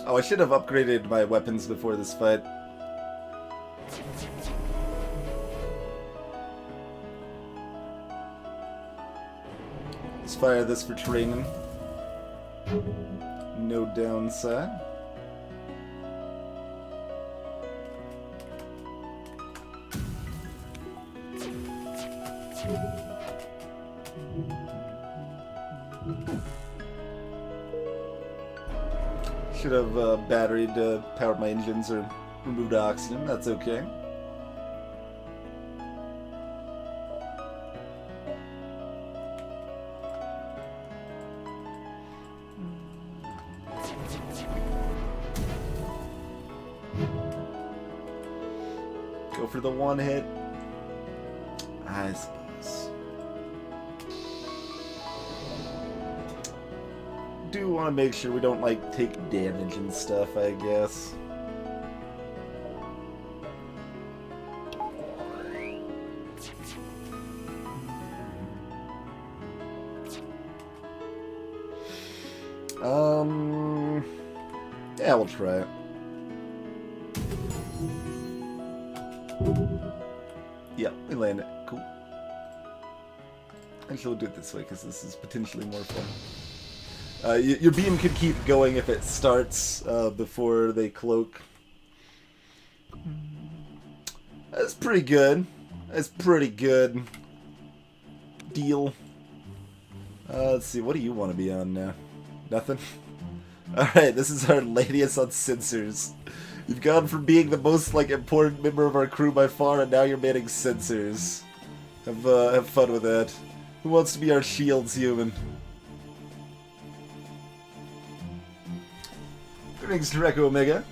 Speaker 1: Oh, I should have upgraded my weapons before this fight. Let's fire this for training. No downside. Should have batteried to power my engines or removed oxygen. That's okay. Go for the one hit. I suppose. Do want to make sure we don't, like, take damage and stuff, I guess. Yeah, we'll try it. Yeah, we land it. Cool. Actually, we'll do it this way, because this is potentially more fun. Your beam could keep going if it starts before they cloak. That's pretty good. That's pretty good. Deal. Let's see, what do you want to be on now? Nothing? Alright, this is our Lanius on sensors. You've gone from being the most, like, important member of our crew by far, and now you're manning sensors. Have fun with that. Who wants to be our shields human? Greetings, Dreco Omega.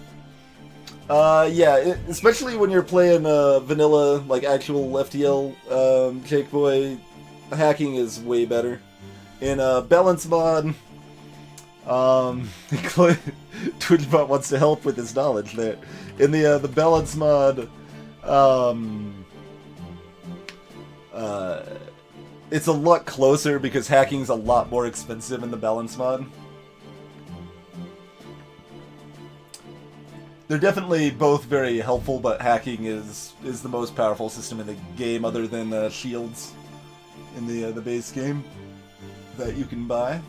Speaker 1: Yeah, especially when you're playing vanilla, like actual FTL Jake Boy, hacking is way better. In balance mod, Twitchbot wants to help with his knowledge there. In the balance mod, it's a lot closer because hacking's a lot more expensive in the balance mod. They're definitely both very helpful, but hacking is the most powerful system in the game, other than shields in the base game that you can buy.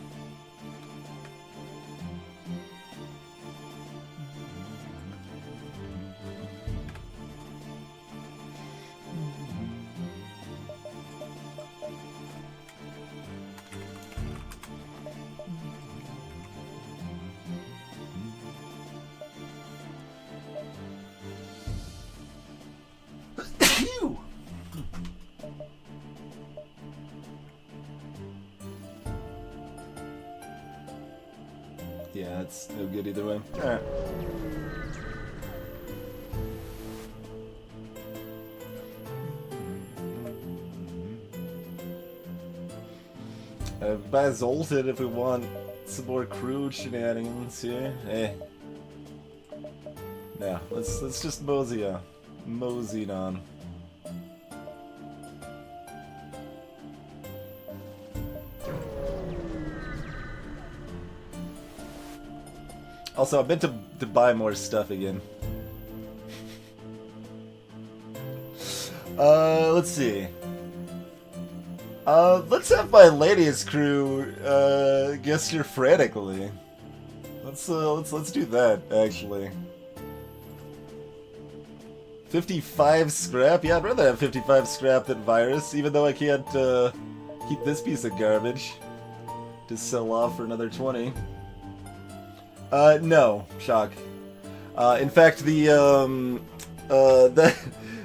Speaker 1: Yeah, it's no good either way. Alright. Bazolted if we want some more crew shenanigans here. Eh. Yeah, let's just mosey on. Moseyed on. Also, I meant to buy more stuff again. Let's see. Let's have my Lanius crew gesture frantically. Let's do that actually. 55 scrap? Yeah, I'd rather have 55 scrap than virus, even though I can't keep this piece of garbage to sell off for another 20. No, shock. In fact, the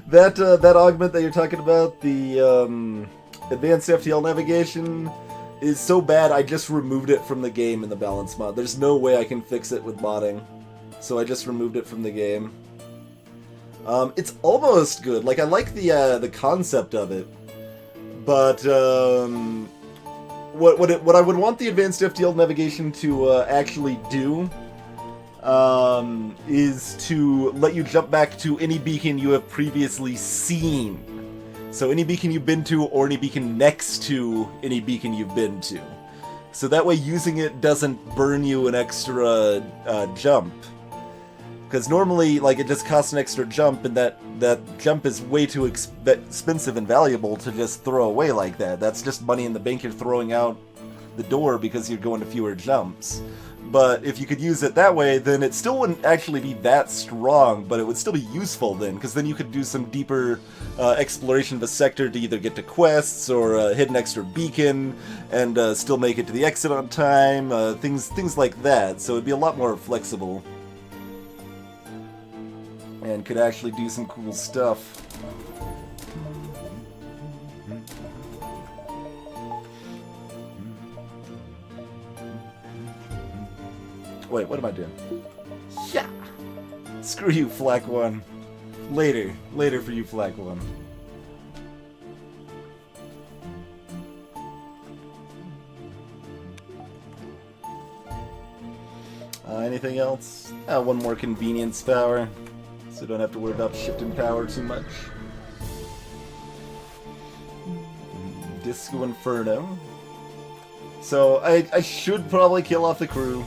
Speaker 1: that augment that you're talking about, the advanced FTL navigation, is so bad I just removed it from the game in the balance mod. There's no way I can fix it with modding, so I just removed it from the game. It's almost good. Like, I like the concept of it, but what I would want the advanced FTL navigation to actually do is to let you jump back to any beacon you have previously seen. So any beacon you've been to, or any beacon next to any beacon you've been to. So that way using it doesn't burn you an extra jump. Because normally, like, it just costs an extra jump, and that jump is way too expensive and valuable to just throw away like that. That's just money in the bank you're throwing out the door because you're going to fewer jumps. But if you could use it that way, then it still wouldn't actually be that strong, but it would still be useful then, because then you could do some deeper exploration of a sector to either get to quests or hit an extra beacon and still make it to the exit on time, things like that. So it'd be a lot more flexible. And could actually do some cool stuff. Wait, what am I doing? Yeah! Screw you, Flak 1. Later for you, Flak 1. Anything else? One more convenience power. So don't have to worry about shifting power too much. Disco Inferno. So I should probably kill off the crew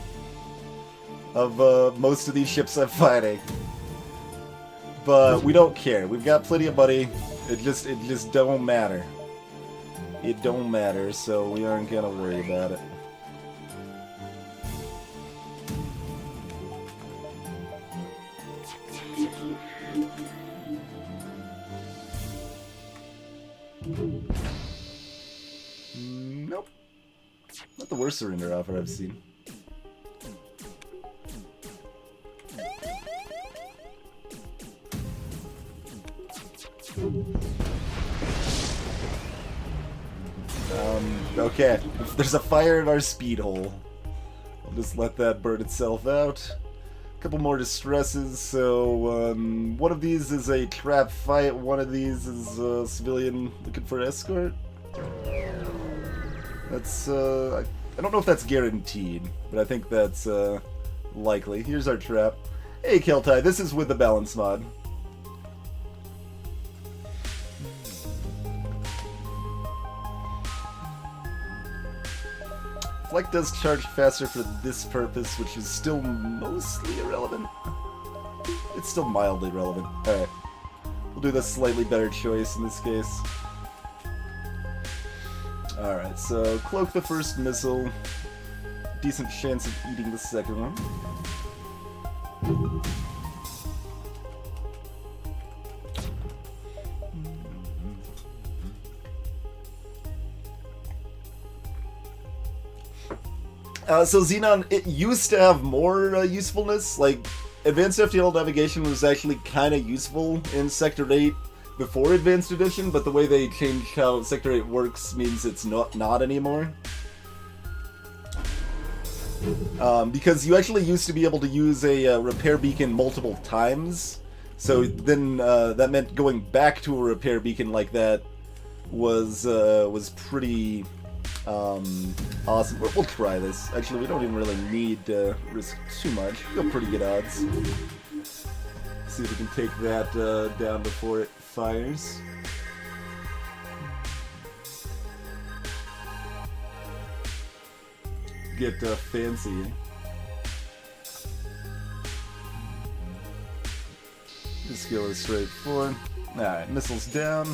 Speaker 1: of most of these ships I'm fighting. But we don't care. We've got plenty of money. It just don't matter. It don't matter, so we aren't gonna worry about it. Nope. Not the worst surrender offer I've seen. Okay. If there's a fire in our speed hole, I'll just let that burn itself out. A couple more distresses, so one of these is a trap fight, one of these is a civilian looking for escort. That's, I don't know if that's guaranteed, but I think that's likely. Here's our trap. Hey Keltai, this is with the balance mod. Fleck does charge faster for this purpose, which is still mostly irrelevant. It's still mildly relevant. Alright. We'll do the slightly better choice in this case. Alright, so cloak the first missile. Decent chance of eating the second one. So Xenon, it used to have more usefulness. Like, Advanced FTL navigation was actually kind of useful in Sector 8 before Advanced Edition, but the way they changed how Sector 8 works means it's not anymore. Because you actually used to be able to use a repair beacon multiple times, so then that meant going back to a repair beacon like that was pretty awesome. We'll try this. Actually, we don't even really need to risk too much. We got pretty good odds. See if we can take that down before it fires. Get fancy. Just go straight forward. Alright, missiles down.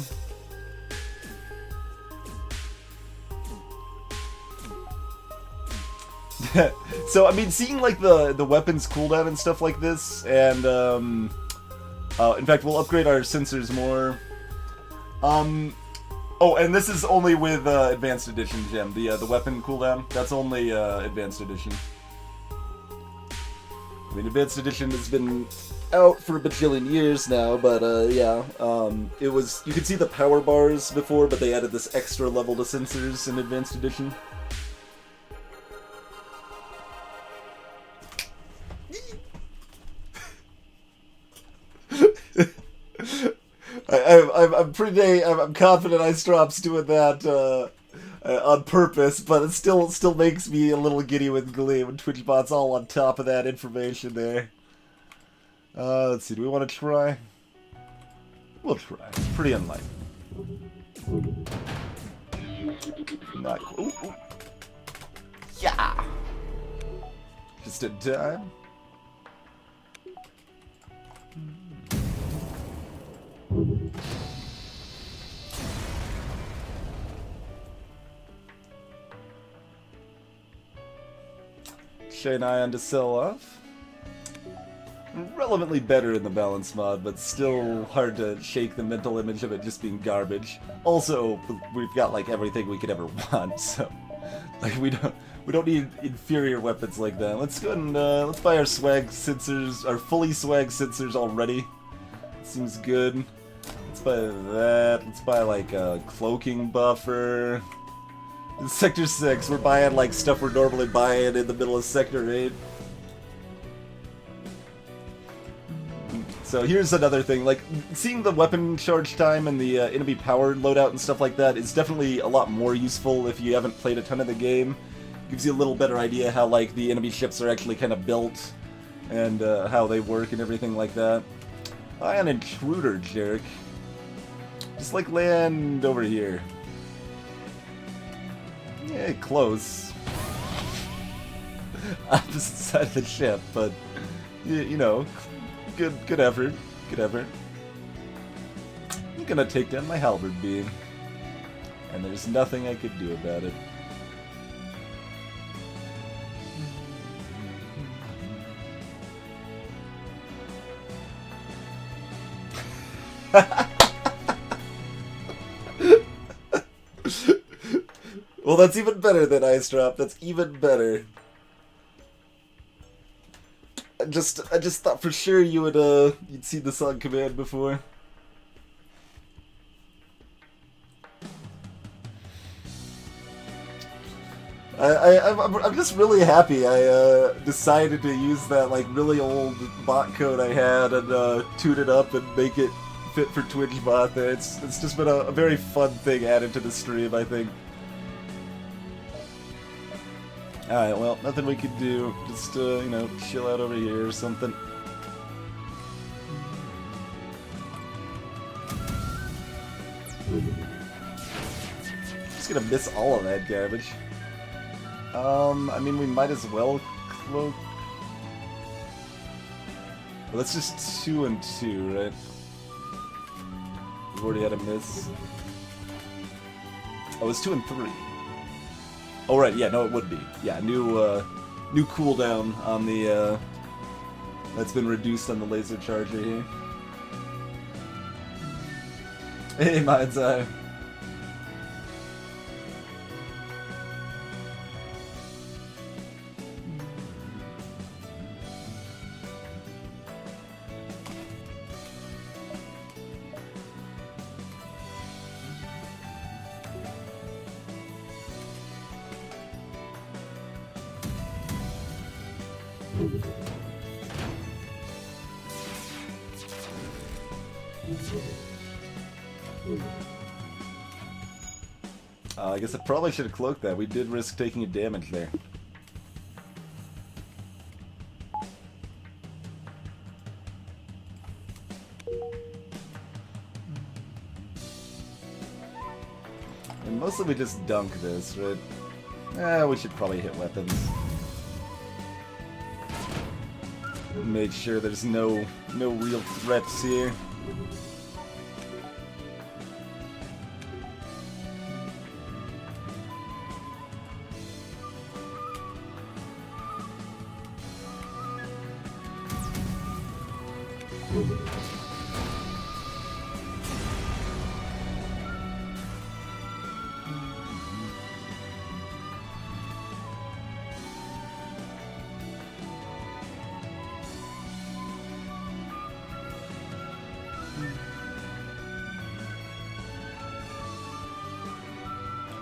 Speaker 1: So, I mean, seeing, like, the weapons cooldown and stuff like this, and, in fact, we'll upgrade our sensors more. Oh, and this is only with, Advanced Edition, Gem. The weapon cooldown, that's only, Advanced Edition. I mean, Advanced Edition has been out for a bajillion years now, but, yeah, it was, you could see the power bars before, but they added this extra level to sensors in Advanced Edition. I'm confident Istrop's doing that on purpose, but it still makes me a little giddy with glee when TwitchBot's all on top of that information there. Let's see, do we want to try? We'll try. It's pretty unlikely. Not cool. Ooh, ooh. Yeah! Just in time. Shane Ion to sell off. Relevantly better in the balance mod, but still hard to shake the mental image of it just being garbage. Also, we've got like everything we could ever want, so like we don't need inferior weapons like that. Let's go and let's buy our swag sensors, our fully swag sensors already. Seems good. Let's buy that. Let's buy like a cloaking buffer. In Sector 6, we're buying like stuff we're normally buying in the middle of Sector 8. So here's another thing, like, seeing the weapon charge time and the enemy power loadout and stuff like that is definitely a lot more useful if you haven't played a ton of the game. Gives you a little better idea how, like, the enemy ships are actually kind of built and how they work and everything like that. An intruder, jerk. Just, like, land over here. Yeah, close. opposite side of the ship, but you know, good effort, good effort. I'm gonna take down my halberd beam, and there's nothing I could do about it. Well, that's even better than Ice Drop. That's even better. I just thought for sure you would you'd seen the song command before. I'm just really happy I decided to use that like really old bot code I had and tune it up and make it fit for Twitch bot there. It's just been a very fun thing added to the stream, I think. Alright, well, nothing we could do. Just, you know, chill out over here or something. Just gonna miss all of that garbage. I mean, we might as well cloak. Well, that's just 2 and 2, right? We've already had a miss. Oh, it's 2 and 3. Oh, right, yeah, no, it would be. Yeah, new cooldown on the, that's been reduced on the laser charger here. Hey, Mind's Eye. I guess I probably should have cloaked that. We did risk taking a damage there. And mostly we just dunk this, right? We should probably hit weapons. Make sure there's no real threats here.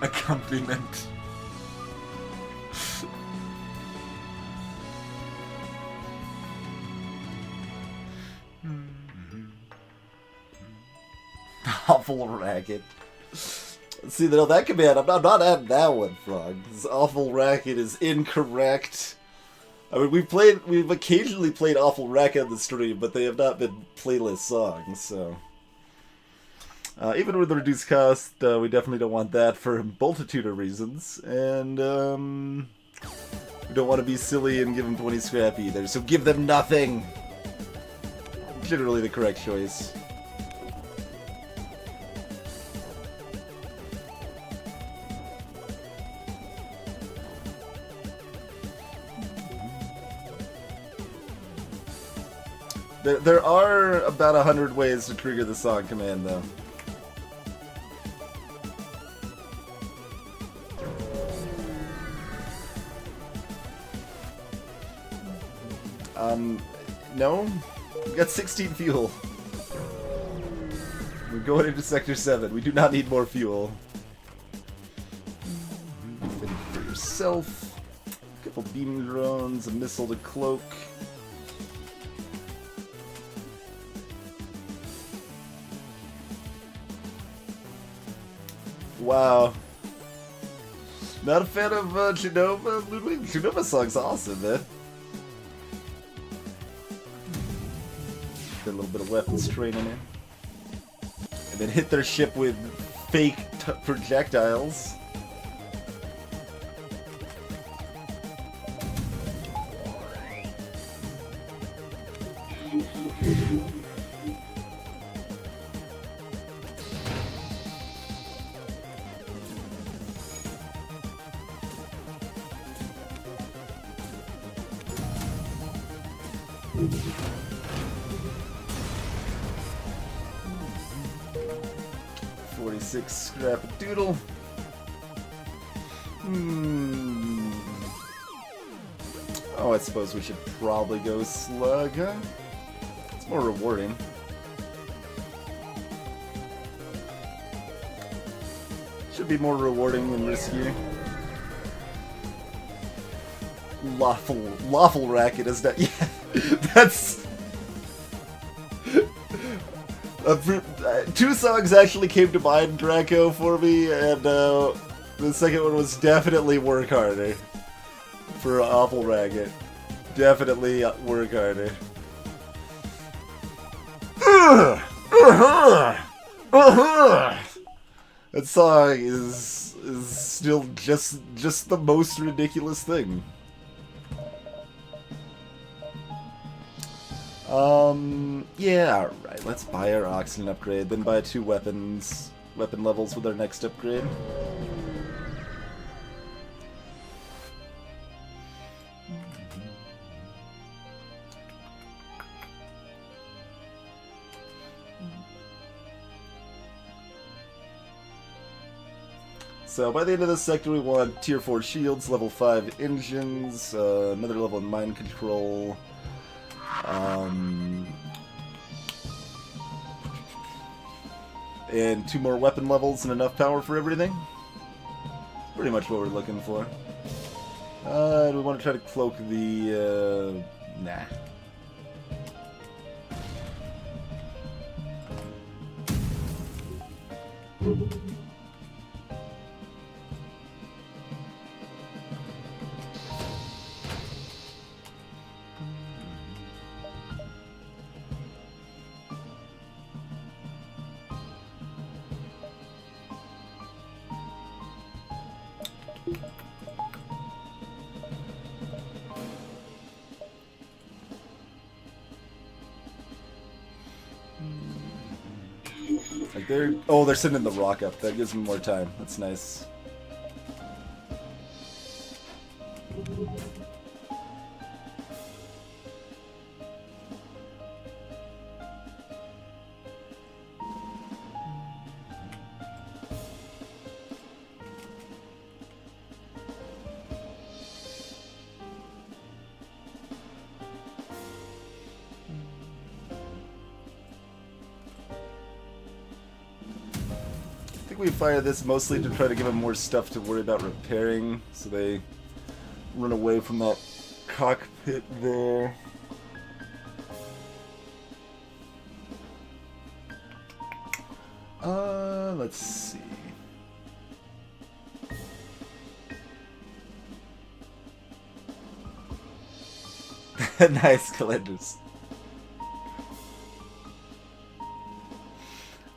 Speaker 1: Accompaniment. Awful racket. See, though, that command, I'm not adding that one, Frog. This awful racket is incorrect. I mean, we've occasionally played awful racket on the stream, but they have not been playlist songs, so. Even with the reduced cost, we definitely don't want that for a multitude of reasons, and we don't want to be silly and give them 20 scrap either, so give them nothing! Generally the correct choice. There are about 100 ways to trigger the song command, though. No? We got 16 fuel. We're going into Sector 7. We do not need more fuel. Finish for yourself. A couple beam drones, a missile to cloak. Wow. Not a fan of Genova? Ludwig? Genova song's awesome, man. Get a little bit of weapons training in. And then hit their ship with fake projectiles. $46 scrap a doodle. Oh, I suppose we should probably go slug, huh? It's more rewarding. Should be more rewarding than risky. Lawful racket is that? Yeah, that's. Two songs actually came to mind, Draco, for me, and the second one was definitely Work Harder. For Awful Racket. Definitely Work Harder. That song is still just the most ridiculous thing. Yeah, alright, let's buy our oxygen upgrade, then buy 2 weapon levels with our next upgrade. So by the end of this sector we want tier 4 shields, level 5 engines, another level in mind control, and 2 more weapon levels and enough power for everything. Pretty much what we're looking for. Do we want to try to cloak the, nah. Like they're sending the rock up. That gives them more time. That's nice. We fire this mostly to try to give them more stuff to worry about repairing, so they run away from that cockpit there. Let's see. Nice, Calendars.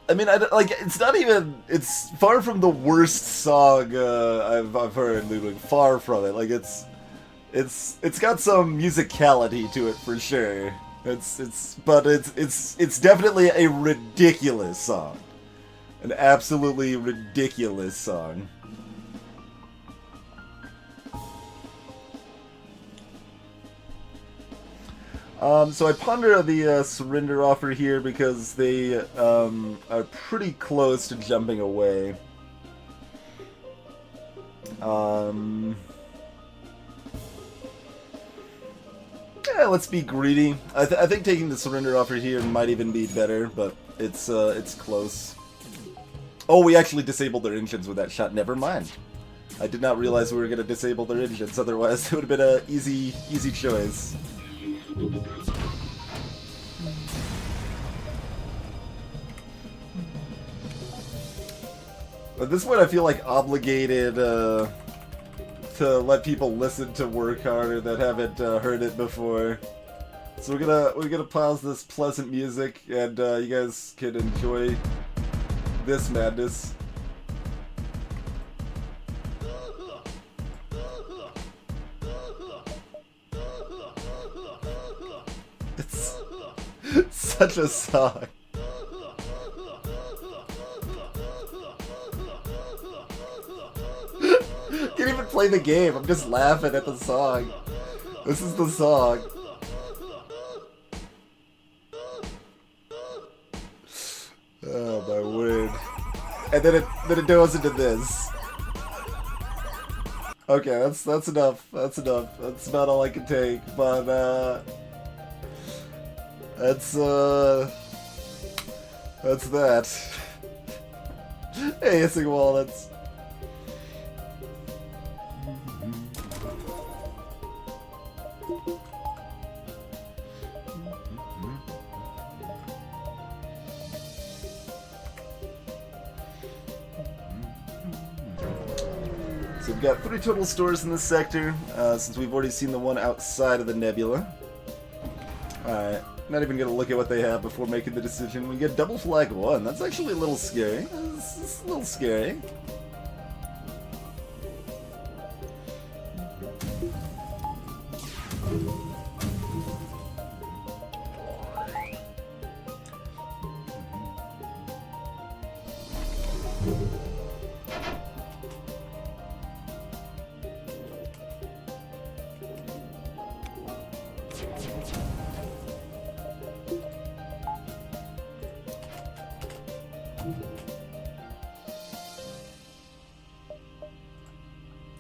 Speaker 1: I mean, it's not even. It's far from the worst song I've heard, Ludwig. Far from it. Like it's got some musicality to it for sure. But it's definitely a ridiculous song, an absolutely ridiculous song. So I ponder the surrender offer here because they are pretty close to jumping away. Yeah, let's be greedy. I think taking the surrender offer here might even be better, but it's close. Oh, we actually disabled their engines with that shot. Never mind. I did not realize we were going to disable their engines, otherwise it would have been an easy choice. At this point, I feel like obligated to let people listen to Work Harder that haven't heard it before. So we're gonna pause this pleasant music, and you guys can enjoy this madness. It's such a song. Can't even play the game. I'm just laughing at the song. This is the song. Oh my word. And then it goes into this. Okay, that's enough. That's enough. That's about all I can take. But that's that. Hey, hissing walnuts. So we've got 3 total stores in this sector, since we've already seen the one outside of the nebula. Alright, not even gonna look at what they have before making the decision. We get double flag 1. That's actually a little scary. It's a little scary.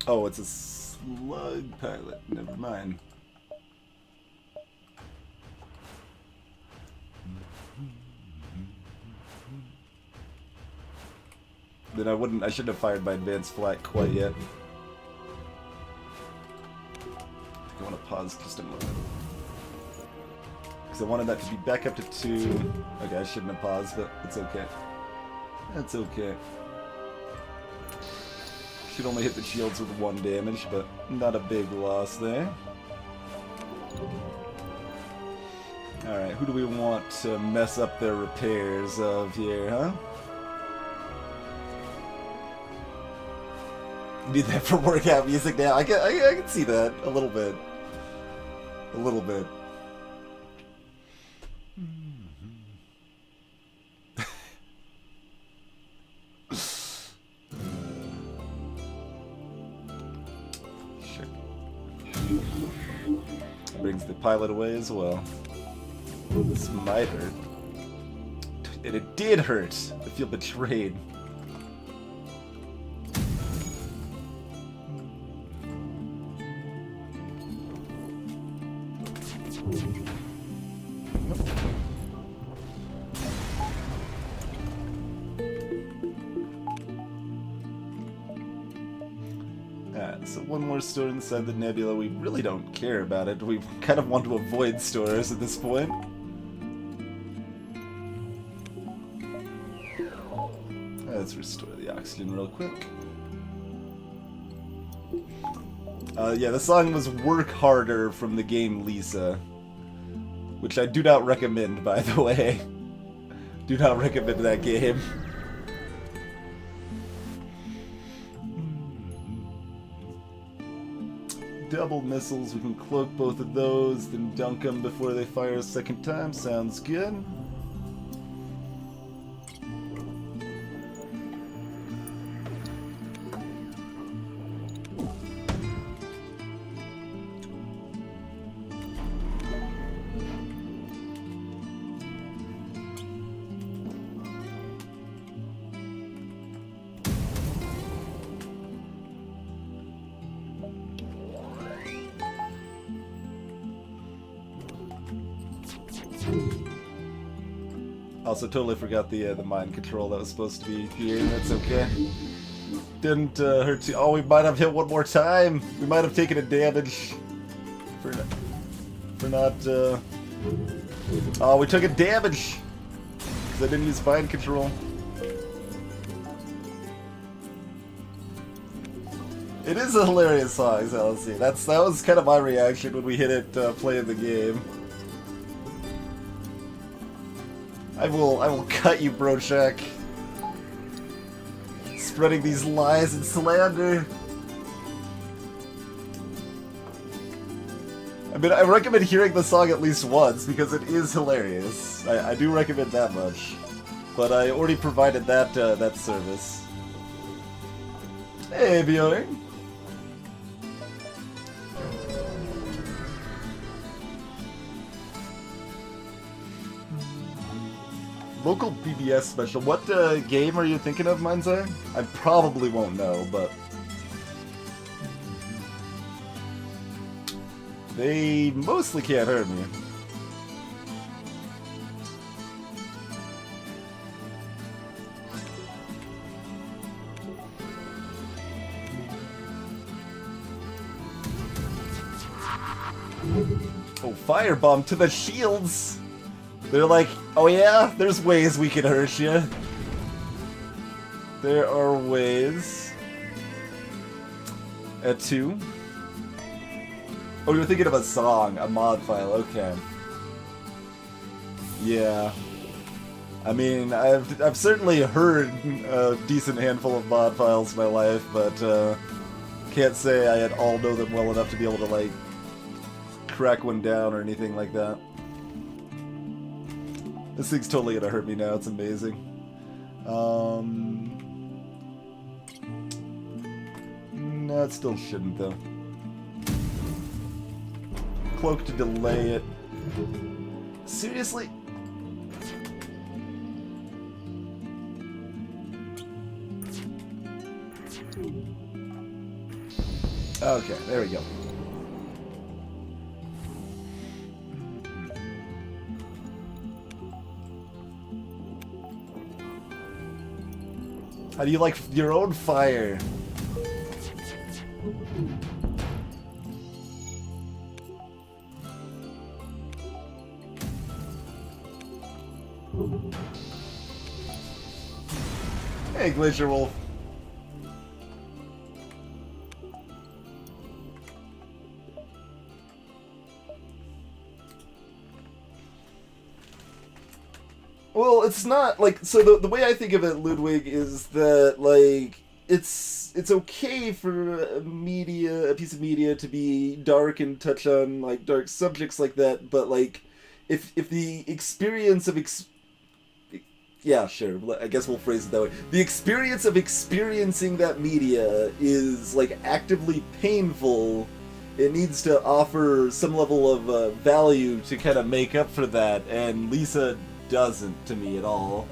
Speaker 1: Oh, it's a slug pilot. Never mind. Then I shouldn't have fired my advanced flight quite yet. I want to pause just a moment. Because I wanted that to be back up to 2. Okay, I shouldn't have paused, but it's okay. That's okay. Should only hit the shields with 1 damage, but not a big loss there. Alright, who do we want to mess up their repairs of here, huh? Need that for workout music now. I can see that a little bit. A little bit. Brings the pilot away as well. This might hurt. And it did hurt. I feel betrayed. So one more store inside the nebula. We really don't care about it. We kind of want to avoid stores at this point. Let's restore the oxygen real quick. Yeah, the song was Work Harder from the game Lisa, which I do not recommend, by the way. Do not recommend that game. Double missiles, we can cloak both of those, then dunk them before they fire a second time. Sounds good. Also, totally forgot the mind control that was supposed to be here. That's okay. Didn't hurt too. Oh, we might have hit 1 more time. We might have taken a damage for not. Oh, we took a damage because I didn't use mind control. It is a hilarious song, so let's see. That was kind of my reaction when we hit it playing the game. I will cut you, Brochak. Spreading these lies and slander. I mean, I recommend hearing the song at least once, because it is hilarious. I do recommend that much. But I already provided that, that service. Hey, Bjorn! Local BBS special. What game are you thinking of, Mindset? I probably won't know, but... They mostly can't hurt me. Oh, firebomb to the shields! They're like, oh yeah, there's ways we can hurt you. There are ways. At 2. Oh, you're thinking of a song, a mod file, okay. Yeah. I mean, I've certainly heard a decent handful of mod files in my life, but can't say I at all know them well enough to be able to, like, crack one down or anything like that. This thing's totally gonna hurt me now, it's amazing. No, it still shouldn't, though. Cloak to delay it. Seriously? Okay, there we go. How do you like your own fire? Hey, Glacier Wolf. Well, it's not, like, so the way I think of it, Ludwig, is that, like, it's okay for a piece of media to be dark and touch on, like, dark subjects like that, but, like, if the experience of yeah, sure, I guess we'll phrase it that way. The experience of experiencing that media is, like, actively painful. It needs to offer some level of value to kind of make up for that, and Lisa doesn't to me at all.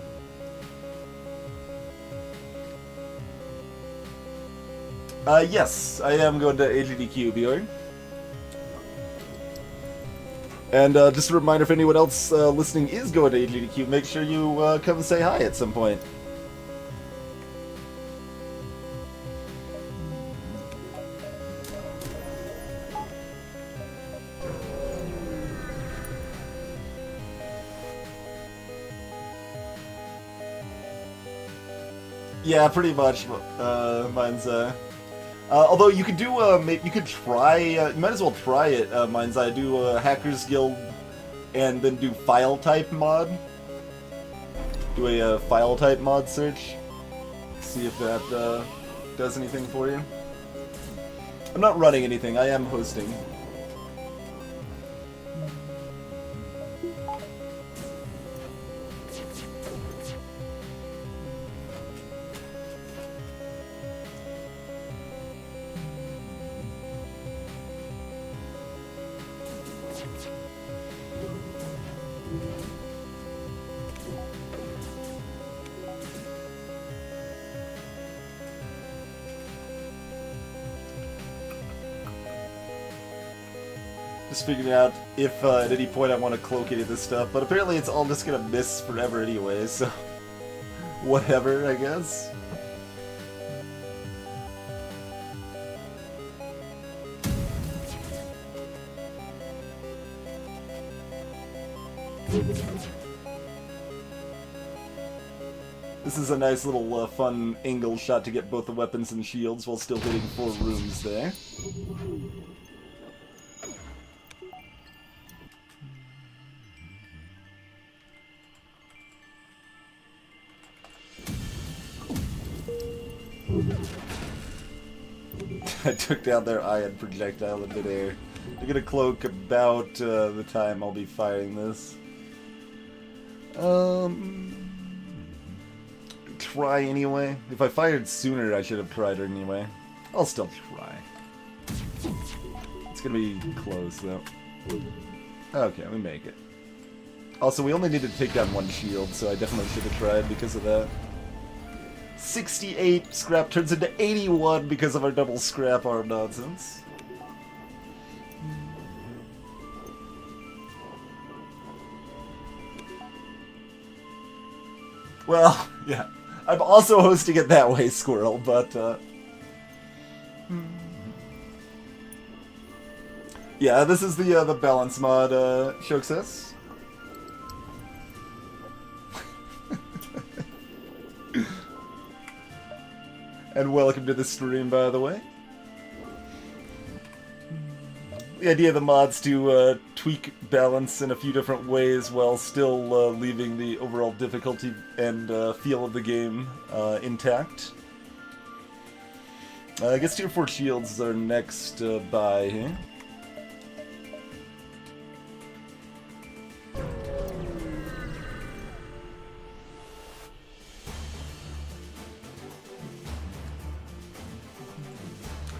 Speaker 1: Yes, I am going to AGDQ, Bjorn. And just a reminder, if anyone else listening is going to AGDQ, make sure you come and say hi at some point. Yeah, pretty much. Mine's although you could do you could try. You might as well try it. Mine's do a Hackers Guild, and then do file type mod. Do a file type mod search. See if that does anything for you. I'm not running anything. I am hosting. Just figuring out if at any point I want to cloak any of this stuff, but apparently it's all just gonna miss forever anyway, so whatever, I guess. This is a nice little fun angle shot to get both the weapons and shields while still hitting 4 rooms there. I took down their ion projectile in midair. to get a cloak about the time I'll be firing this. Try anyway. If I fired sooner, I should have tried anyway. I'll still try. It's gonna be close though. Okay, we make it. Also, we only need to take down one shield, so I definitely should have tried because of that. 68 scrap turns into 81 because of our double scrap arm nonsense. Well, yeah. I'm also hosting it that way, Squirrel, but, yeah, this is the balance mod, Shoxes. And welcome to the stream, by the way. The idea of the mod's to tweak balance in a few different ways while still leaving the overall difficulty and feel of the game intact. I guess tier 4 shields are next by here.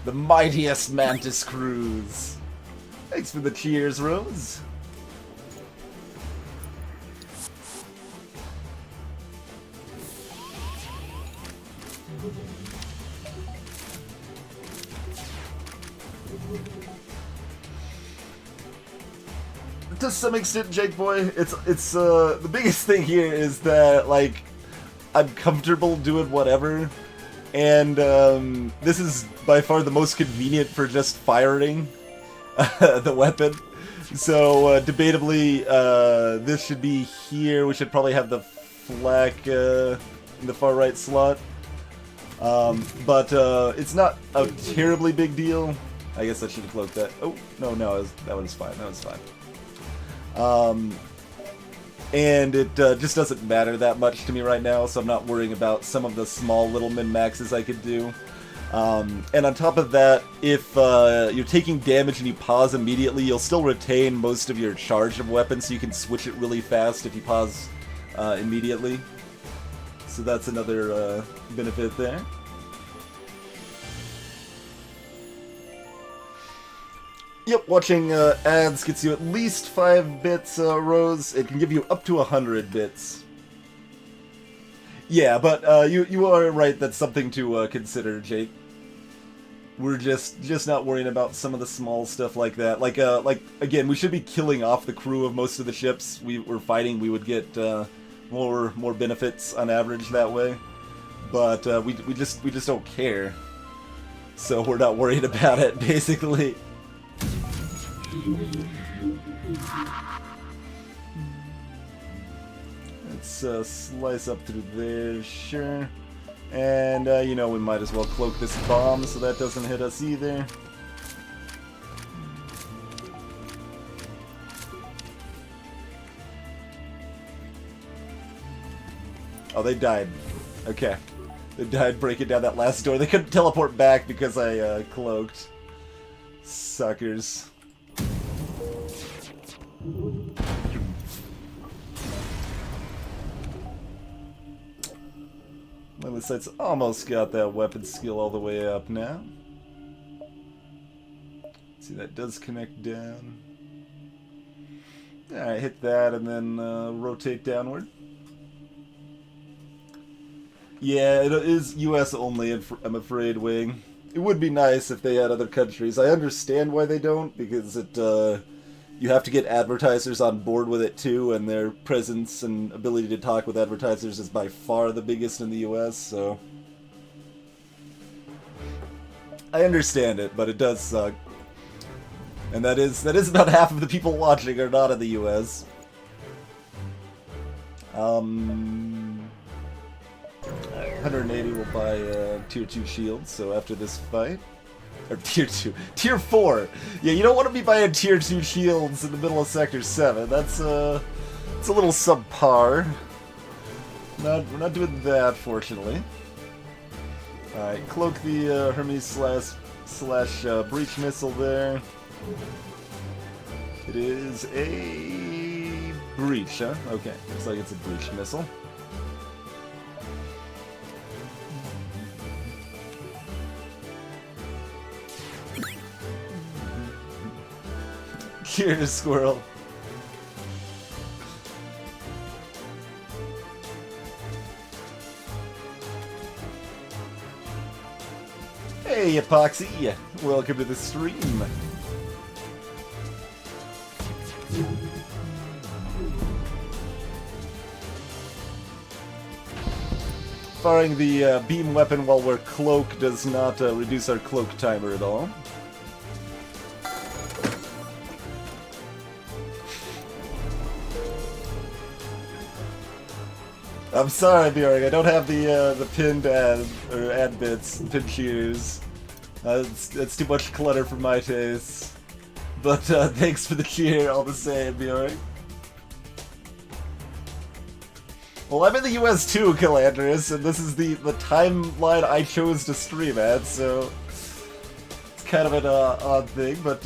Speaker 1: The mightiest Mantis Cruise. Thanks for the cheers, Rose. To some extent, Jake Boy, it's the biggest thing here is that, like, I'm comfortable doing whatever. And this is by far the most convenient for just firing the weapon. So debatably, this should be here. We should probably have the flak in the far right slot. But it's not a terribly big deal. I guess I should have cloaked that. Oh, no, that was fine. That was fine. And it just doesn't matter that much to me right now, so I'm not worrying about some of the small little min-maxes I could do. And on top of that, if you're taking damage and you pause immediately, you'll still retain most of your charge of weapons, so you can switch it really fast if you pause immediately. So that's another benefit there. Yep, watching ads gets you at least 5 bits, Rose. It can give you up to 100 bits. Yeah, but you are right, that's something to consider, Jake. We're just not worrying about some of the small stuff like that. Like again, we should be killing off the crew of most of the ships we're fighting. We would get more benefits on average that way. But we just don't care. So we're not worried about it, basically. Let's slice up through there, sure. And, you know, we might as well cloak this bomb so that doesn't hit us either. Oh, they died. Okay. They died breaking down that last door. They couldn't teleport back because I cloaked. Suckers. Lily Sight's almost got that weapon skill all the way up now. See, that does connect down. Alright, hit that and then rotate downward. Yeah, it is US only, I'm afraid, Wing. It would be nice if they had other countries. I understand why they don't, because it, you have to get advertisers on board with it too, and their presence and ability to talk with advertisers is by far the biggest in the US, so... I understand it, but it does suck. And that is about half of the people watching are not in the US. 180 will buy tier 2 shields, so after this fight... Or tier 2. Tier 4! Yeah, you don't want to be buying tier 2 shields in the middle of Sector 7. That's it's a little subpar. We're not doing that, fortunately. Alright, cloak the Hermes slash breach missile there. It is a breach, huh? Okay, looks like it's a breach missile. Cheers, squirrel. Hey, Epoxy! Welcome to the stream. Firing the beam weapon while we're cloaked does not reduce our cloak timer at all. I'm sorry, Bjorg, I don't have the pinned ad bits, pinned cheers. It's too much clutter for my taste. But thanks for the cheer all the same, Bjorg. Well, I'm in the US too, Calandris, and this is the timeline I chose to stream at, so it's kind of an odd thing, but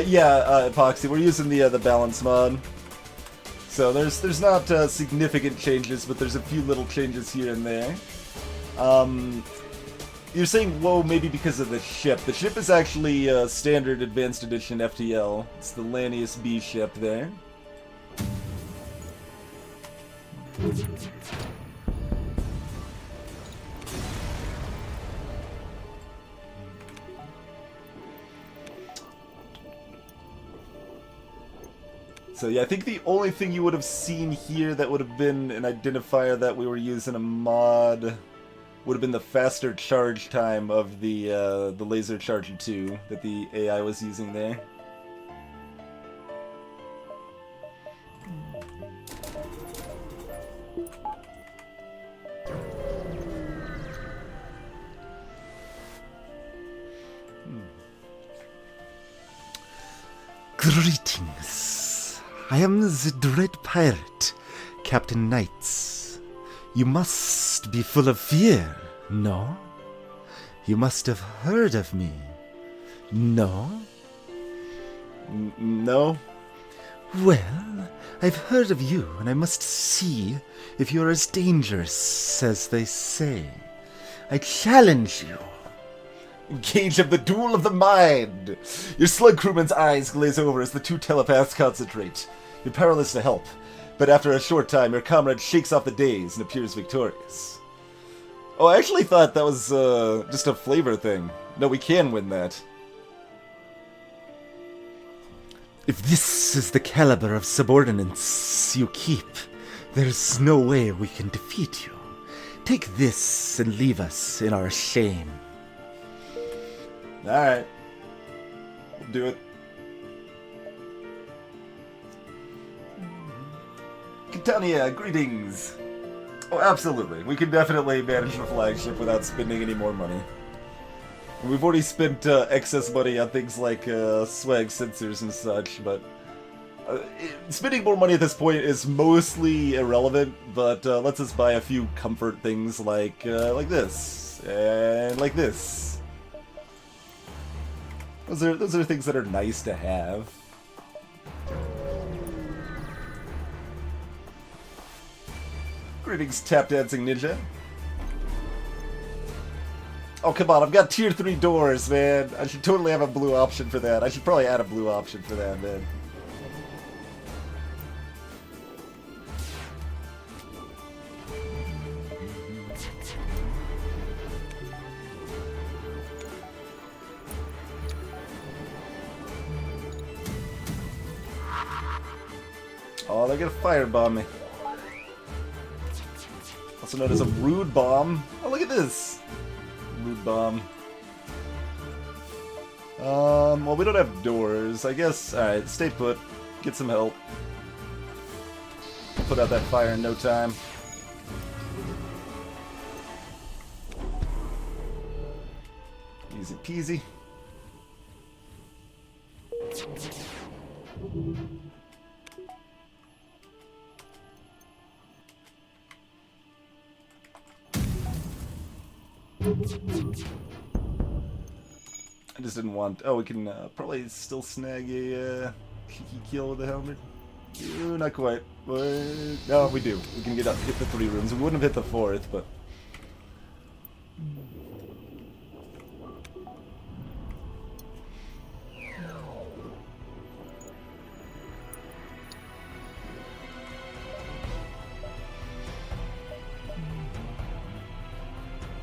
Speaker 1: yeah, Epoxy, we're using the balance mod. So there's not significant changes, but there's a few little changes here and there. You're saying, whoa, maybe because of the ship. The ship is actually standard Advanced Edition FTL. It's the Lanius B ship there. So yeah, I think the only thing you would have seen here that would have been an identifier that we were using a mod would have been the faster charge time of the laser charger 2 that the AI was using there.
Speaker 2: Greetings. I am the dread pirate, Captain Knights. You must be full of fear, no? You must have heard of me, no?
Speaker 1: No?
Speaker 2: Well, I've heard of you, and I must see if you're as dangerous as they say. I challenge you.
Speaker 1: Engage of the duel of the mind! Your slug crewman's eyes glaze over as the two telepaths concentrate. You're powerless to help, but after a short time, your comrade shakes off the daze and appears victorious. Oh, I actually thought that was just a flavor thing. No, we can win that.
Speaker 2: If this is the caliber of subordinates you keep, there's no way we can defeat you. Take this and leave us in our shame.
Speaker 1: Alright. We'll do it. Catania, greetings! Oh, absolutely. We can definitely manage the flagship without spending any more money. We've already spent excess money on things like swag sensors and such, but spending more money at this point is mostly irrelevant, but lets us buy a few comfort things like this, and like this. Those are things that are nice to have. Greetings, tap dancing ninja. Oh, come on, I've got tier 3 doors, man. I should totally have a blue option for that. I should probably add a blue option for that, man. Oh, they're gonna firebomb me. Also known as a rude bomb. Oh, look at this! Rude bomb. Well, we don't have doors. I guess, alright, stay put. Get some help. Put out that fire in no time. Easy peasy. I just didn't want... Oh, we can probably still snag a cheeky kill with the helmet? Ooh, not quite. But no, we do. We can hit the 3 rooms. We wouldn't have hit the 4th, but.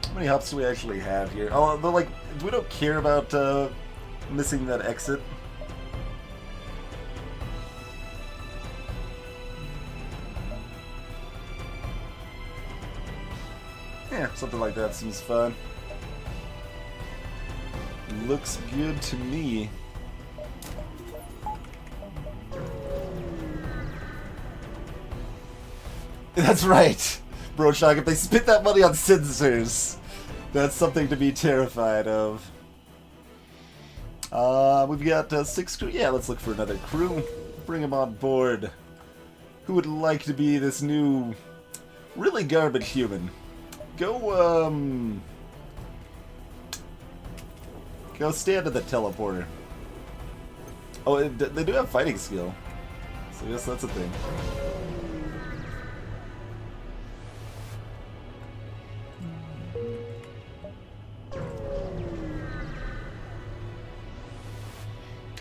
Speaker 1: How many hops do we actually have here? Oh, but like, we don't care about missing that exit. Yeah, something like that seems fun. Looks good to me. That's right, Bro Shock. If they spit that money on sensors, that's something to be terrified of. We've got 6 crew. Yeah, let's look for another crew. Bring them on board. Who would like to be this new, really garbage human? Go stand at the teleporter. Oh, they do have fighting skill, so I guess that's a thing.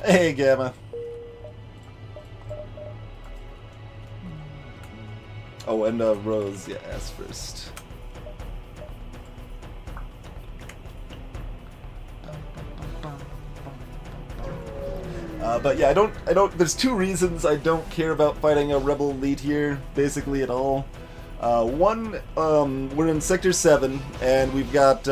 Speaker 1: Hey, Gamma. Oh, and Rose, yeah, ask first. But yeah, I don't, there's 2 reasons I don't care about fighting a Rebel Elite here, basically at all. One, we're in Sector 7, and we've got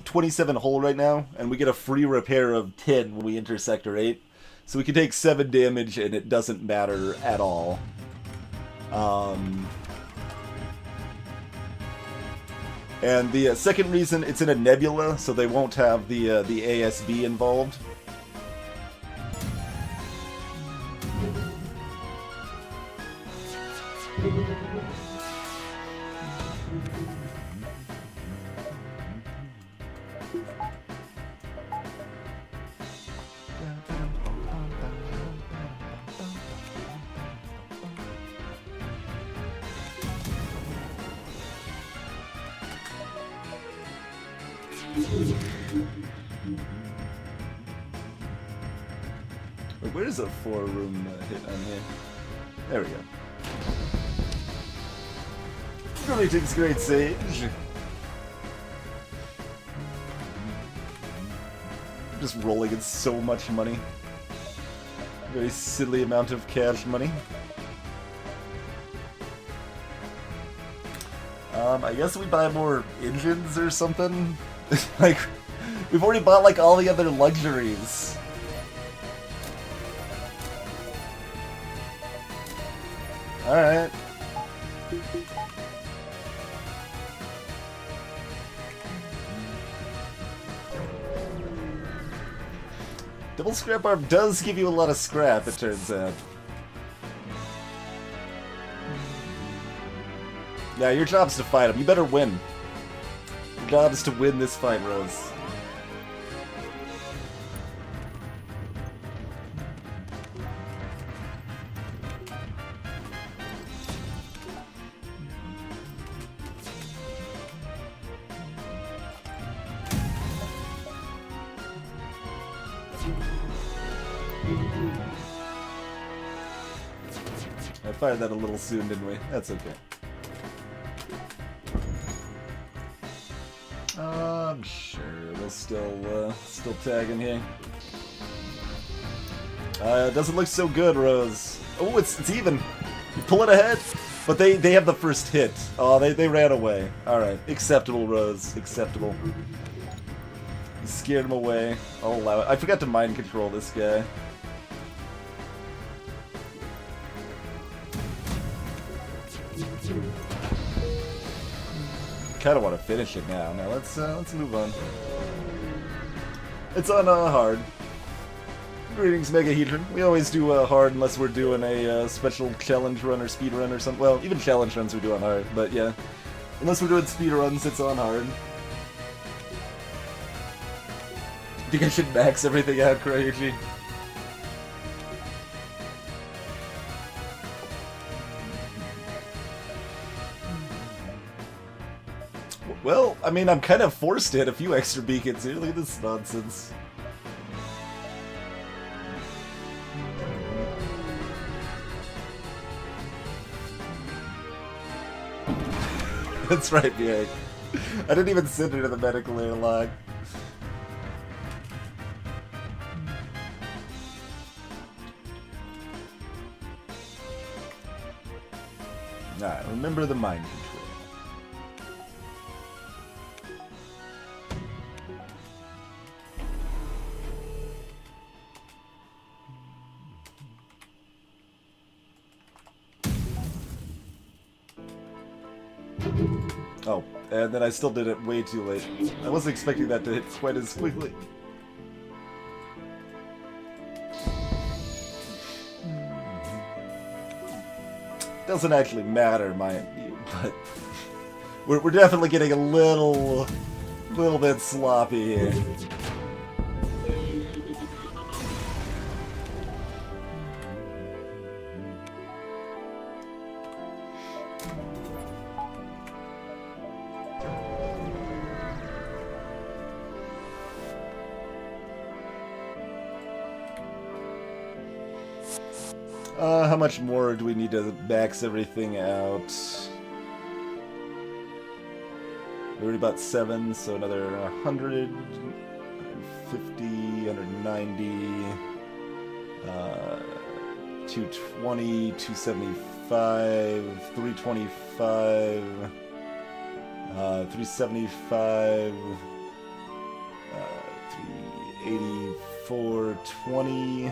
Speaker 1: 27 hull right now, and we get a free repair of 10 when we enter Sector 8. So we can take 7 damage, and it doesn't matter at all. And the second reason, it's in a nebula, so they won't have the ASB involved. Where's a 4-room hit on here? There we go. Greetings, great sage. Just rolling in so much money. Very silly amount of cash money. I guess we buy more engines or something. Like, we've already bought like all the other luxuries. Alright. Double scrap arm does give you a lot of scrap, it turns out. Yeah, your job's to fight him. You better win. Your job is to win this fight, Rose. I fired that a little soon, didn't we? That's okay. I'm sure we'll still tag him here. It doesn't look so good, Rose. Oh, it's even. You pull it ahead, but they have the first hit. Oh, they ran away. All right, acceptable, Rose. Acceptable. You scared him away. I'll allow it. I forgot to mind control this guy. Kind of want to finish it now. Now let's move on. It's on hard. Greetings, Megahedron. We always do hard unless we're doing a special challenge run or speed run or something. Well, even challenge runs we do on hard, but yeah. Unless we're doing speed runs, it's on hard. I think I should max everything out, Kryuchi. Well, I mean, I'm kind of forced to hit a few extra beacons here. Look at this nonsense. That's right, BA. I didn't even send her to the medical airlock. Alright, remember the mind control. Oh, and then I still did it way too late. I wasn't expecting that to hit quite as quickly. Doesn't actually matter, mind you, but we're definitely getting a little bit sloppy here. How much more do we need to max everything out? We're already about 7, so another 100, 150, 190, 220, 275, 325, 375, 380, 420.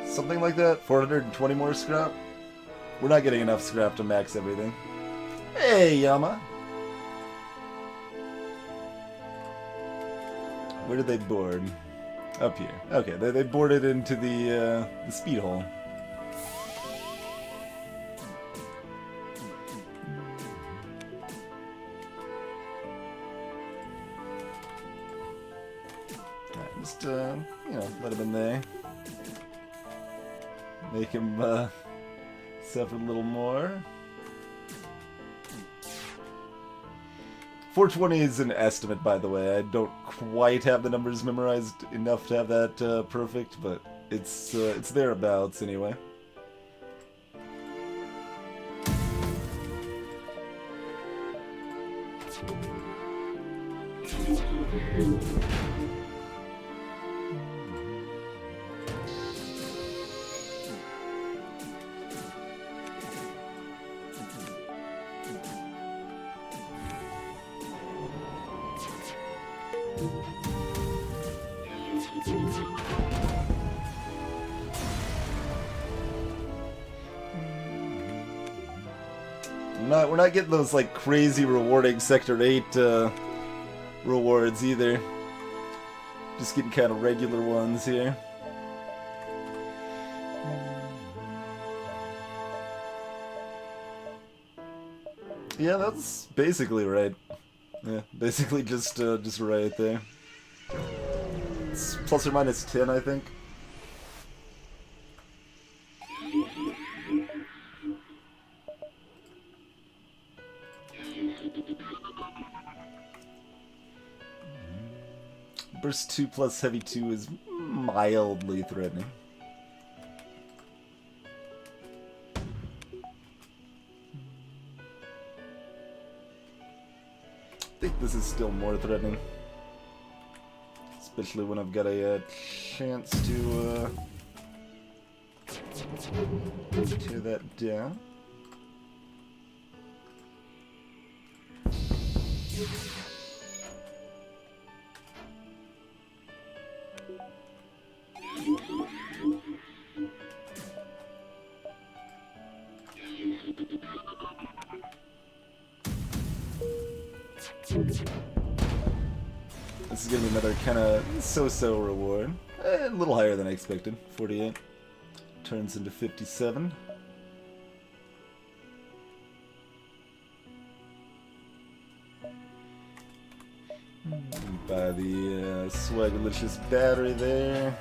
Speaker 1: Something like that? 420 more scrap? We're not getting enough scrap to max everything. Hey, Yama! Where did they board? Up here. Okay, they boarded into the speed hole. Alright, just, you know, let him in there. Make him suffer a little more. 420 is an estimate, by the way. I don't quite have the numbers memorized enough to have that perfect, but it's thereabouts anyway. We're not getting those like crazy rewarding Sector 8 rewards either. Just getting kind of regular ones here. Yeah, that's basically right. Yeah, basically just right there. It's plus or minus 10, I think. Burst 2 plus Heavy 2 is mildly threatening. I think this is still more threatening. Especially when I've got a chance to tear that down. This is gonna be another kind of so-so reward. A little higher than I expected. 48. Turns into 57. Buy the Swagalicious battery there.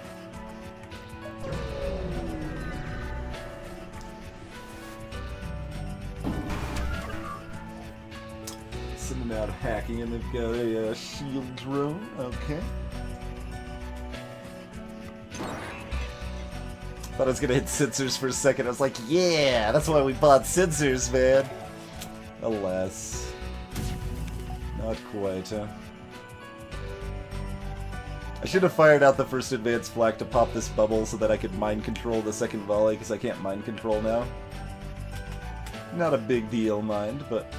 Speaker 1: sending out hacking, and they've got a shield drone. Okay. Thought I was gonna hit sensors for a second. I was like, yeah, that's why we bought sensors, man. Alas. Not quite, huh? I should have fired out the first advanced flak to pop this bubble so that I could mind control the second volley, because I can't mind control now. Not a big deal, mind, but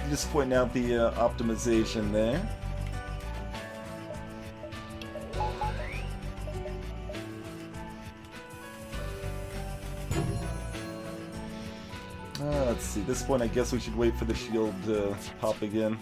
Speaker 1: just pointing out the optimization there. Let's see, at this point I guess we should wait for the shield to pop again.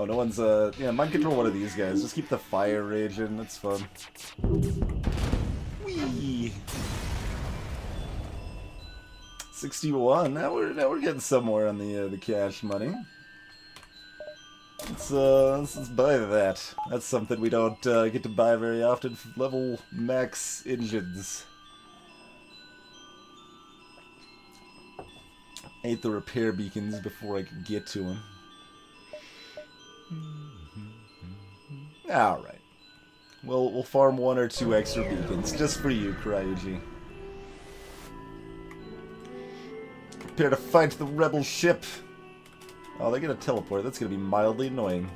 Speaker 1: Oh, no one's, yeah, mind control one of these guys. Just keep the fire raging, that's fun. Whee! 61, now we're getting somewhere on the cash money. Let's buy that. That's something we don't get to buy very often. Level max engines. Ate the repair beacons before I could get to them. Alright. We'll farm 1 or 2 extra beacons, just for you, Cryuji. Prepare to fight the rebel ship! Oh, they're gonna teleport. That's gonna be mildly annoying.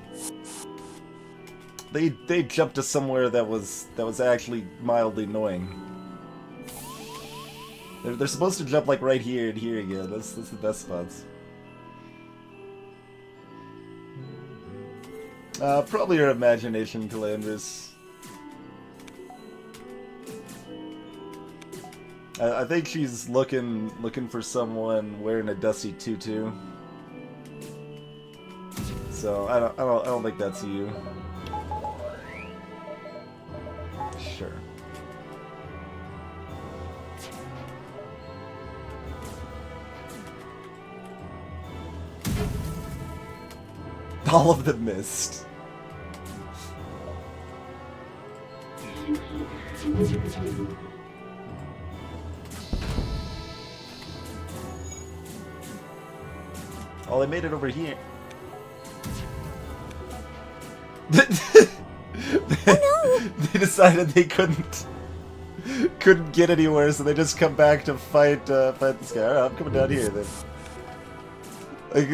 Speaker 1: They jumped to somewhere that was actually mildly annoying. They're supposed to jump like right here and here again. That's the best spots. Probably your imagination, Calandris. I think she's looking for someone wearing a dusty tutu. So I don't think that's you. Sure. All of them missed. Oh, they made it over here. They decided they couldn't get anywhere, so they just come back to fight this guy. Alright, I'm coming down here then. Like,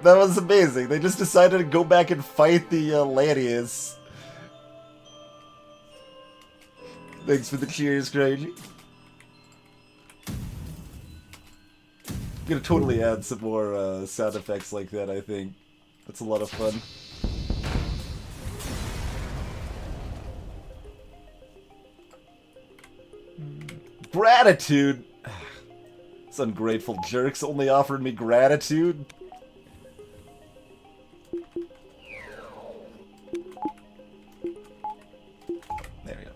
Speaker 1: that was amazing. They just decided to go back and fight the Lanius. Thanks for the cheers, Crazy. I'm gonna totally add some more sound effects like that, I think. That's a lot of fun. Gratitude! These ungrateful jerks only offered me gratitude. There we go.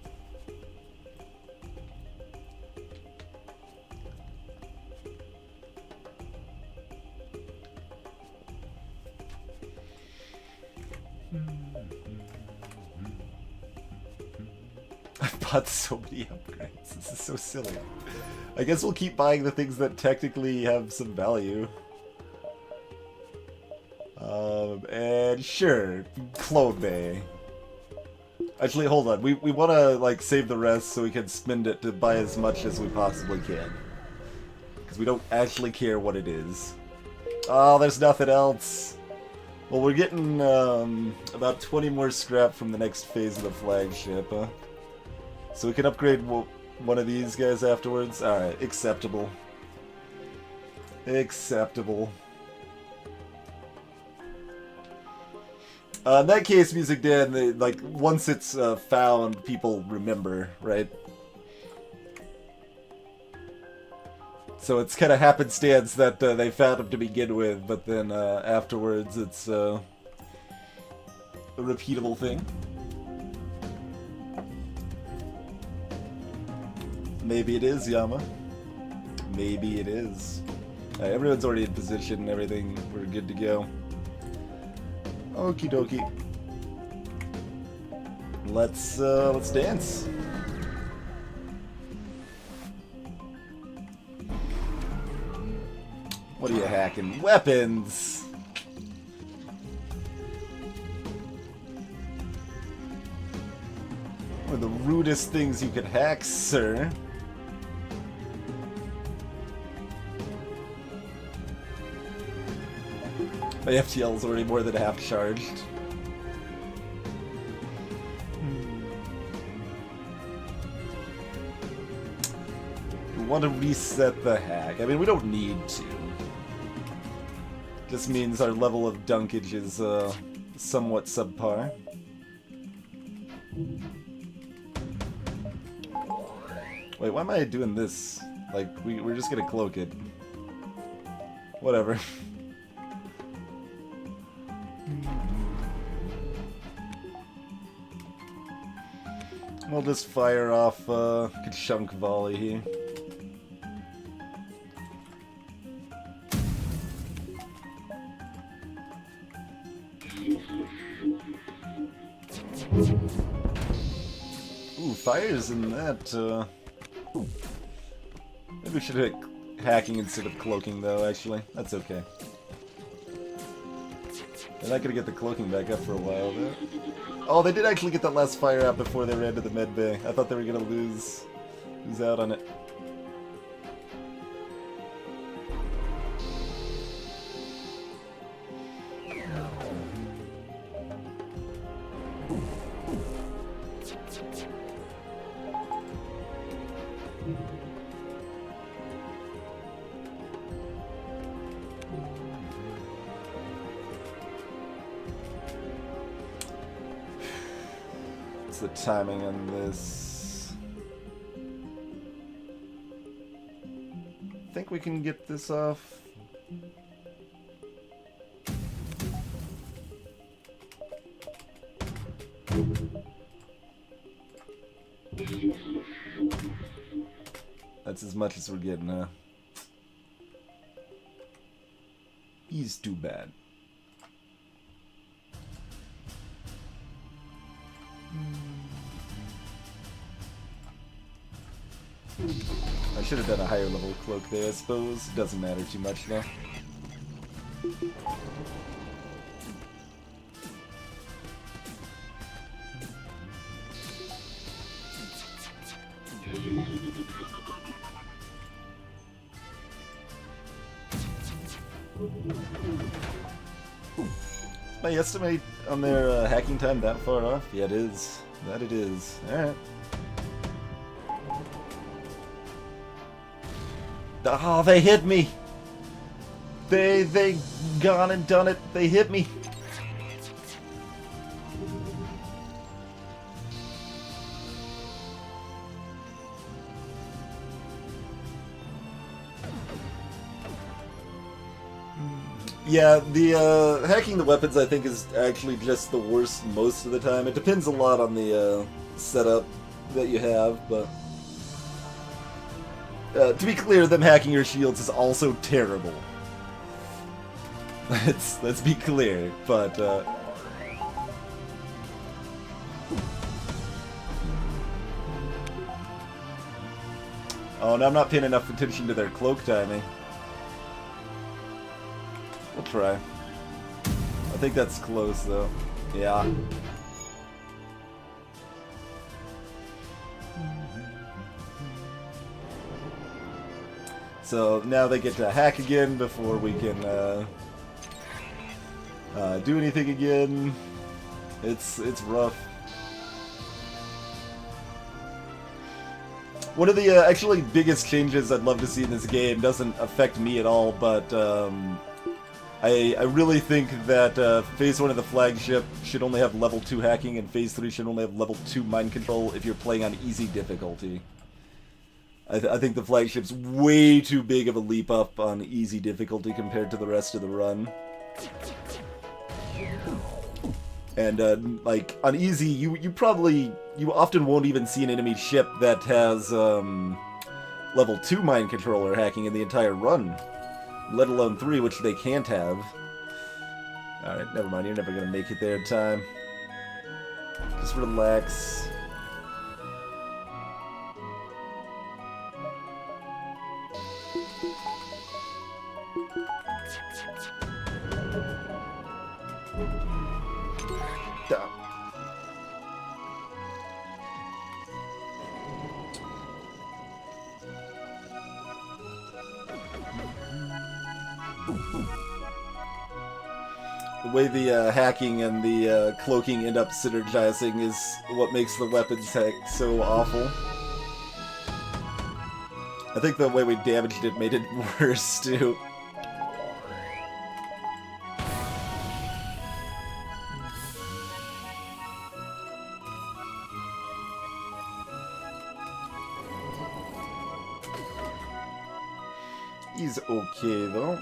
Speaker 1: I've bought so many upgrades. This is so silly. I guess we'll keep buying the things that technically have some value. And sure, Clone Bay. Actually, hold on. We want to like save the rest so we can spend it to buy as much as we possibly can. Because we don't actually care what it is. Oh, there's nothing else. Well, we're getting about 20 more scrap from the next phase of the flagship, huh? So we can upgrade one of these guys afterwards? Alright, acceptable. Acceptable. In that case, Music Dan, like, once it's found, people remember, right? So it's kind of happenstance that they found him to begin with, but then afterwards it's a repeatable thing. Maybe it is, Yama. Maybe it is. Alright, everyone's already in position and everything. We're good to go. Okie dokie. Let's dance. What are you hacking? Weapons! One of the rudest things you could hack, sir. My FTL is already more than half charged. We want to reset the hack. I mean, we don't need to. Just means our level of dunkage is somewhat subpar. Wait, why am I doing this? Like, we're just gonna cloak it. Whatever. We'll just fire off a chunk volley here. Ooh, fire's in that, Maybe we should hit hacking instead of cloaking, though, actually. That's okay. They're not gonna get the cloaking back up for a while, though. Oh, they did actually get that last fire out before they ran to the med bay. I thought they were gonna lose out on it. The timing on this. Think we can get this off. That's as much as we're getting now. He's too bad. I should have done a higher level cloak there, I suppose. It doesn't matter too much though. Is my estimate on their hacking time that far off? Yeah, it is. That it is. Alright. Oh, they hit me! They gone and done it. They hit me. Yeah, the hacking the weapons I think is actually just the worst most of the time. It depends a lot on the setup that you have, but to be clear, them hacking your shields is also terrible. Let's be clear, but oh, no, I'm not paying enough attention to their cloak timing. We'll try. I think that's close, though. Yeah. So now they get to hack again before we can do anything again. It's rough. One of the actually biggest changes I'd love to see in this game doesn't affect me at all, but I really think that Phase 1 of the flagship should only have level 2 hacking, and Phase 3 should only have level 2 mind control if you're playing on easy difficulty. I think the flagship's way too big of a leap up on easy difficulty compared to the rest of the run. And, like, on easy, you often won't even see an enemy ship that has, level 2 mind controller hacking in the entire run. Let alone 3, which they can't have. Alright, never mind. You're never gonna make it there in time. Just relax. Down. The way the hacking and the cloaking end up synergizing is what makes the weapons hack so awful. I think the way we damaged it made it worse, too. He's okay, though.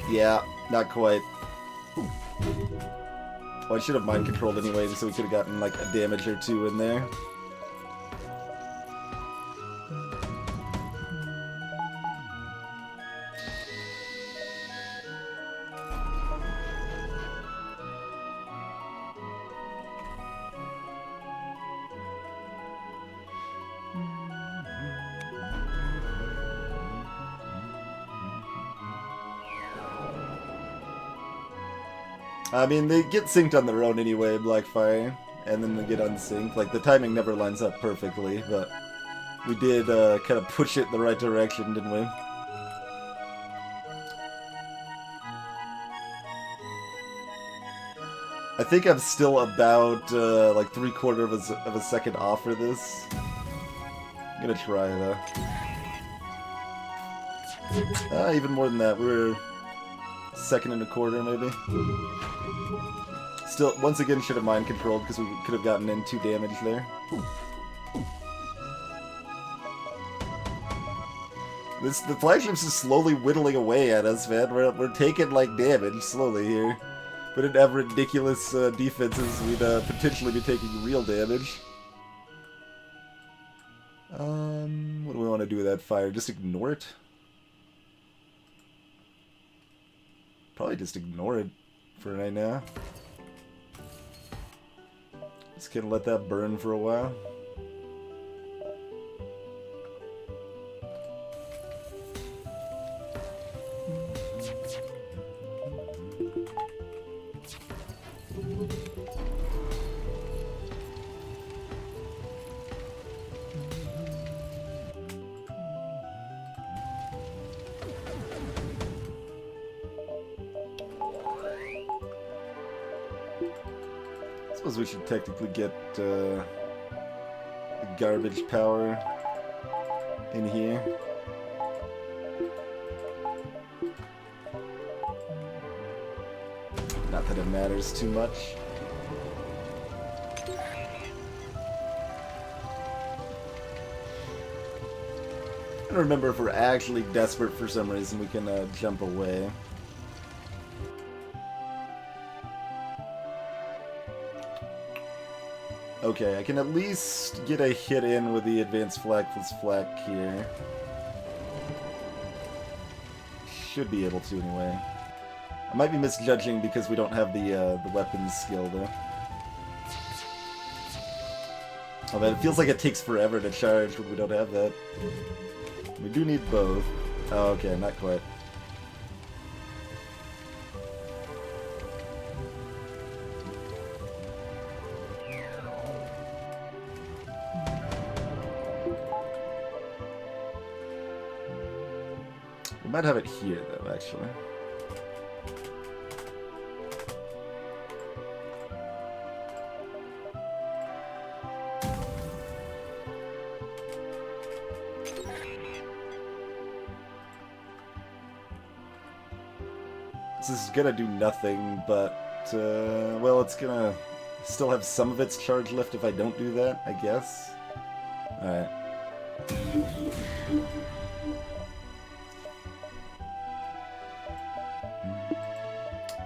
Speaker 1: Yeah, not quite. Oh, I should have mind controlled anyway, so we could have gotten like a damage or two in there. I mean, they get synced on their own anyway, Blackfire, and then they get unsynced. Like, the timing never lines up perfectly, but we did kind of push it in the right direction, didn't we? I think I'm still about, like, 3/4 of a second off for this. I'm gonna try, though. Even more than that. We're 1.25 maybe. Still, once again, should have mind controlled because we could have gotten in 2 damage there. The flagships is slowly whittling away at us, man. We're taking like damage slowly here. But in have ridiculous defenses, we'd potentially be taking real damage. What do we want to do with that fire? Just ignore it? Probably just ignore it for right now. Just gonna let that burn for a while. I suppose we should technically get the garbage power in here. Not that it matters too much. I don't remember if we're actually desperate for some reason we can jump away. Okay, I can at least get a hit in with the advanced flak plus flak here. Should be able to anyway. I might be misjudging because we don't have the weapons skill though. Oh man, it feels like it takes forever to charge when we don't have that. We do need both. Oh, okay, not quite. We might have it here, though, actually. This is gonna do nothing, but, well, it's gonna still have some of its charge left if I don't do that, I guess. Alright.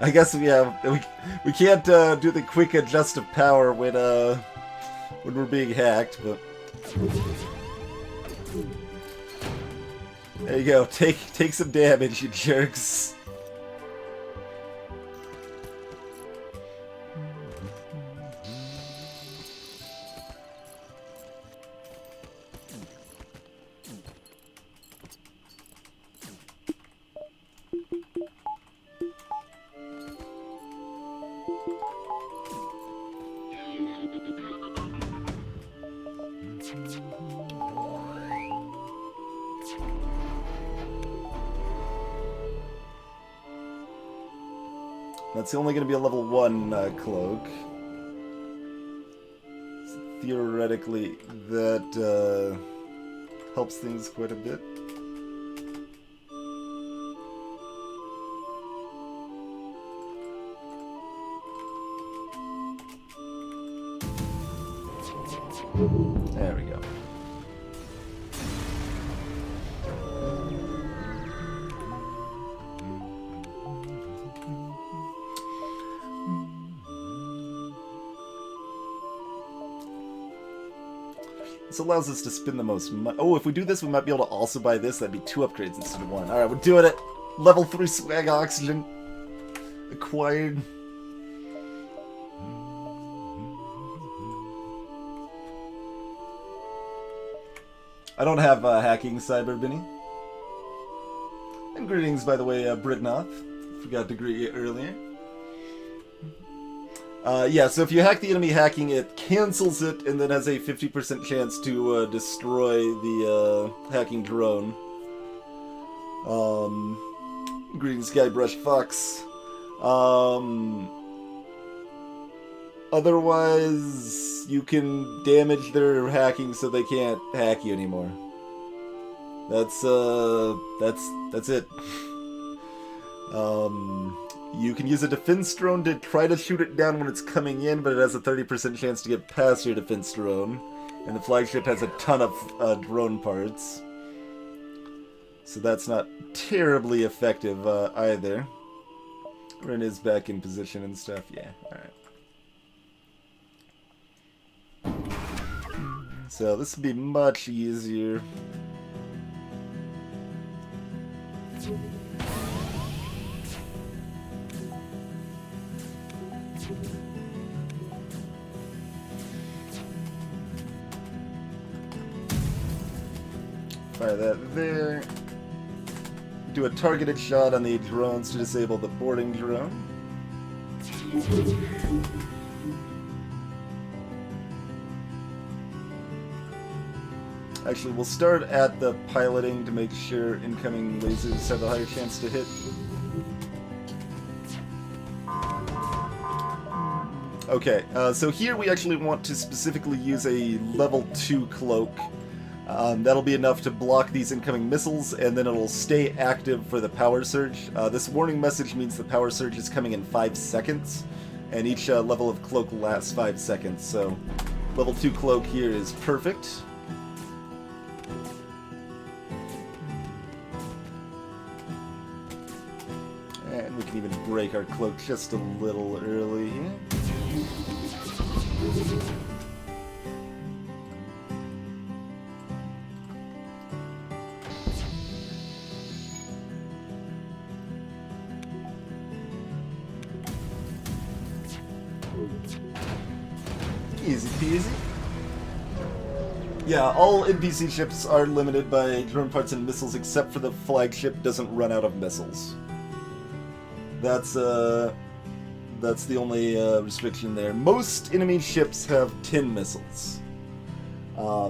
Speaker 1: I guess we can't do the quick adjust of power when we're being hacked, but There you go. Take some damage, you jerks. That's only going to be a level 1 cloak. So theoretically, that helps things quite a bit. There we go. This allows us to spin the most money. Oh, if we do this, we might be able to also buy this. That'd be 2 upgrades instead of 1. Alright, we're doing it. Level 3 swag oxygen. Acquired. I don't have hacking, Cyber Binny. And greetings, by the way, Britnoth. Forgot to greet you earlier. Yeah, so if you hack the enemy hacking, it cancels it and then has a 50% chance to destroy the hacking drone. Greetings, Guybrush Fox. Otherwise, you can damage their hacking so they can't hack you anymore. That's it. You can use a defense drone to try to shoot it down when it's coming in, but it has a 30% chance to get past your defense drone. And the flagship has a ton of drone parts. So that's not terribly effective either. Ren is back in position and stuff, yeah, alright. So this would be much easier. Fire that there. Do a targeted shot on the drones to disable the boarding drone. Actually, we'll start at the piloting to make sure incoming lasers have a higher chance to hit. Okay, so here we actually want to specifically use a level 2 cloak. That'll be enough to block these incoming missiles, and then it'll stay active for the power surge. This warning message means the power surge is coming in 5 seconds, and each level of cloak lasts 5 seconds, so level 2 cloak here is perfect. And we can even break our cloak just a little early here. Easy peasy. Yeah, all NPC ships are limited by drone parts and missiles, except for the flagship doesn't run out of missiles. That's the only restriction there. Most enemy ships have 10 missiles.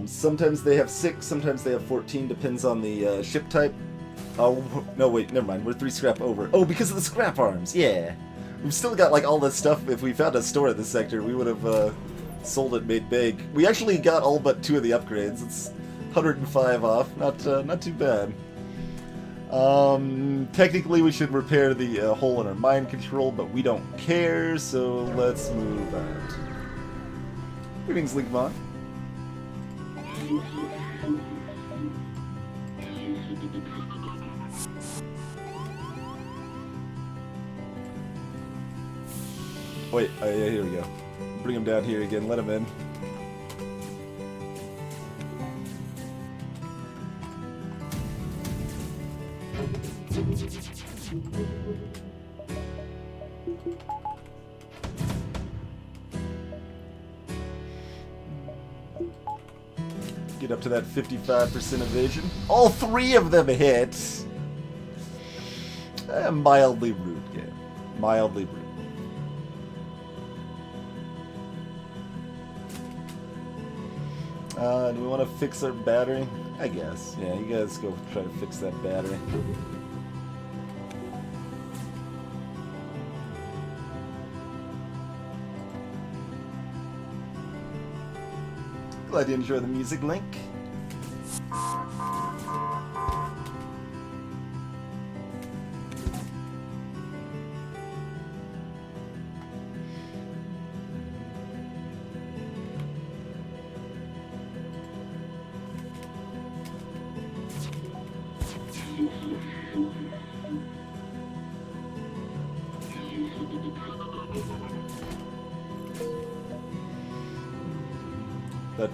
Speaker 1: Sometimes they have 6, sometimes they have 14, depends on the ship type. Oh, no, wait, never mind, we're 3 scrap over. Oh, because of the scrap arms, yeah. We've still got, like, all this stuff. If we found a store in this sector, we would have sold it, made bank. We actually got all but 2 of the upgrades. It's 105 off, not too bad. Technically we should repair the hole in our mind control, but we don't care, so let's move out. Greetings, Linkmon. Wait, yeah, here we go. Bring him down here again, let him in. Get up to that 55% evasion. All three of them hit. Mildly rude game. Mildly rude. Do we want to fix our battery? I guess. Yeah, you guys go try to fix that battery. Glad you enjoy the music, Link.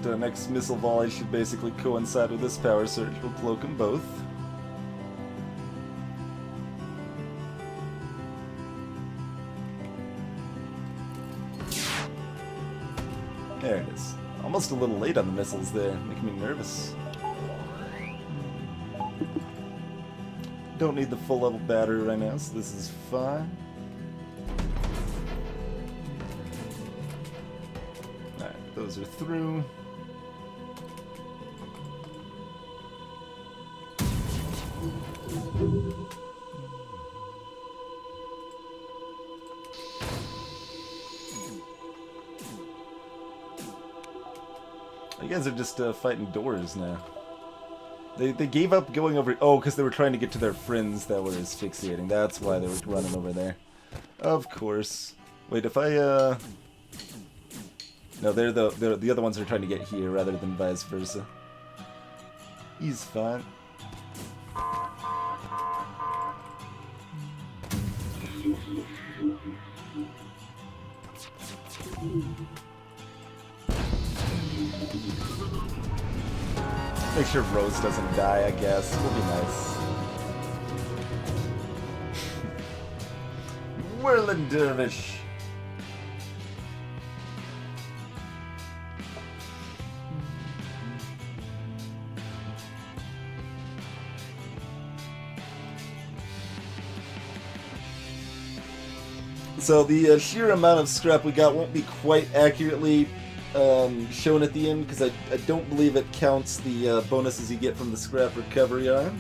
Speaker 1: That next missile volley should basically coincide with this power surge. We'll cloak them both. There it is. Almost a little late on the missiles there, making me nervous. Don't need the full level battery right now, so this is fine. Alright, those are through. You guys are just fighting doors now. They gave up going over... Oh, because they were trying to get to their friends that were asphyxiating. That's why they were running over there. Of course. Wait, if I... No, they're the other ones are trying to get here rather than vice versa. He's fine. Make sure Rose doesn't die, I guess. Will be nice. Whirling Dervish. So the sheer amount of scrap we got won't be quite accurately shown at the end, because I don't believe it counts the bonuses you get from the scrap recovery arm.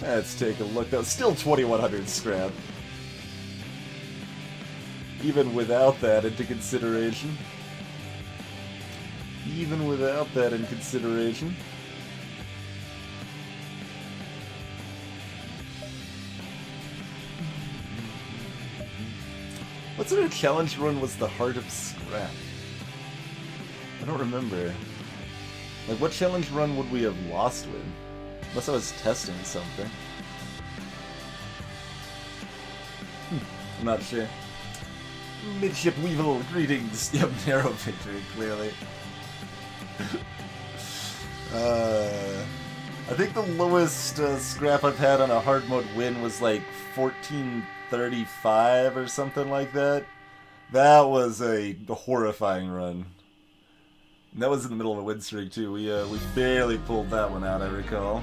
Speaker 1: Let's take a look. That was still 2,100 scrap. Even without that into consideration. Even without that in consideration. What sort of challenge run was the Heart of Scrap? I don't remember. Like, what challenge run would we have lost with? Unless I was testing something. I'm not sure. Midship Weevil, greetings! Yep, narrow victory, clearly. I think the lowest scrap I've had on a hard mode win was like 1435 or something like that. That was a horrifying run. And that was in the middle of a win streak too. We barely pulled that one out, I recall.